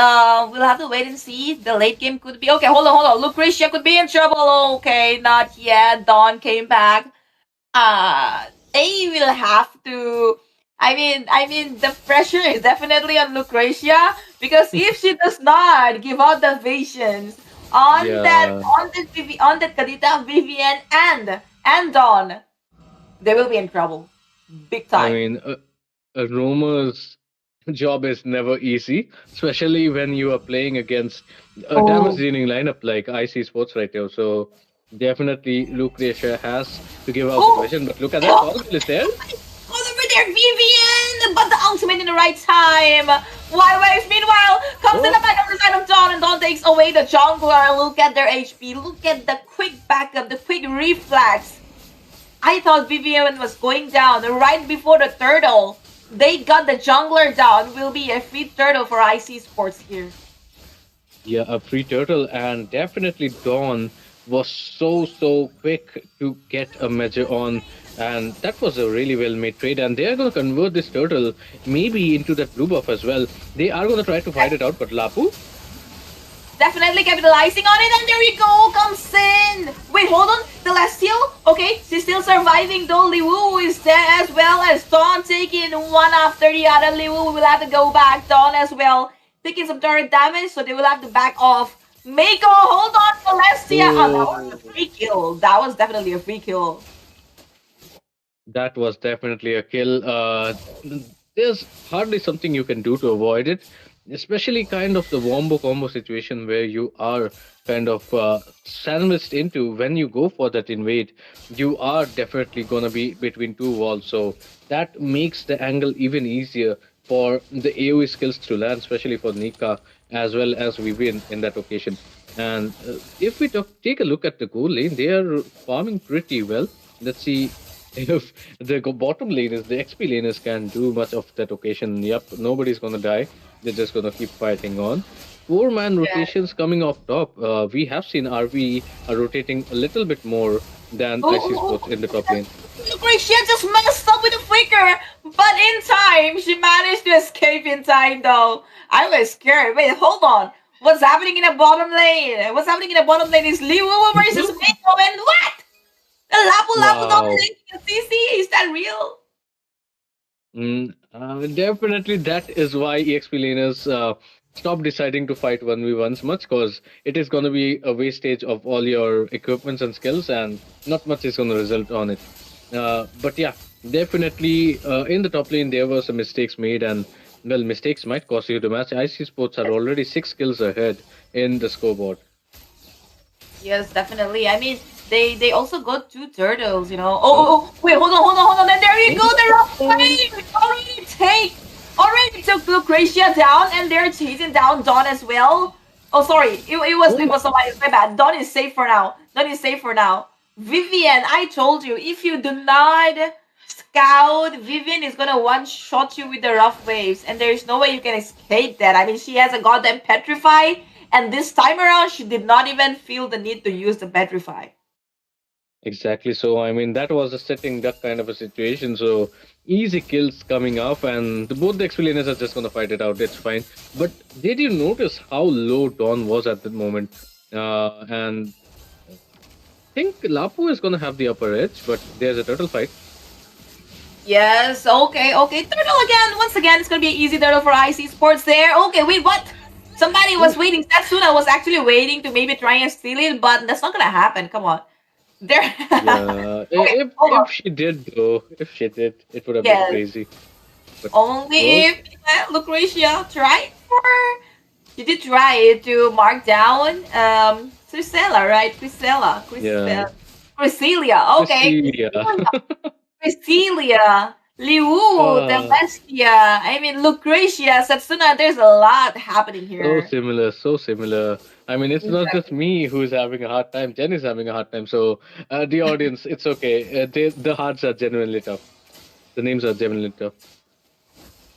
we'll have to wait and see. The late game could be okay. Hold on. Lucretia could be in trouble. Okay, not yet. Dawn came back. They will have to. The pressure is definitely on Lucretia because if she does not give out the visions
Yeah,
on that Kadita, Vivian, and Dawn, they will be in trouble, big
I
time.
mean, a roamer's job is never easy, especially when you are playing against a damage
Oh.
dealing lineup like IC Sports right now. So definitely Lucretia has to give out the
Oh,
vision. But look at that,
oh,
Toggle is there.
hold over there, Vivian! But the ultimate in the right time. Why waves? Meanwhile, comes in the
Oh,
back of the side of Dawn, and Dawn takes away the jungler. Look at their HP. Look at the quick backup, the quick reflex. I thought Vivian was going down right before the turtle. They got the jungler down. Will be a free turtle for IC Sports here.
yeah, a free turtle, and definitely Dawn was so quick to get a measure on, and that was a really well made trade. And they are going to convert this turtle maybe into that blue buff as well. They are going to try to fight it out, but Lapu,
Definitely capitalizing on it, and there you go, comes in. Wait, hold on, Celestial. Okay, she's still surviving though. Liwu is there as well as Dawn taking one after the other. Liwu will have to go back. Dawn as well taking some direct damage, so they will have to back off. Mako, hold on, Celestia. Oh, that was a
oh,
free kill. That was definitely a free kill.
that was definitely a kill. There's hardly something you can do to avoid it, especially kind of the wombo combo situation where you are kind of sandwiched into when you go for that invade. You are definitely gonna be between two walls, so that makes the angle even easier for the AoE skills to land, especially for Nika as well as Vivian in that occasion. And if we take a look at the goal lane, they are farming pretty well. Let's see if the bottom laners, the XP laners, can do much of that occasion. Yep, nobody's gonna die. They're just gonna keep fighting on. Four-man
Yeah.
rotations coming off top. We have seen RV rotating a little bit more than IC Sports in the top lane.
Lucretia just messed up with the flicker, but in time, she managed to escape in time though. I was scared. Wait, hold on. What's happening in the bottom lane? What's happening in the bottom lane is Liwu versus Mako, and what? The Lapu Lapu
Wow.
dominating CC? Is that real?
Definitely, that is why EXP laners stop deciding to fight 1v1s much, because it is going to be a wastage of all your equipments and skills, and not much is going to result on it. But yeah, definitely in the top lane, there were some mistakes made, and well, mistakes might cost you the match. IC Sports are already 6 kills ahead in the scoreboard.
Yes, definitely. I mean, they also got two turtles, you know. Wait, hold on. And there you go, the rock wave already took Lucretia down, and they're chasing down Dawn as well. Oh, sorry, it was my bad. Dawn is safe for now. Dawn is safe for now. Vivian, I told you, if you do not scout, Vivian is gonna one shot you with the rough waves, and there's no way you can escape that. I mean, she has a goddamn petrify, and this time around, she did not even feel the need to use the petrify.
Exactly. So, I mean, that was a sitting duck kind of a situation. So, easy kills coming up, and both the explainers are just going to fight it out. It's fine. But did you notice how low Dawn was at that moment? And I think Lapu is going to have the upper edge, but there's a turtle fight.
Yes, okay, okay. Turtle again. Once again, it's gonna be an easy turtle for IC Sports there. Okay, wait, what? Somebody was
Oof.
waiting. Setsuna was actually waiting to maybe try and steal it, but that's not gonna happen. Come on. There.
Yeah,
Okay, hold on.
if she did though, if she did, it would have been
Yes.
crazy. But
Only
well,
if Lucretia tried for. She did try to mark down Crisella, right?
yeah,
Crisella. Okay,
Cecilia.
Cecilia, Liu,
uh,
Celestia, I mean Lucretia, Satsuna, there's a lot happening
so
here.
similar, so similar. I mean, it's not just
Exactly.
me who's having a hard time. Jen is having a hard time. So the audience, it's okay. The hearts are genuinely tough. The names are genuinely tough.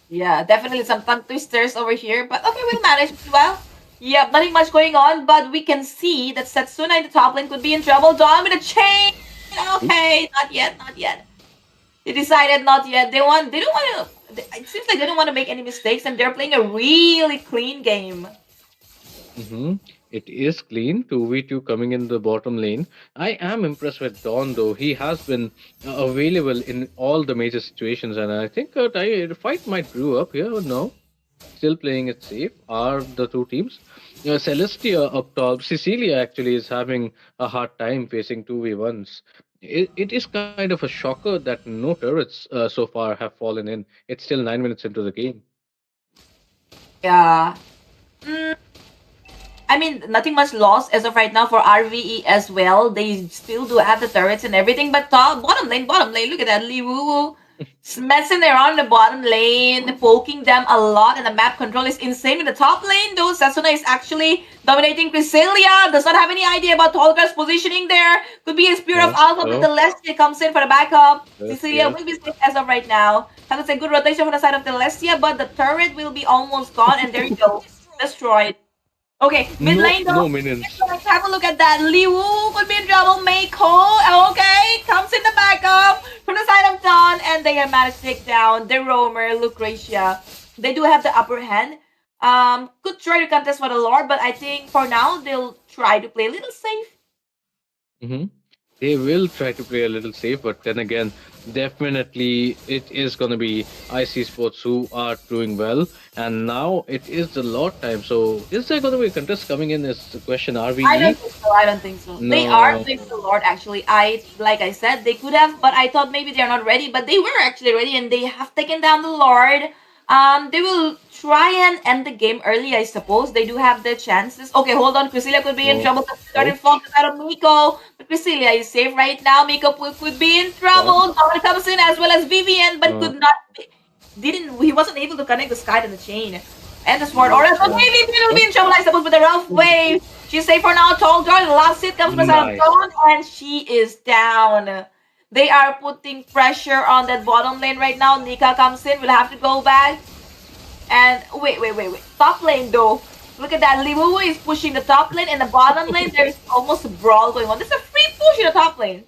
Yeah, definitely some tongue twisters over here, but okay, we'll manage as well. Yep, nothing much going on, but we can see that Satsuna in the top lane could be in trouble. Dawn with a chain. Okay, not yet, not yet. They decided not yet. They don't want to. It seems like they don't want to make any mistakes, and they're playing a really clean game.
Mm-hmm. It is clean. 2v2 coming in the bottom lane. I am impressed with Don though. He has been available in all the major situations, and I think the fight might brew up here. No, still playing it safe are the two teams. Celestia up top. Cecilia actually is having a hard time facing 2v1s. It is kind of a shocker that no turrets so far have fallen in. It's still 9 minutes into the game.
Yeah. Mm, I mean, nothing much lost as of right now for RVE as well. They still do have the turrets and everything, but top, bottom lane, look at that. Lee Woo Woo messing around the bottom lane, poking them a lot, and the map control is insane. In the top lane, though, Sasuna is actually dominating Cresselia. Does not have any idea about Tolkar's positioning there. Could be a Spear of
Oh,
Alpha, but the
oh,
Lestia comes in for the backup. Cecilia
yes.
will be safe as of right now. Have to say good rotation from the side of the Lestia, but the turret will be almost gone, and there you go. Destroyed. Okay, mid
No,
lane
no
though.
minions.
Let's have a look at that. Liu could be in trouble. Meiko, okay, comes in the backup from the side of Dawn, and they have managed to take down the roamer Lucretia. They do have the upper hand. Could try to contest for the Lord, but I think for now they'll try to play a little safe.
Hmm. They will try to play a little safe, but then again, definitely it is going to be IC Sports who are doing well. And now it is the Lord time. So is there going to be a contest coming in? Is the question
I don't
RVE?
think so. I don't think so. They are
No.
playing for the Lord actually. Like I said, they could have, but I thought maybe they're not ready. But they were actually ready, and they have taken down the Lord. They will try and end the game early, I suppose. They do have the chances. Okay, hold on. Cresselia could be in
Oh,
trouble. Started
ouch.
focus out of Miko. But Cresselia is safe right now. Miko could be in
Uh,
trouble. Someone comes in as well as Vivian, but
uh,
could not. Didn't he wasn't able to connect the sky to the chain and the sword. Or
yes.
else okay, Vivian will be
Oh,
in trouble, I suppose, with the rough wave. She's safe for now. Tall Girl, the last hit comes from the side of
nice.
Dawn, and she is down. They are putting pressure on that bottom lane right now. Nika comes in, will have to go back. And wait. Top lane though. Look at that. Liwu is pushing the top lane, and the bottom lane, there's almost a brawl going on. There's a free push in the top lane.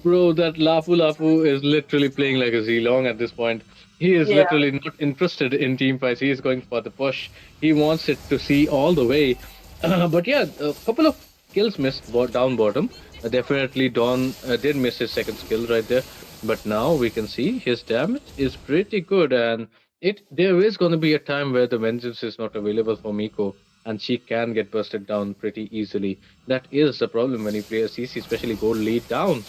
Bro, that Lafu Lafu is literally playing like a Zilong at this point. He is
Yeah.
literally not interested in team fights. He is going for the push. He wants it to see all the way. But yeah, a couple of kills missed down bottom. Definitely Don did miss his second skill right there. But now we can see his damage is pretty good, and it there is going to be a time where the vengeance is not available for Miko, and she can get busted down pretty easily. That is the problem when you play a CC, especially go lead down.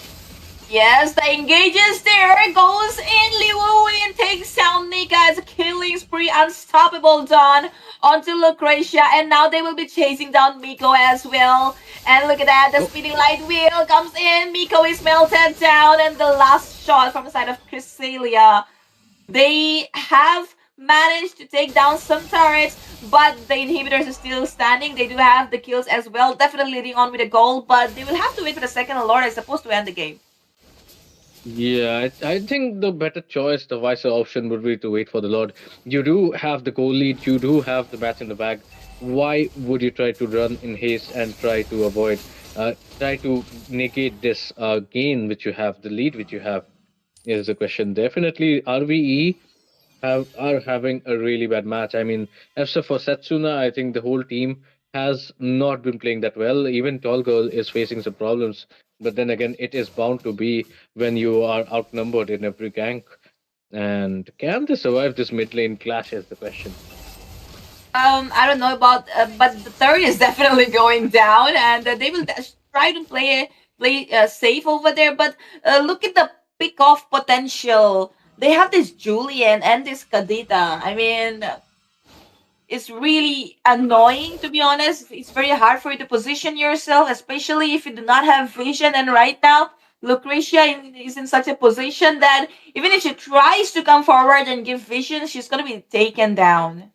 Yes, the engages there, goes in, Liwuin takes down Nika as a killing spree, unstoppable Dawn onto Lucretia, and now they will be chasing down Miko as well. And look at that, the
Oh,
speeding light wheel comes in, Miko is melted down, and the last shot from the side of Cresselia. They have managed to take down some turrets, but the inhibitors are still standing. They do have the kills as well, definitely leading on with a goal, but they will have to wait for the second Lord, I suppose, to end the game.
yeah, I think the better choice, the wiser option would be to wait for the Lord. You do have the goal lead, you do have the match in the bag. Why would you try to run in haste and try to try to negate this gain which you have, the lead which you have? Is the question. Definitely, RVE are having a really bad match. I mean, except for Setsuna, I think the whole team has not been playing that well. Even Tall Girl is facing some problems. But then again, it is bound to be when you are outnumbered in every gank. And can they survive this mid lane clash? Is the question.
I don't know about, but the turret is definitely going down, and they will try to play safe over there. But look at the pick off potential. They have this Julian and this Kadita. I mean, it's really annoying to be honest. It's very hard for you to position yourself, especially if you do not have vision. And right now, Lucretia is in such a position that even if she tries to come forward and give vision, she's gonna be taken down.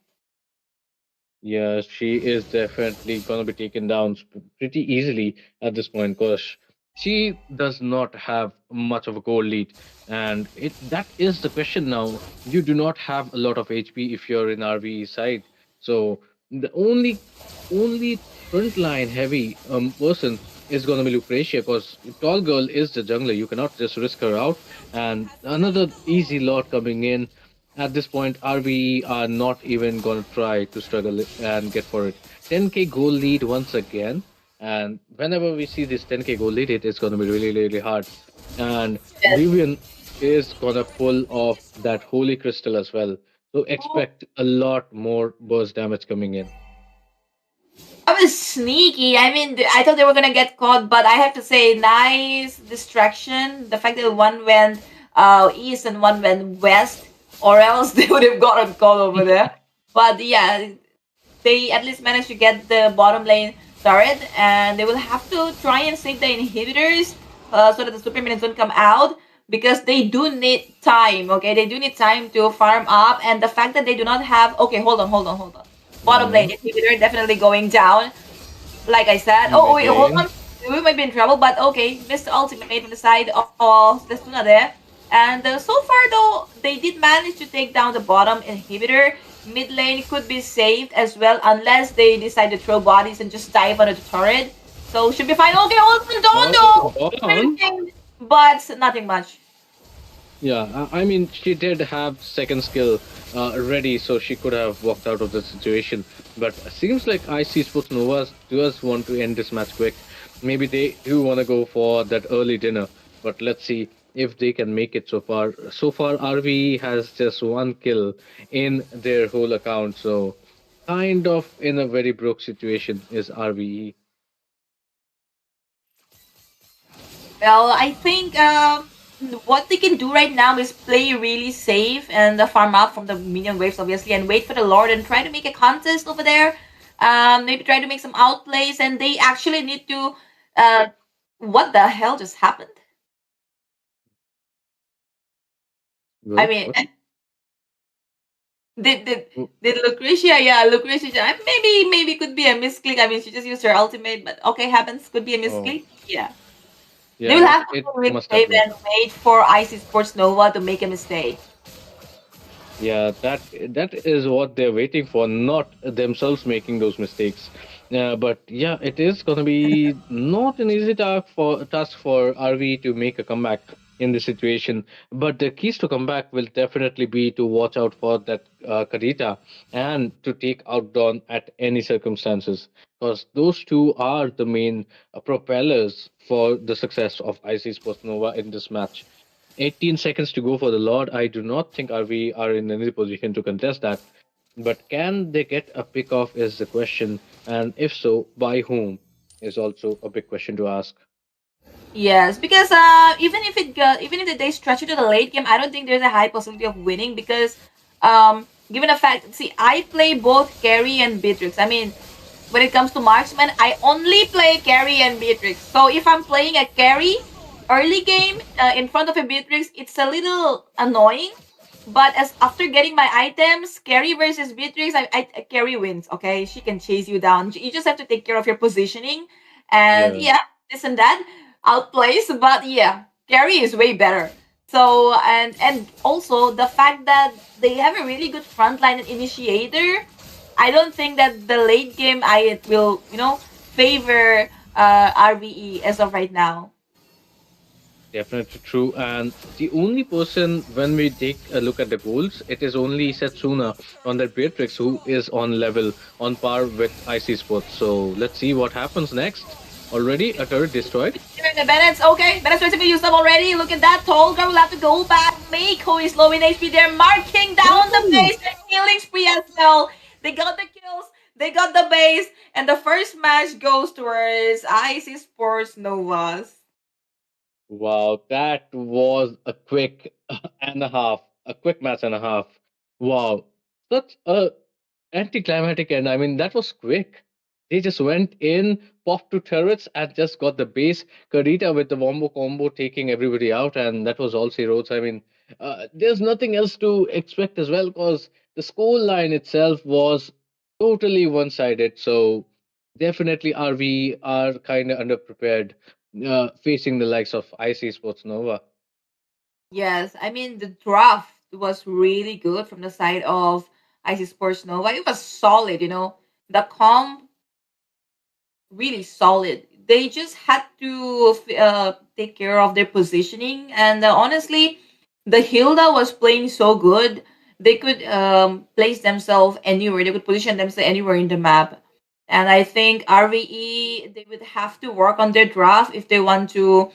Yeah, she is definitely gonna be taken down pretty easily at this point because she does not have much of a goal lead, and it that is the question now. You do not have a lot of HP if you're in RVE side, so the only frontline heavy person is gonna be Lucretia because tall girl is the jungler. You cannot just risk her out, and another easy lot coming in at this point, RVE are not even going to try to struggle and get for it. 10k goal lead once again. And whenever we see this 10k goal lead, it is going to be really, really hard. And
Yes.
Vivian is going to pull off that Holy Crystal as well. So expect a lot more burst damage coming in.
That was sneaky. I mean, I thought they were gonna get caught, but I have to say, nice distraction. The fact that one went east and one went west, or else they would have gotten caught over there. But yeah, they at least managed to get the bottom lane turret, and they will have to try and save the inhibitors so that the super minions don't come out because they do need time. Okay, they do need time to farm up, and the fact that they do not have. Okay, hold on. Bottom lane
Mhm.
inhibitor definitely going down. Like I said. Oh wait, hold
Again.
on. We might be in trouble, but okay. Mr. Ultimate from the side of Testuna there. And so far though, they did manage to take down the bottom inhibitor. Mid lane could be saved as well unless they decide to throw bodies and just dive under the turret. So should be fine. Okay, hold on,
On.
don't. But nothing much.
Yeah, I mean, she did have second skill ready, so she could have walked out of the situation. But seems like IC Sports Novas does want to end this match quick. Maybe they do want to go for that early dinner, but let's see if they can make it so far. So far, RVE has just one kill in their whole account, so kind of in a very broke situation is RVE.
Well, I think what they can do right now is play really safe and farm up from the minion waves, obviously, and wait for the Lord and try to make a contest over there. Maybe try to make some outplays, and they actually need to. What the hell just happened? I
Well,
mean,
what?
did did did Lucretia? Yeah, Lucretia. Maybe could be a misclick. I mean, she just used her ultimate, but okay, happens. Could be a
Oh,
misclick. Yeah, they
yeah,
will have to
it
play really
must have
safe
been.
and wait for IC Sports Nova to make a mistake.
Yeah, that is what they're waiting for, not themselves making those mistakes. But yeah, it is gonna be not an easy task for RV to make a comeback in this situation. But the keys to comeback will definitely be to watch out for that Kadita and to take out Dawn at any circumstances, because those two are the main propellers for the success of IC Sports Nova in this match. 18 seconds to go for the Lord. I do not think RV are in any position to contest that. But can they get a pick off is the question. And if so, by whom is also a big question to ask.
Yes, because even if they stretch it to the late game, I don't think there's a high possibility of winning because given the fact, see, I play both carry and Beatrix. I mean, when it comes to marksman, I only play carry and Beatrix. So if I'm playing a carry early game in front of a Beatrix, it's a little annoying. But as after getting my items, carry versus Beatrix, carry wins. Okay, she can chase you down. You just have to take care of your positioning, and
Yeah,
yeah, this and that outplays. But yeah, carry is way better. So and also the fact that they have a really good frontline and initiator, I don't think that the late game I will favor RVE as of right now.
definitely true. And the only person, when we take a look at the goals, it is only Setsuna on that Beatrix who is on level, on par with IC Sports. So let's see what happens next. Already a turret destroyed.
The Bennett's okay. Bennett's basically used up already. Look at that. Tolga will have to go back. Mako is low in HP. They're marking down the
Ooh.
base and healing spree as well. They got the kills. They got the base. And the first match goes towards IC Sports Novas.
Wow, that was a quick and a half, a quick match and a half. Wow, such a anticlimactic end. I mean, that was quick. They just went in, popped two turrets, and just got the base. Karita with the wombo combo taking everybody out, and that was all zeros. I mean, there's nothing else to expect as well because the score line itself was totally one-sided. So definitely, RV are kind of underprepared facing the likes of IC Sports Nova.
Yes, I mean the draft was really good from the side of IC Sports Nova. It was solid, you know. The comp really solid. They just had to take care of their positioning, and honestly, the Hilda was playing so good. They could place themselves anywhere. They could position themselves anywhere in the map. And I think RVE they would have to work on their draft if they want to,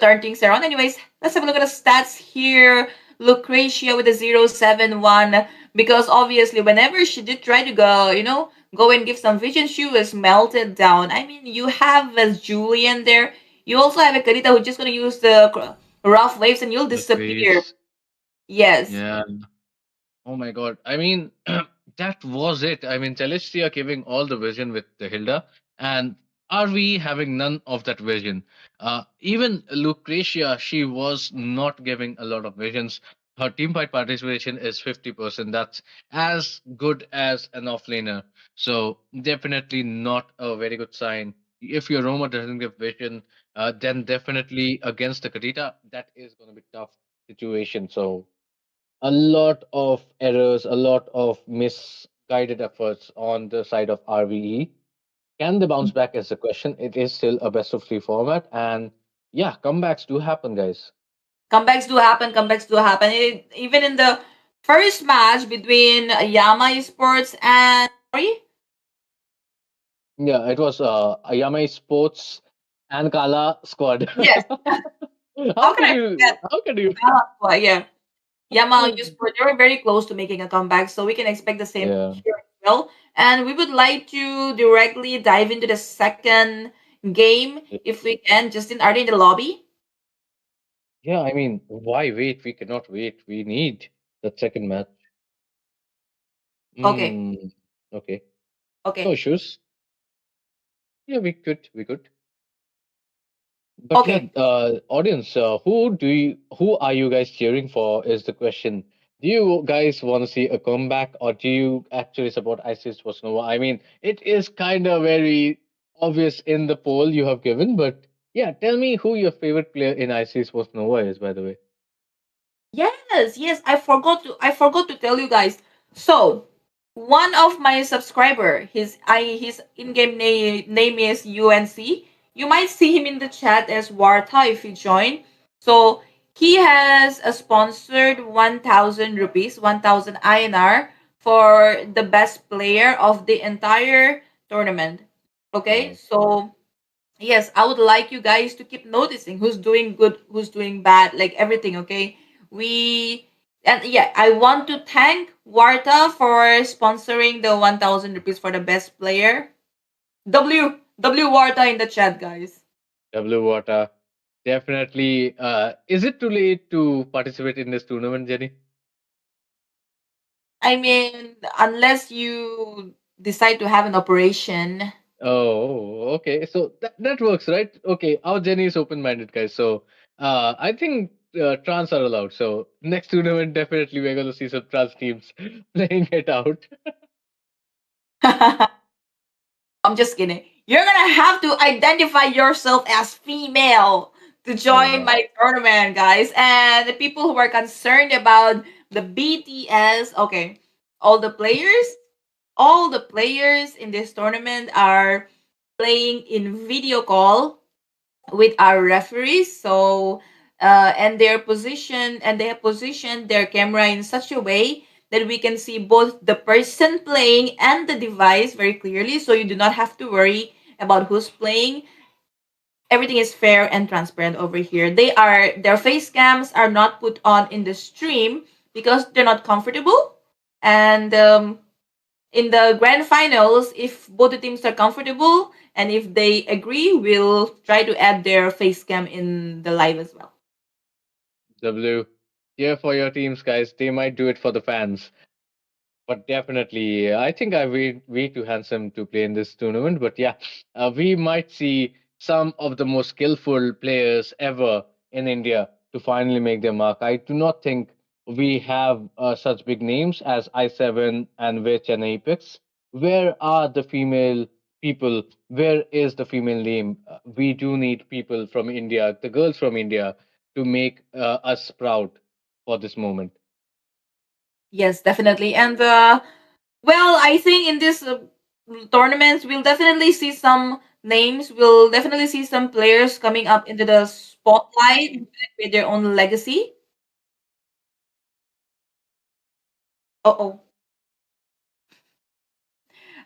turn things around. Anyways, let's have a look at the stats here. Lucretia with a 071 because obviously whenever she did try to go, go and give some vision, she was melted down. I mean, you have as Julian there. You also have a Karita who's just gonna use the rough waves and you'll
The
disappear.
face.
Yes.
Yeah. Oh my god. I mean, that was it. I mean, Celestia giving all the vision with the Hilda, and RV having none of that vision. Even Lucretia, she was not giving a lot of visions. Her team fight participation is 50%. That's as good as an offlaner. So, definitely not a very good sign. If your Roma doesn't give vision, then definitely against the Kadita, that is going to be tough situation. So, a lot of errors, a lot of misguided efforts on the side of RVE. Can they bounce back is the question. It is still a best of three format, and yeah, comebacks do happen, guys.
Comebacks do happen. Comebacks do happen. Even in the first match between Yama Esports and sorry,
Yeah, it was Ayame Sports and Kala squad.
yes.
how
How can
can
I
you?
forget?
How can you?
Yeah, Yama Esports. They were very close to making a comeback, so we can expect the same
Yeah,
here as well. And we would like to directly dive into the second game if we can. Justin, are they in the lobby?
yeah. I mean, why wait? We cannot wait. We need that second match.
Okay.
Hmm. Okay. No
Okay.
issues. Yeah, we could. We could. But yeah,
Okay.
audience, who are you guys cheering for? Is the question. Do you guys want to see a comeback, or do you actually support ISIS for Nova? I mean, it is kind of very obvious in the poll you have given, but yeah, tell me who your favorite player in ISIS was Nova is, by the way.
Yes, yes, I forgot to tell you guys. So, one of my subscriber, his in-game name is UNC. You might see him in the chat as Warta if you join. So, he has a sponsored 1000 rupees, 1000 INR for the best player of the entire tournament. Okay?
Wow.
So, yes, I would like you guys to keep noticing who's doing good, who's doing bad, like everything, okay? We and yeah, I want to thank Warta for sponsoring the 1000 rupees for the best player. W Warta in the chat, guys.
W Water. Definitely. Is it too late to participate in this tournament, Jenny?
I mean, unless you decide to have an operation.
Oh, okay. So that works, right? Okay, our Jenny is open-minded, guys. So I think trans are allowed. So next tournament, definitely we're going to see some trans teams playing it out.
I'm just kidding. You're gonna have to identify yourself as female to
Oh
join
my.
my tournament, guys. And the people who are concerned about the BTS, okay, all the players, all the players in this tournament are playing in video call with our referees. So, and they have positioned their camera in such a way that we can see both the person playing and the device very clearly. So you do not have to worry about who's playing. everything is fair and transparent over here. Their face cams are not put on in the stream because they're not comfortable. And in the grand finals, if both the teams are comfortable and if they agree, we'll try to add their face cam in the live as well.
W, cheer for your teams, guys. They might do it for the fans. But definitely, I think I way too handsome to play in this tournament. But yeah, we might see some of the most skillful players ever in India to finally make their mark. I do not think we have such big names as I7 and Witch and Apex. Where are the female people? Where is the female name? We do need people from India, the girls from India, to make us proud for this moment.
Yes, definitely. And well, I think in this tournaments, we'll definitely see some names. We'll definitely see some players coming up into the spotlight with their own legacy. Uh oh.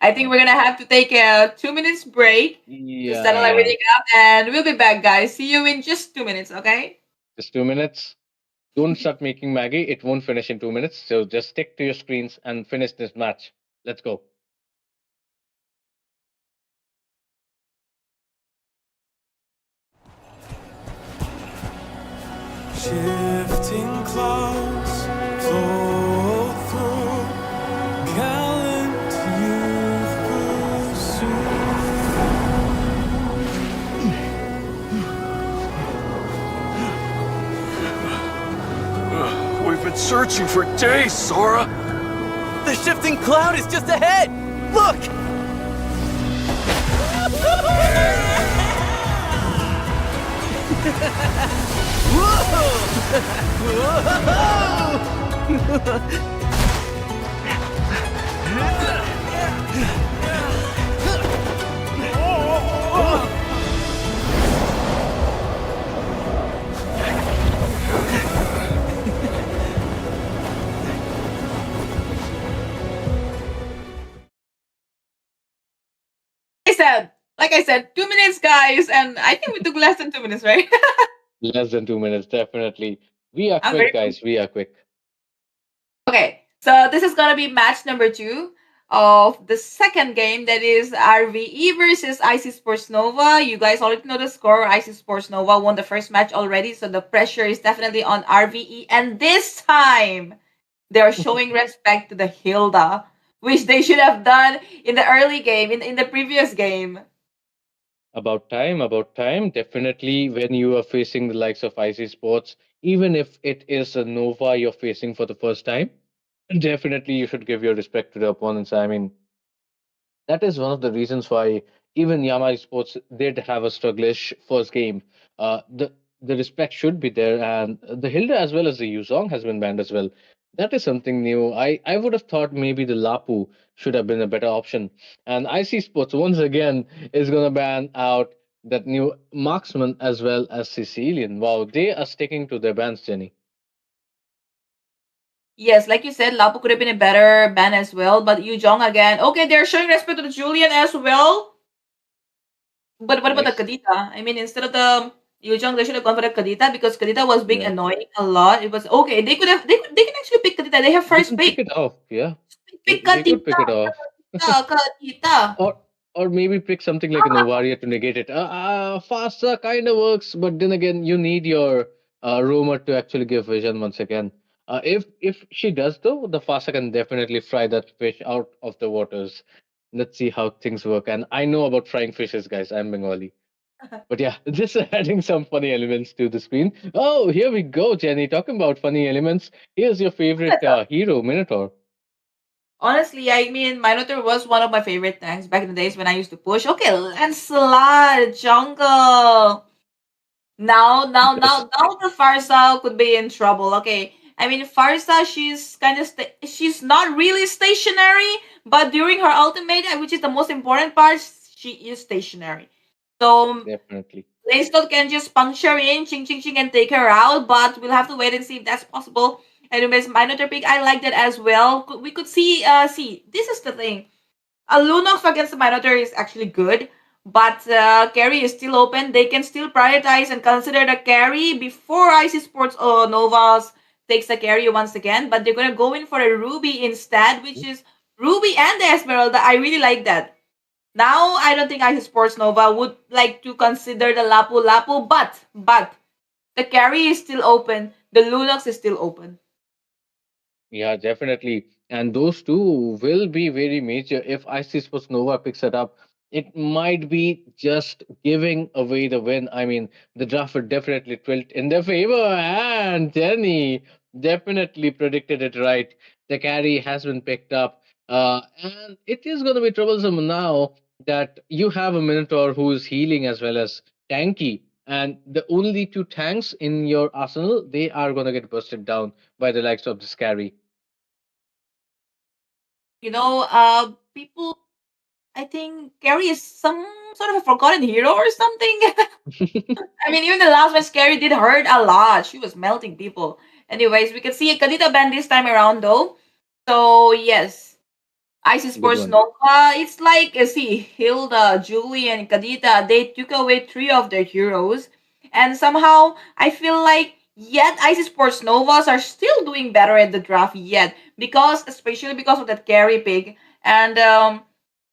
I think we're gonna have to take a 2 minutes break to settle
Yeah.
everything up, and we'll be back, guys. See you in just 2 minutes, okay?
Just 2 minutes. Don't start making Maggie. It won't finish in 2 minutes. So just stick to your screens and finish this match. Let's go.
Shifting clouds flow through gallant youth
We've been searching for days, Sora.
The shifting cloud is just ahead! Look!
Like I said, 2 minutes, guys, and I think we took less than 2 minutes, right?
Less than 2 minutes, definitely. We are
I'm
quick,
very
guys. We are quick.
okay. So this is gonna be match number two of the second game. That is RVE versus IC Sports Nova. You guys already know the score. IC Sports Nova won the first match already, so the pressure is definitely on RVE. And this time, they're showing respect to the Hilda, which they should have done in the early game, in the previous game.
About time, about time. Definitely, when you are facing the likes of IC Sports, even if it is a Nova you're facing for the first time, definitely you should give your respect to the opponents. I mean, that is one of the reasons why even Yamaha Sports did have a strugglish first game. The respect should be there, and the Hilda as well as the Yuzong has been banned as well. That is something new. I would have thought maybe the Lapu should have been a better option. And IC Sports once again is gonna ban out that new marksman as well as Sicilian. Wow, they are sticking to their bans, Jenny.
Yes, like you said, Lapu could have been a better ban as well, but Yu Jong again. Okay, they're showing respect to the Julian as well. But what about the
Nice.
Kadita? I mean, instead of the Yu Jong, they should have gone for the Kadita because Kadita was being
Yeah,
annoying a lot. It was okay. They can actually pick Kadita. They have
they
first
can pick
pick.
it off. Yeah,
Pick
they could pick
Kadita.
it off.
Kadita.
or or maybe pick something like an Ovaria to negate it. Faster kind of works, but then again, you need your roamer to actually give vision once again. If she does though, the Fasa can definitely fry that fish out of the waters. Let's see how things work. And I know about frying fishes, guys. I'm Bengali. But yeah, just adding some funny elements to the screen. Oh, here we go, Jenny. Talking about funny elements. Here's your favorite hero, Minotaur.
Honestly, I mean, Minotaur was one of my favorite tanks back in the days when I used to push. Okay, Lancelot, jungle.
Yes,
Now the Farsa could be in trouble. Okay, I mean Farsa, she's kind of she's not really stationary, but during her ultimate, which is the most important part, she is stationary. So
definitely.
Laceload can just puncture in, ching ching ching, and take her out. But we'll have to wait and see if that's possible. Anyways, Minotaur pick, I like that as well. We could see, see, this is the thing. A Lunox against the Minotaur is actually good, But carry is still open. They can still prioritize and consider the carry before IC Sports or Novas takes the carry once again. But they're gonna go in for a Ruby instead, which is Ruby and the Esmeralda. I really like that. Now I don't think IC Sports Nova would like to consider the Lapu Lapu, but the carry is still open. The Lunox is still open.
Yeah, definitely. And those two will be very major if IC Sports Nova picks it up. It might be just giving away the win. I mean, the draft would definitely tilt in their favor. And Jenny definitely predicted it right. The carry has been picked up. And it is going to be troublesome now that you have a Minotaur who is healing as well as tanky. And the only two tanks in your arsenal, they are going to get busted down by the likes of this carry.
People, I think Carrie is some sort of a forgotten hero or something. I mean, even the last one, Carrie did hurt a lot. She was melting people. Anyways, we can see a Kadita band this time around though. So yes, IC
Good
Sports
one.
Nova. It's like see, Hilda, Julie, and Kadita. They took away three of their heroes, and somehow I feel like yet IC Sports Novas are still doing better at the draft yet because especially because of that carry pick and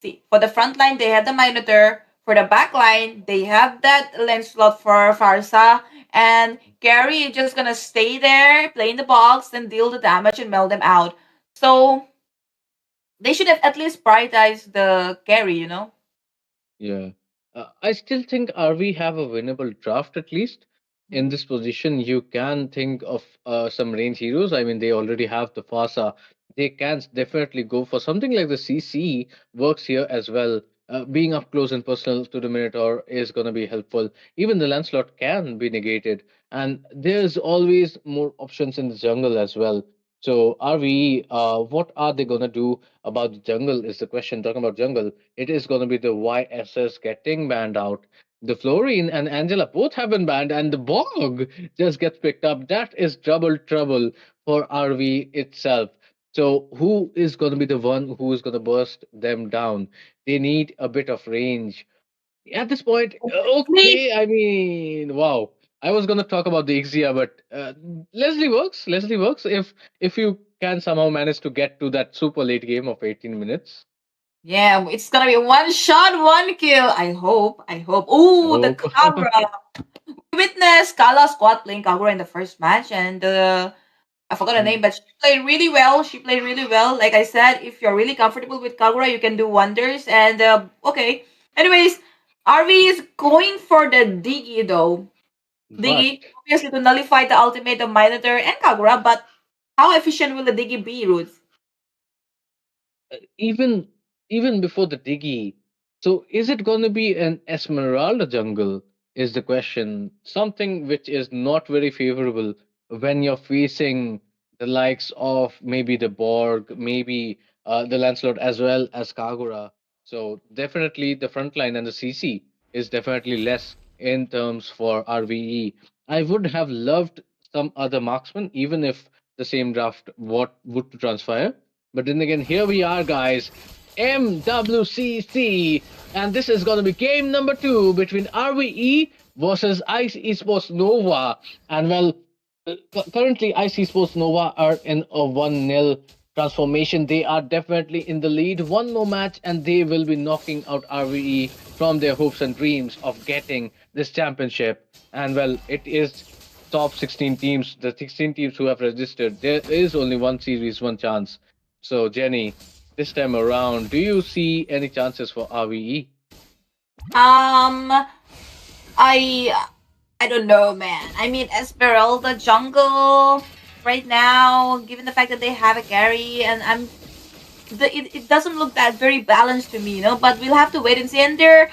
see for the front line they had the Minotaur. For the back line, they have that lens slot for Farsa, and Carry is just gonna stay there, play in the box, and deal the damage and melt them out. So they should have at least prioritized the carry.
Yeah. I still think RV have a winnable draft at least. In
Mhm.
this position, you can think of some range heroes. I mean, they already have the Fasa. They can definitely go for something like the CC works here as well. Being up close and personal to the Minotaur is going to be helpful. Even the Lancelot can be negated. And there's always more options in the jungle as well. So, RVE, what are they going to do about the jungle is the question. Talking about jungle, it is going to be the YSS getting banned out. The Florine and Angela both have been banned, and the Bog just gets picked up. That is double trouble for RV itself. So, who is going to be the one who is going to burst them down? They need a bit of range. At this point,
Please.
okay, I mean, wow. I was going to talk about the Ixia, but Leslie works. Leslie works if you can somehow manage to get to that super late game of 18 minutes.
Yeah, it's gonna be one shot, one kill. I hope. I hope.
I
Ooh, the
hope.
Kagura. We witnessed Kala squad playing Kagura in the first match, and I forgot her name, but she played really well. She played really well. Like I said, if you're really comfortable with Kagura, you can do wonders. And okay. Anyways, RV is going for the Diggy though.
But
Diggy, obviously to nullify the ultimate of Minotaur and Kagura, but how efficient will the Diggy be, Roots?
even even before the Diggy, so is it going to be an Esmeralda jungle? Is the question. Something which is not very favorable when you're facing the likes of maybe the Borg, maybe the Lancelot as well as Kagura. So definitely the front line and the CC is definitely less in terms for RVE. I would have loved some other marksman, even if the same draft what would to transpire. But then again, here we are, guys. MWCC. And this is going to be game number 2 between RVE versus Ice Esports Nova. And well, currently Ice Esports Nova are in a 1-0 transformation. They are definitely in the lead. One more match, and they will be knocking out RVE from their hopes and dreams of getting this championship. And well, it is top 16 teams, the 16 teams who have registered. There is only one series, one chance. So, Jenny, this time around, do you see any chances for RVE?
Um, I I don't know, man. I mean, Esmeralda jungle right now, given the fact that they have a carry, and it doesn't look that very balanced to me. But we'll have to wait and see. And their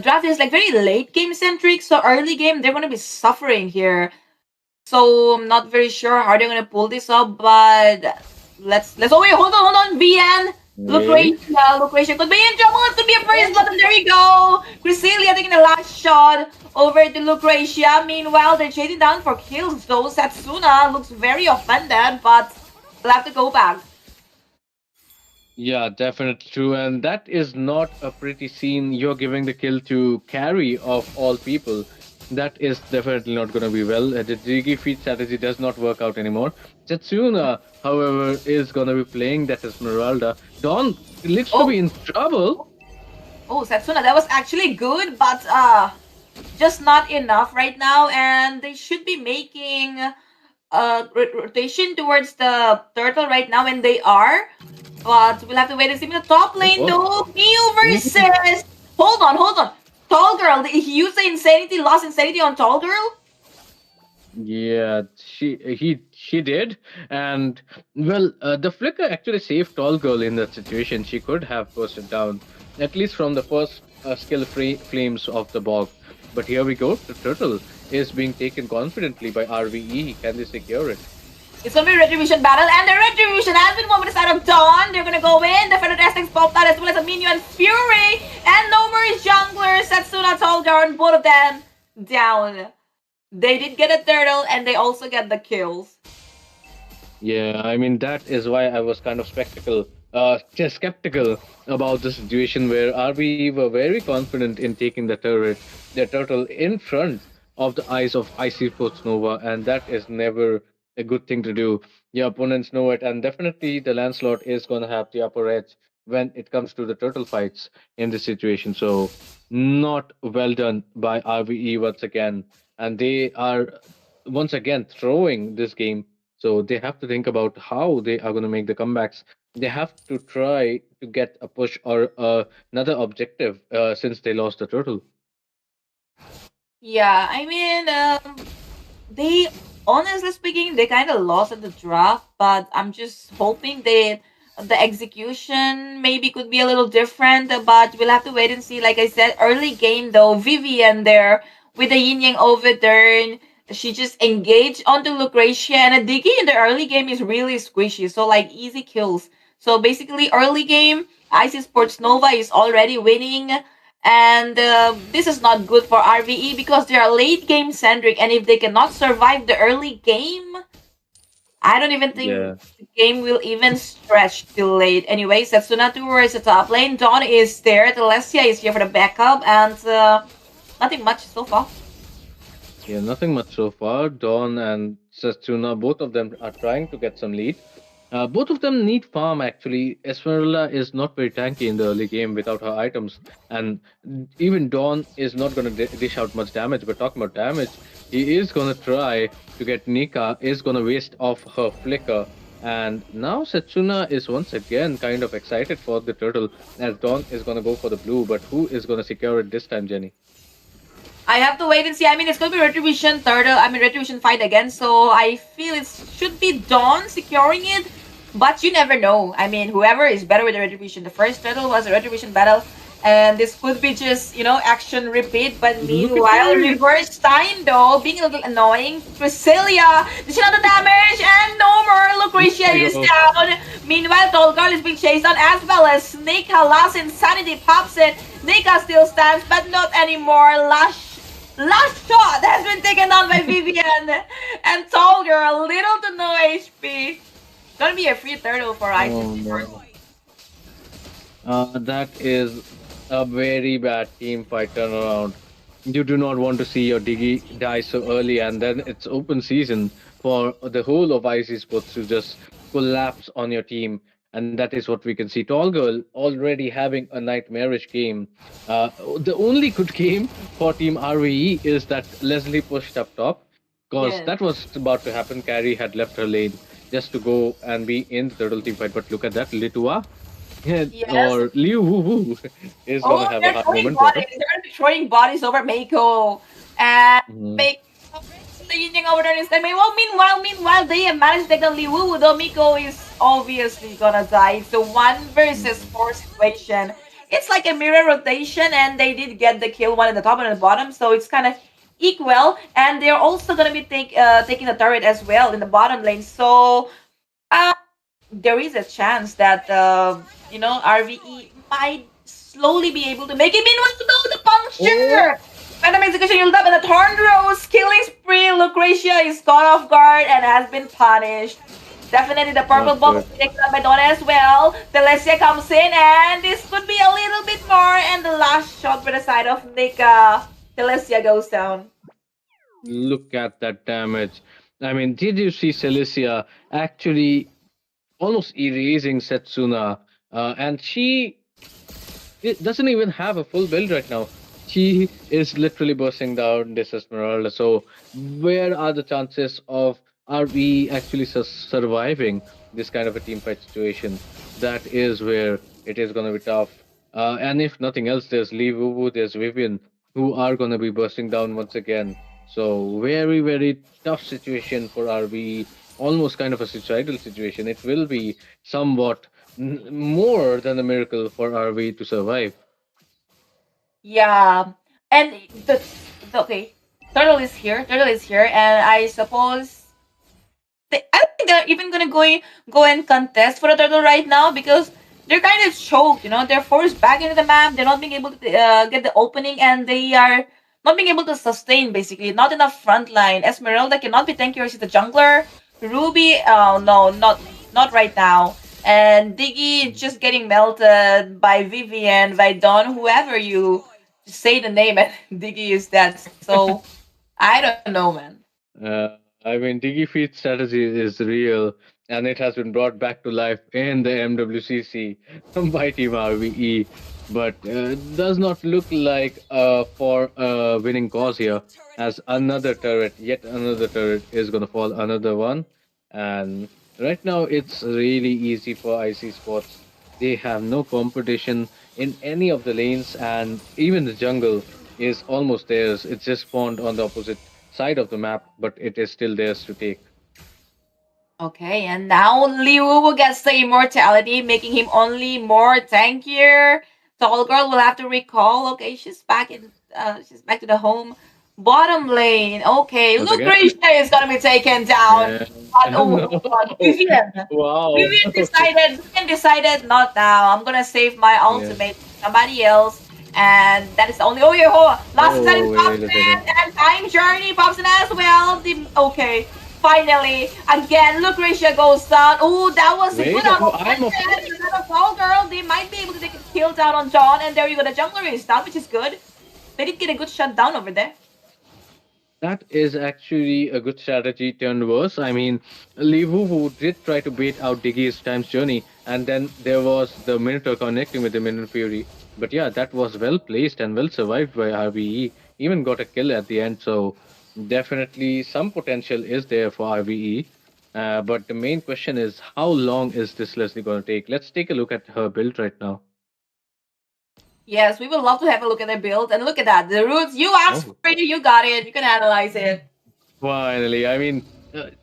draft is like very late game centric, so early game they're gonna be suffering here. So I'm not very sure how they're gonna pull this up, but let's. Oh wait, hold on, VN.
Really?
Lucretia could be in trouble. It could be a first blood, and there we go. Cresselia taking the last shot over to Lucretia. Meanwhile, they're chasing down for kills. Though Satsuna looks very offended, but we'll have to go back.
Yeah, definitely true. And that is not a pretty scene. You're giving the kill to carry of all people. That is definitely not going to be well. The Jiggy feed strategy does not work out anymore. Setsuna, however, is going to be playing that Esmeralda. Dawn looks to be
Oh,
in trouble.
oh, Setsuna, that was actually good, but just not enough right now, and they should be making rotation towards the turtle right now, and they are. But we'll have to wait and see. In the top
Oh,
lane,
oh.
though, Mew
Mhm.
versus. Hold on, hold on. Tall girl, did he use the insanity, lost insanity on Tall girl?
Yeah, she did, and well, the flicker actually saved Tall Girl in that situation. She could have bursted down, at least from the first skill free flames of the bog. But here we go. The turtle is being taken confidently by RVE. Can they secure it?
It's gonna be a retribution battle, and the retribution has been won by the side of Dawn. They're gonna go in. The Feather Testing's popped out as well as a Minion Fury, and no more junglers. Setsuna, Tall girl, and both of them down. They did get a turtle, and they also get the kills.
Yeah, I mean that is why I was kind of just skeptical about the situation where RB were very confident in taking the turtle in front of the eyes of IC Sports Nova, and that is never a good thing to do. Your opponents know it, and definitely the Lancelot is going to have the upper edge when it comes to the turtle fights in this situation. So, not well done by RBE once again, and they are once again throwing this game, so they have to think about how they are going to make the comebacks. They have to try to get a push or another objective since they lost the turtle.
Yeah, I mean, they honestly speaking, they kind of lost at the draft, but I'm just hoping that the execution maybe could be a little different. But we'll have to wait and see. Like I said, early game though, Vivian there with the yin yang overturn. She just engaged onto Lucretia, and a Diggy in the early game is really squishy, so like easy kills. So basically, early game, IC Sports Nova is already winning, and this is not good for RVE because they are late game centric, and if they cannot survive the early game, I don't even think
Yeah.
the game will even stretch till late. Anyway, Setsuna towards the top lane. Dawn is there. Telesia is here for the backup, and nothing much so far.
Yeah, nothing much so far. Dawn and Setsuna, both of them are trying to get some lead. Both of them need farm actually. Esmeralda is not very tanky in the early game without her items, and even Dawn is not going to dish out much damage. But talking about damage, he is going to try to get Nika, is going to waste off her flicker. And now Setsuna is once again kind of excited for the turtle, as Dawn is going to go for the blue. But who is going to secure it this time, Jenny?
I have to wait and see. I mean, it's going to be Retribution Turtle. I mean, Retribution fight again. So I feel it should be Dawn securing it. But you never know. I mean, whoever is better with the Retribution. The first turtle was a Retribution battle. And this could be just, action repeat. But
Look at
meanwhile,
that!
reverse time though, being a little annoying. Priscilla, dishing out the damage. And no more. Lucretia is
Yo.
down. Meanwhile, Tall Girl is being chased down as well as Snake. Last Insanity pops in. Nika still stands, but not anymore. Last shot has been taken down by Vivian and Tall Girl, little to no HP. Gonna be a free turtle for
Oh
ISIS.
no. That is a very bad team fight turnaround. You do not want to see your Diggy die so early, and then it's open season for the whole of IC Sports to just collapse on your team. And that is what we can see. Tall Girl already having a nightmarish game. Uh, the only good game for Team RVE is that Leslie pushed up top, because
Yes.
that was about to happen. Carrie had left her lane just to go and be in the turtle team fight. But look at that, Litua
Yes.
or Liu Wu Wu is gonna
Oh,
have a
they're
hard
throwing
moment for
bodies.
her.
They're gonna be throwing bodies over Mako. And
Mhm.
Mako the using over there instead. Well, meanwhile, they have managed to take down Liwu, though Miko is obviously gonna die. It's a one versus
Mhm.
four situation. It's like a mirror rotation, and they did get the kill, one at the top and at the bottom, so it's kind of equal. And they're also gonna be taking the turret as well in the bottom lane. So uh, there is a chance that RVE might slowly be able to make it. Meanwhile, though, the
Oh,
puncture. Phantom execution healed up, and the Thorn Rose killing spree. Lucretia is caught off guard and has been punished. Definitely the purple
Not
bomb is
good.
taken out by Donna as well. Telesia comes in and this could be a little bit more. And the last shot by the side of Nika. Telesia goes down.
Look at that damage. I mean, did you see Celicia actually almost erasing Setsuna? And she it doesn't even have a full build right now. She is literally bursting down this Esmeralda. So, where are the chances of are we actually surviving this kind of a team fight situation? That is where it is going to be tough. And if nothing else, there's Lee Wuwu, there's Vivian, who are going to be bursting down once again. So, very, very tough situation for RB. Almost kind of a suicidal situation. It will be somewhat more than a miracle for RV to survive.
Yeah. And okay. Turtle is here. Turtle is here. And I suppose I don't think they're even gonna go and contest for the turtle right now because they're kind of choked. They're forced back into the map. They're not being able to get the opening, and they are not being able to sustain. Basically, not enough front line. Esmeralda cannot be tanky or she's the jungler. Ruby, oh no, not right now. And Diggy just getting melted by Vivian, by Don, whoever you say the name, and Diggy is dead. So I don't know, man.
Uh, I mean, DigiFeed strategy is real, and it has been brought back to life in the MWCC by Team RVE, but does not look like for a winning cause here, as another turret, yet another turret, is going to fall, another one. And right now, it's really easy for IC Sports. They have no competition in any of the lanes, and even the jungle is almost theirs. It's just spawned on the opposite side of the map, but it is still theirs to take.
Okay, and now Liu gets the immortality, making him only more tankier. Tall girl will have to recall. Okay, she's back to the home. Bottom lane. Okay,
Once again,
Lucretia is gonna be taken down.
yeah.
But oh
No.
god, Vivian.
Wow.
Vivian decided not now. I'm gonna save my
Yeah.
ultimate for somebody else. And that is the only last time
Oh,
pops
wait a
in
second.
and time journey pops in as well. Okay. Finally, again, Lucretia goes down. Oh, that was a
Wait,
good amount
I'm
of
afraid.
another fall girl. They might be able to take a kill down on John, and there you go. The jungler is down, which is good. They did get a good shut down over there.
That is actually a good strategy turned worse. I mean, Livu who did try to bait out Diggy's time's journey, and then there was the Minotaur connecting with the Minion Fury. But yeah, that was well placed and well survived by RVE. Even got a kill at the end, so definitely some potential is there for RVE. But the main question is, how long is this Leslie going to take? Let's take a look at her build right now.
Yes, we would love to have a look at their build. And look at that. The roots, you asked
Oh.
for it, you got it. You can analyze it.
Finally, I mean,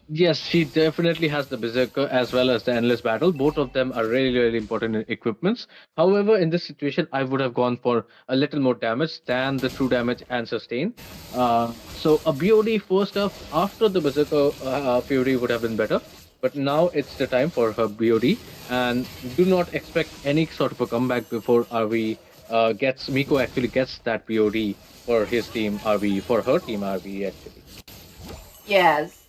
yes, she definitely has the Berserker as well as the Endless Battle. Both of them are really, really important equipments. However, in this situation, I would have gone for a little more damage than the true damage and sustain. So a BOD first up after the Berserker Fury would have been better. But now it's the time for her BOD, and do not expect any sort of a comeback before RV gets Miko actually gets that BOD for his team RV, for her team RV actually.
Yes.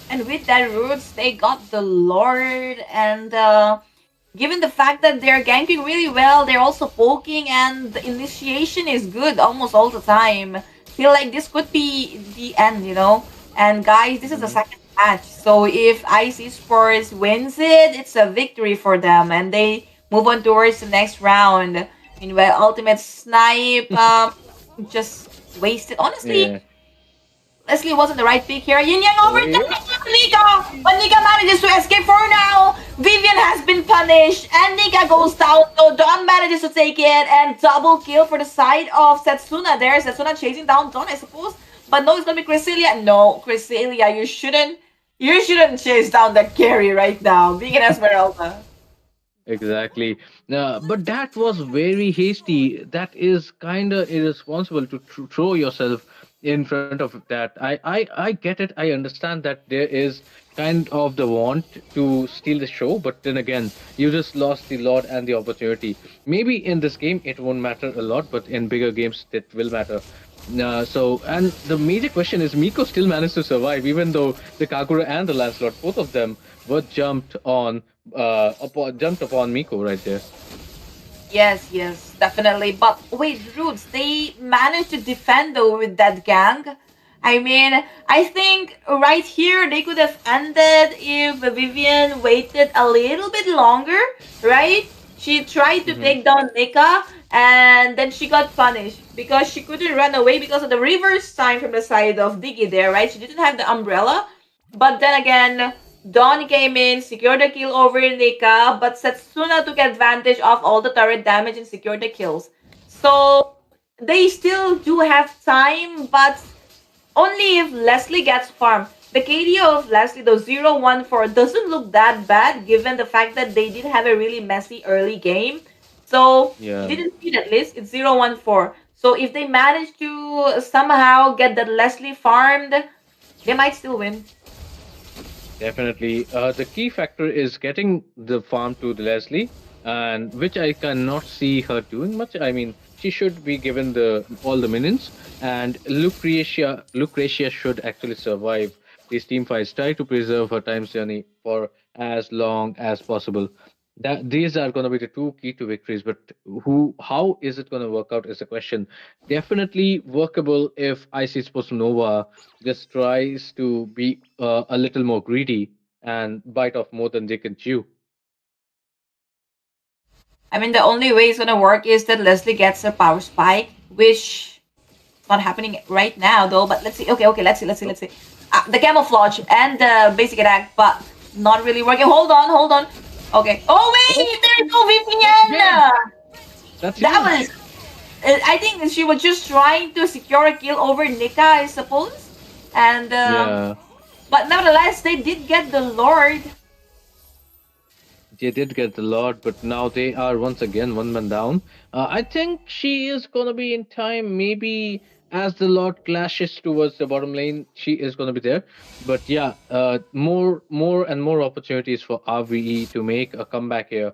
And with that roots, they got the Lord. And given the fact that they're ganking really well, they're also poking, and the initiation is good almost all the time. Feel like this could be the end. And guys, this is the second match. So if IC Sports wins it, it's a victory for them. And they move on towards the next round. Meanwhile, Ultimate Snipe just wasted. Honestly,
Yeah.
Leslie wasn't the right pick here. Yin Yang
Oh,
overtime
yeah.
Nika! But Nika manages to escape for now. Vivian has been punished. And Nika goes down. So Don manages to take it. And double kill for the side of Setsuna there. Setsuna chasing down Don, I suppose. But no, it's gonna be Cresselia. No, Cresselia, you shouldn't chase down that carry right now. Being an Esmeralda.
Exactly. But that was very hasty. That is kind of irresponsible to throw yourself in front of that. I get it. I understand that there is kind of the want to steal the show, but then again, you just lost the Lord and the opportunity. Maybe in this game it won't matter a lot, but in bigger games it will matter. And the major question is Miko still managed to survive, even though the Kagura and the Lancelot, both of them, were jumped upon Miko right there.
Yes, yes, definitely. But wait, Roots, they managed to defend though with that gang. I mean, I think right here they could have ended if Vivian waited a little bit longer, right? She tried to
Hmm.
take down Nika and then she got punished because she couldn't run away because of the reverse sign from the side of Diggy there, right? She didn't have the umbrella. But then again, Dawn came in, secured the kill over Nika, but Setsuna took advantage of all the turret damage and secured the kills. So they still do have time, but only if Leslie gets farmed. The KDO of Leslie, though 0-1-4, doesn't look that bad given the fact that they did have a really messy early game. So it
Yeah.
didn't feed at least. It's 0-1-4. So if they manage to somehow get that Leslie farmed, they might still win.
Definitely. The key factor is getting the farm to the Leslie, and which I cannot see her doing much. I mean, she should be given the all the minions, and Lucretia should actually survive these team fights. Try to preserve her time journey for as long as possible. That these are going to be the two key to victories, but how is it going to work out is the question. Definitely workable if IC Sports Nova just tries to be a little more greedy and bite off more than they can chew.
I mean, the only way it's gonna work is that Leslie gets a power spike, which is not happening right now, though. But let's see. Okay, okay,
Nope.
let's see. The camouflage and the basic attack, but not really working. Hold on, hold on. Okay. Oh
Oh,
wait, there's no
that's huge.
VPN.
That's
That was.
huge.
I think she was just trying to secure a kill over Nika, I suppose. And
Yeah,
but nevertheless, they did get the Lord.
they did get the Lord, but now they are once again one man down. I think she is gonna be in time. Maybe as the Lord clashes towards the bottom lane, she is gonna be there. But yeah, more and more opportunities for RVE to make a comeback here.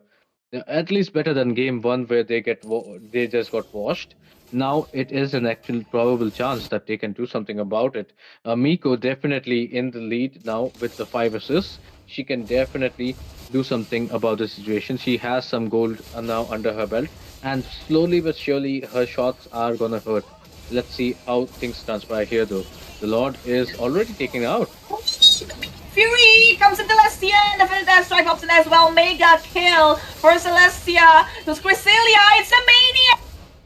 Yeah, at least better than game one where they just got washed. Now it is an actual probable chance that they can do something about it. Miko definitely in the lead now with the 5 assists. She can definitely do something about the situation. She has some gold now under her belt, and slowly but surely her shots are gonna hurt. Let's see how things transpire here, though. The Lord is already taken out.
Fury comes in Celestia and the Death Strike option as well. Mega kill for Celestia. Who's Cresselia? It's a Mania!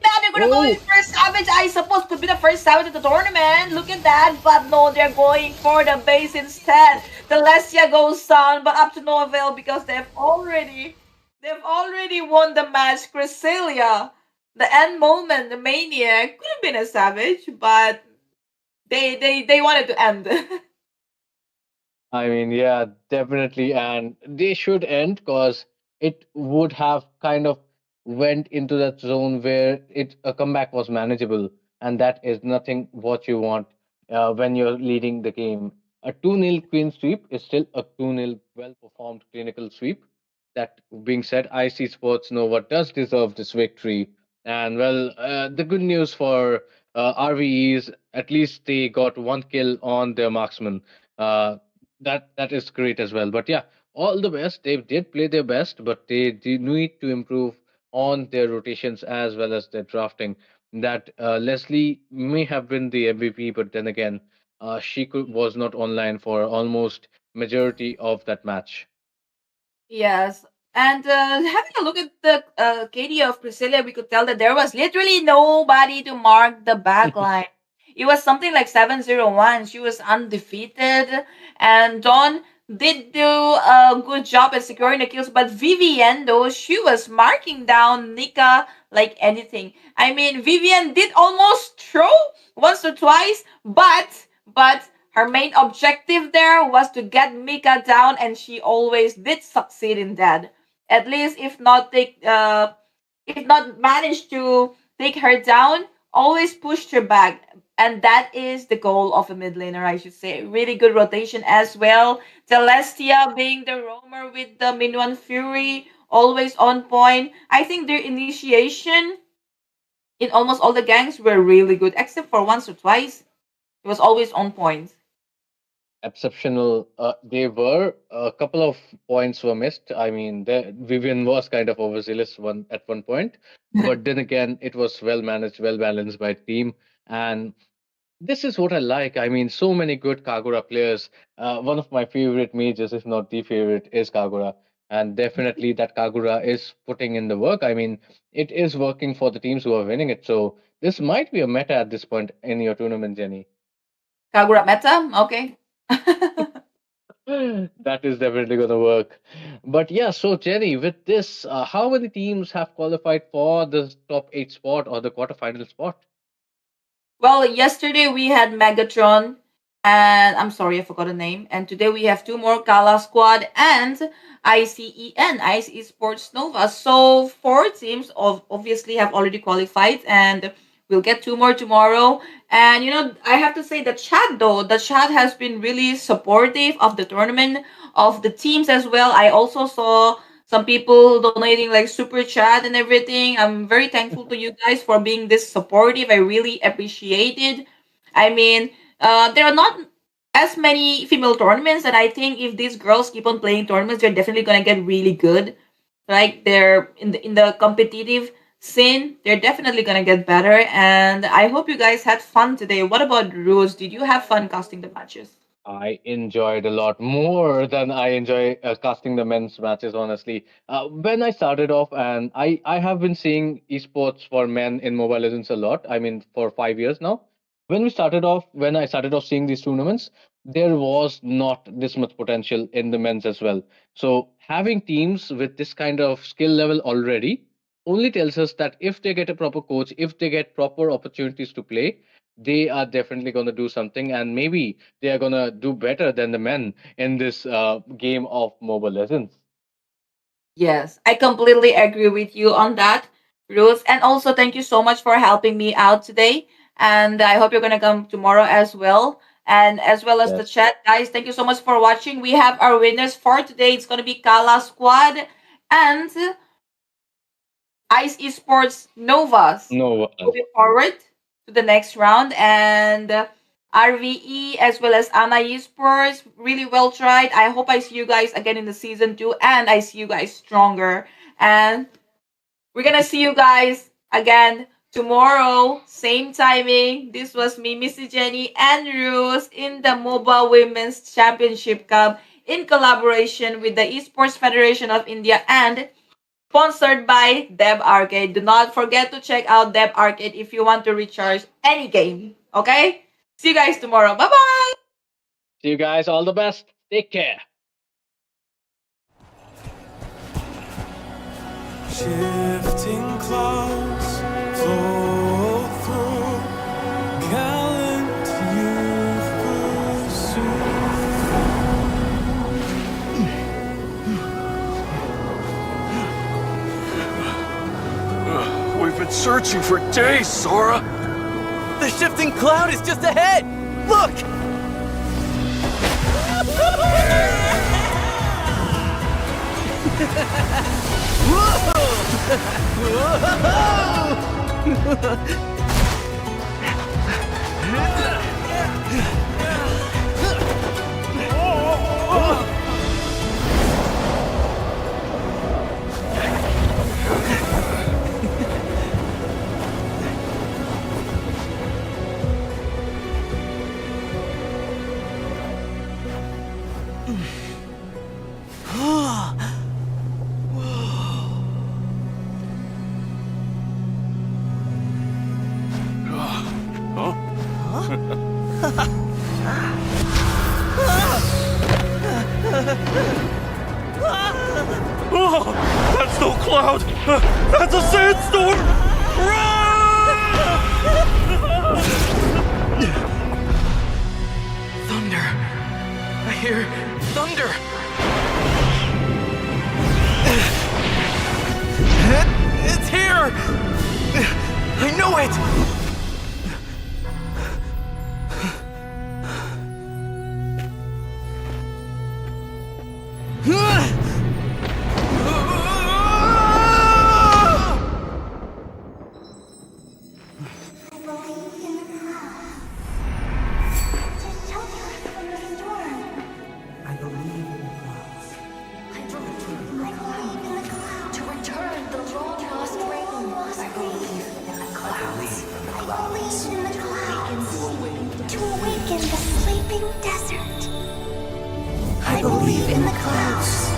Now they're gonna go in
Oh,
for Savage, I suppose could be the first Savage of the tournament. Look at that, but no, they're going for the base instead. Celestia goes down, but up to no avail because they've already won the match. Cresselia, the end moment, the Mania could have been a Savage, but they wanted to end.
I mean, yeah, definitely, and they should end because it would have kind of went into that zone where it a comeback was manageable, and that is nothing what you want when you're leading the game. A 2-0 clean sweep is still a 2-0 well performed clinical sweep. That being said, IC Sports Nova does deserve this victory, and well, the good news for RVEs, at least they got one kill on their marksman. Uh, that is great as well. But yeah, all the best. They did play their best, but they do need to improve on their rotations as well as their drafting. That Leslie may have been the MVP, but then again, was not online for almost majority of that match.
Yes. And having a look at the KD of Priscilla, we could tell that there was literally nobody to mark the back line. It was something like 7-0-1. She was undefeated. And Dawn did do a good job at securing the kills. But Vivienne, though, she was marking down Nika like anything. I mean, Vivienne did almost throw once or twice, but her main objective there was to get Mika down, and she always did succeed in that. At least, if not manage to take her down, always pushed her back. And that is the goal of a mid laner, I should say. Really good rotation as well. Celestia being the roamer with the Minuan Fury, always on point. I think their initiation in almost all the gangs were really good, except for once or twice. It was always on point.
Exceptional. They were a couple of points were missed. I mean, Vivian was kind of overzealous one at one point, but then again, it was well managed, well balanced by team, and this is what I like. I mean, so many good Kagura players. One of my favorite mages, if not the favorite, is Kagura, and definitely that Kagura is putting in the work. I mean, it is working for the teams who are winning it. So this might be a meta at this point in your tournament, Jenny.
Kagura meta, okay.
That is definitely going to work. But yeah, so Jenny, with this, how many teams have qualified for the top eight spot or the quarterfinal spot?
Well, yesterday we had Megatron, and I'm sorry, I forgot the name. And today we have two more Kala Squad and ICEN, Ice Esports Nova. So four teams obviously have already qualified, and we'll get two more tomorrow. And I have to say the chat though, the chat has been really supportive of the tournament, of the teams as well. I also saw some people donating like super chat and everything. I'm very thankful to you guys for being this supportive. I really appreciate it. I mean, there are not as many female tournaments, and I think if these girls keep on playing tournaments, they're definitely gonna get really good. Like they're in the competitive scene, they're definitely gonna get better. And I hope you guys had fun today. What about Rose? Did you have fun casting the matches?
I enjoyed a lot more than I enjoy casting the men's matches, honestly. When I started off, and I have been seeing esports for men in Mobile Legends a lot, I mean, for 5 years now. When I started off seeing these tournaments, there was not this much potential in the men's as well. So, having teams with this kind of skill level already only tells us that if they get a proper coach, if they get proper opportunities to play, they are definitely going to do something, and maybe they are gonna do better than the men in this game of Mobile Legends.
Yes, I completely agree with you on that, Ruth. And also, thank you so much for helping me out today. And I hope you're going to come tomorrow as well. And as well as the
Yes.
chat, guys, thank you so much for watching. We have our winners for today. It's going to be Kala Squad and Ice Esports Novas.
No.
Moving forward to the next round. And RVE as well as Ana Esports, really well tried. I hope I see you guys again in the season 2 and I see you guys stronger. And we're gonna see you guys again tomorrow, same timing. This was me, Missy Jenny, and Rose in the Moba Women's Championship Cup in collaboration with the Esports Federation of India and sponsored by Deb Arcade. Do not forget to check out Deb Arcade if you want to recharge any game. Okay? See you guys tomorrow. Bye bye.
See you guys. All the best. Take care.
Shifting clouds flow through gallant youth
We've been searching for days, Sora.
The shifting cloud is just ahead! Look!
Oh, that's no cloud! That's a sandstorm!
Thunder! I hear thunder! It's here! I know it!
believe in the clouds to awaken the sleeping desert. I believe in the clouds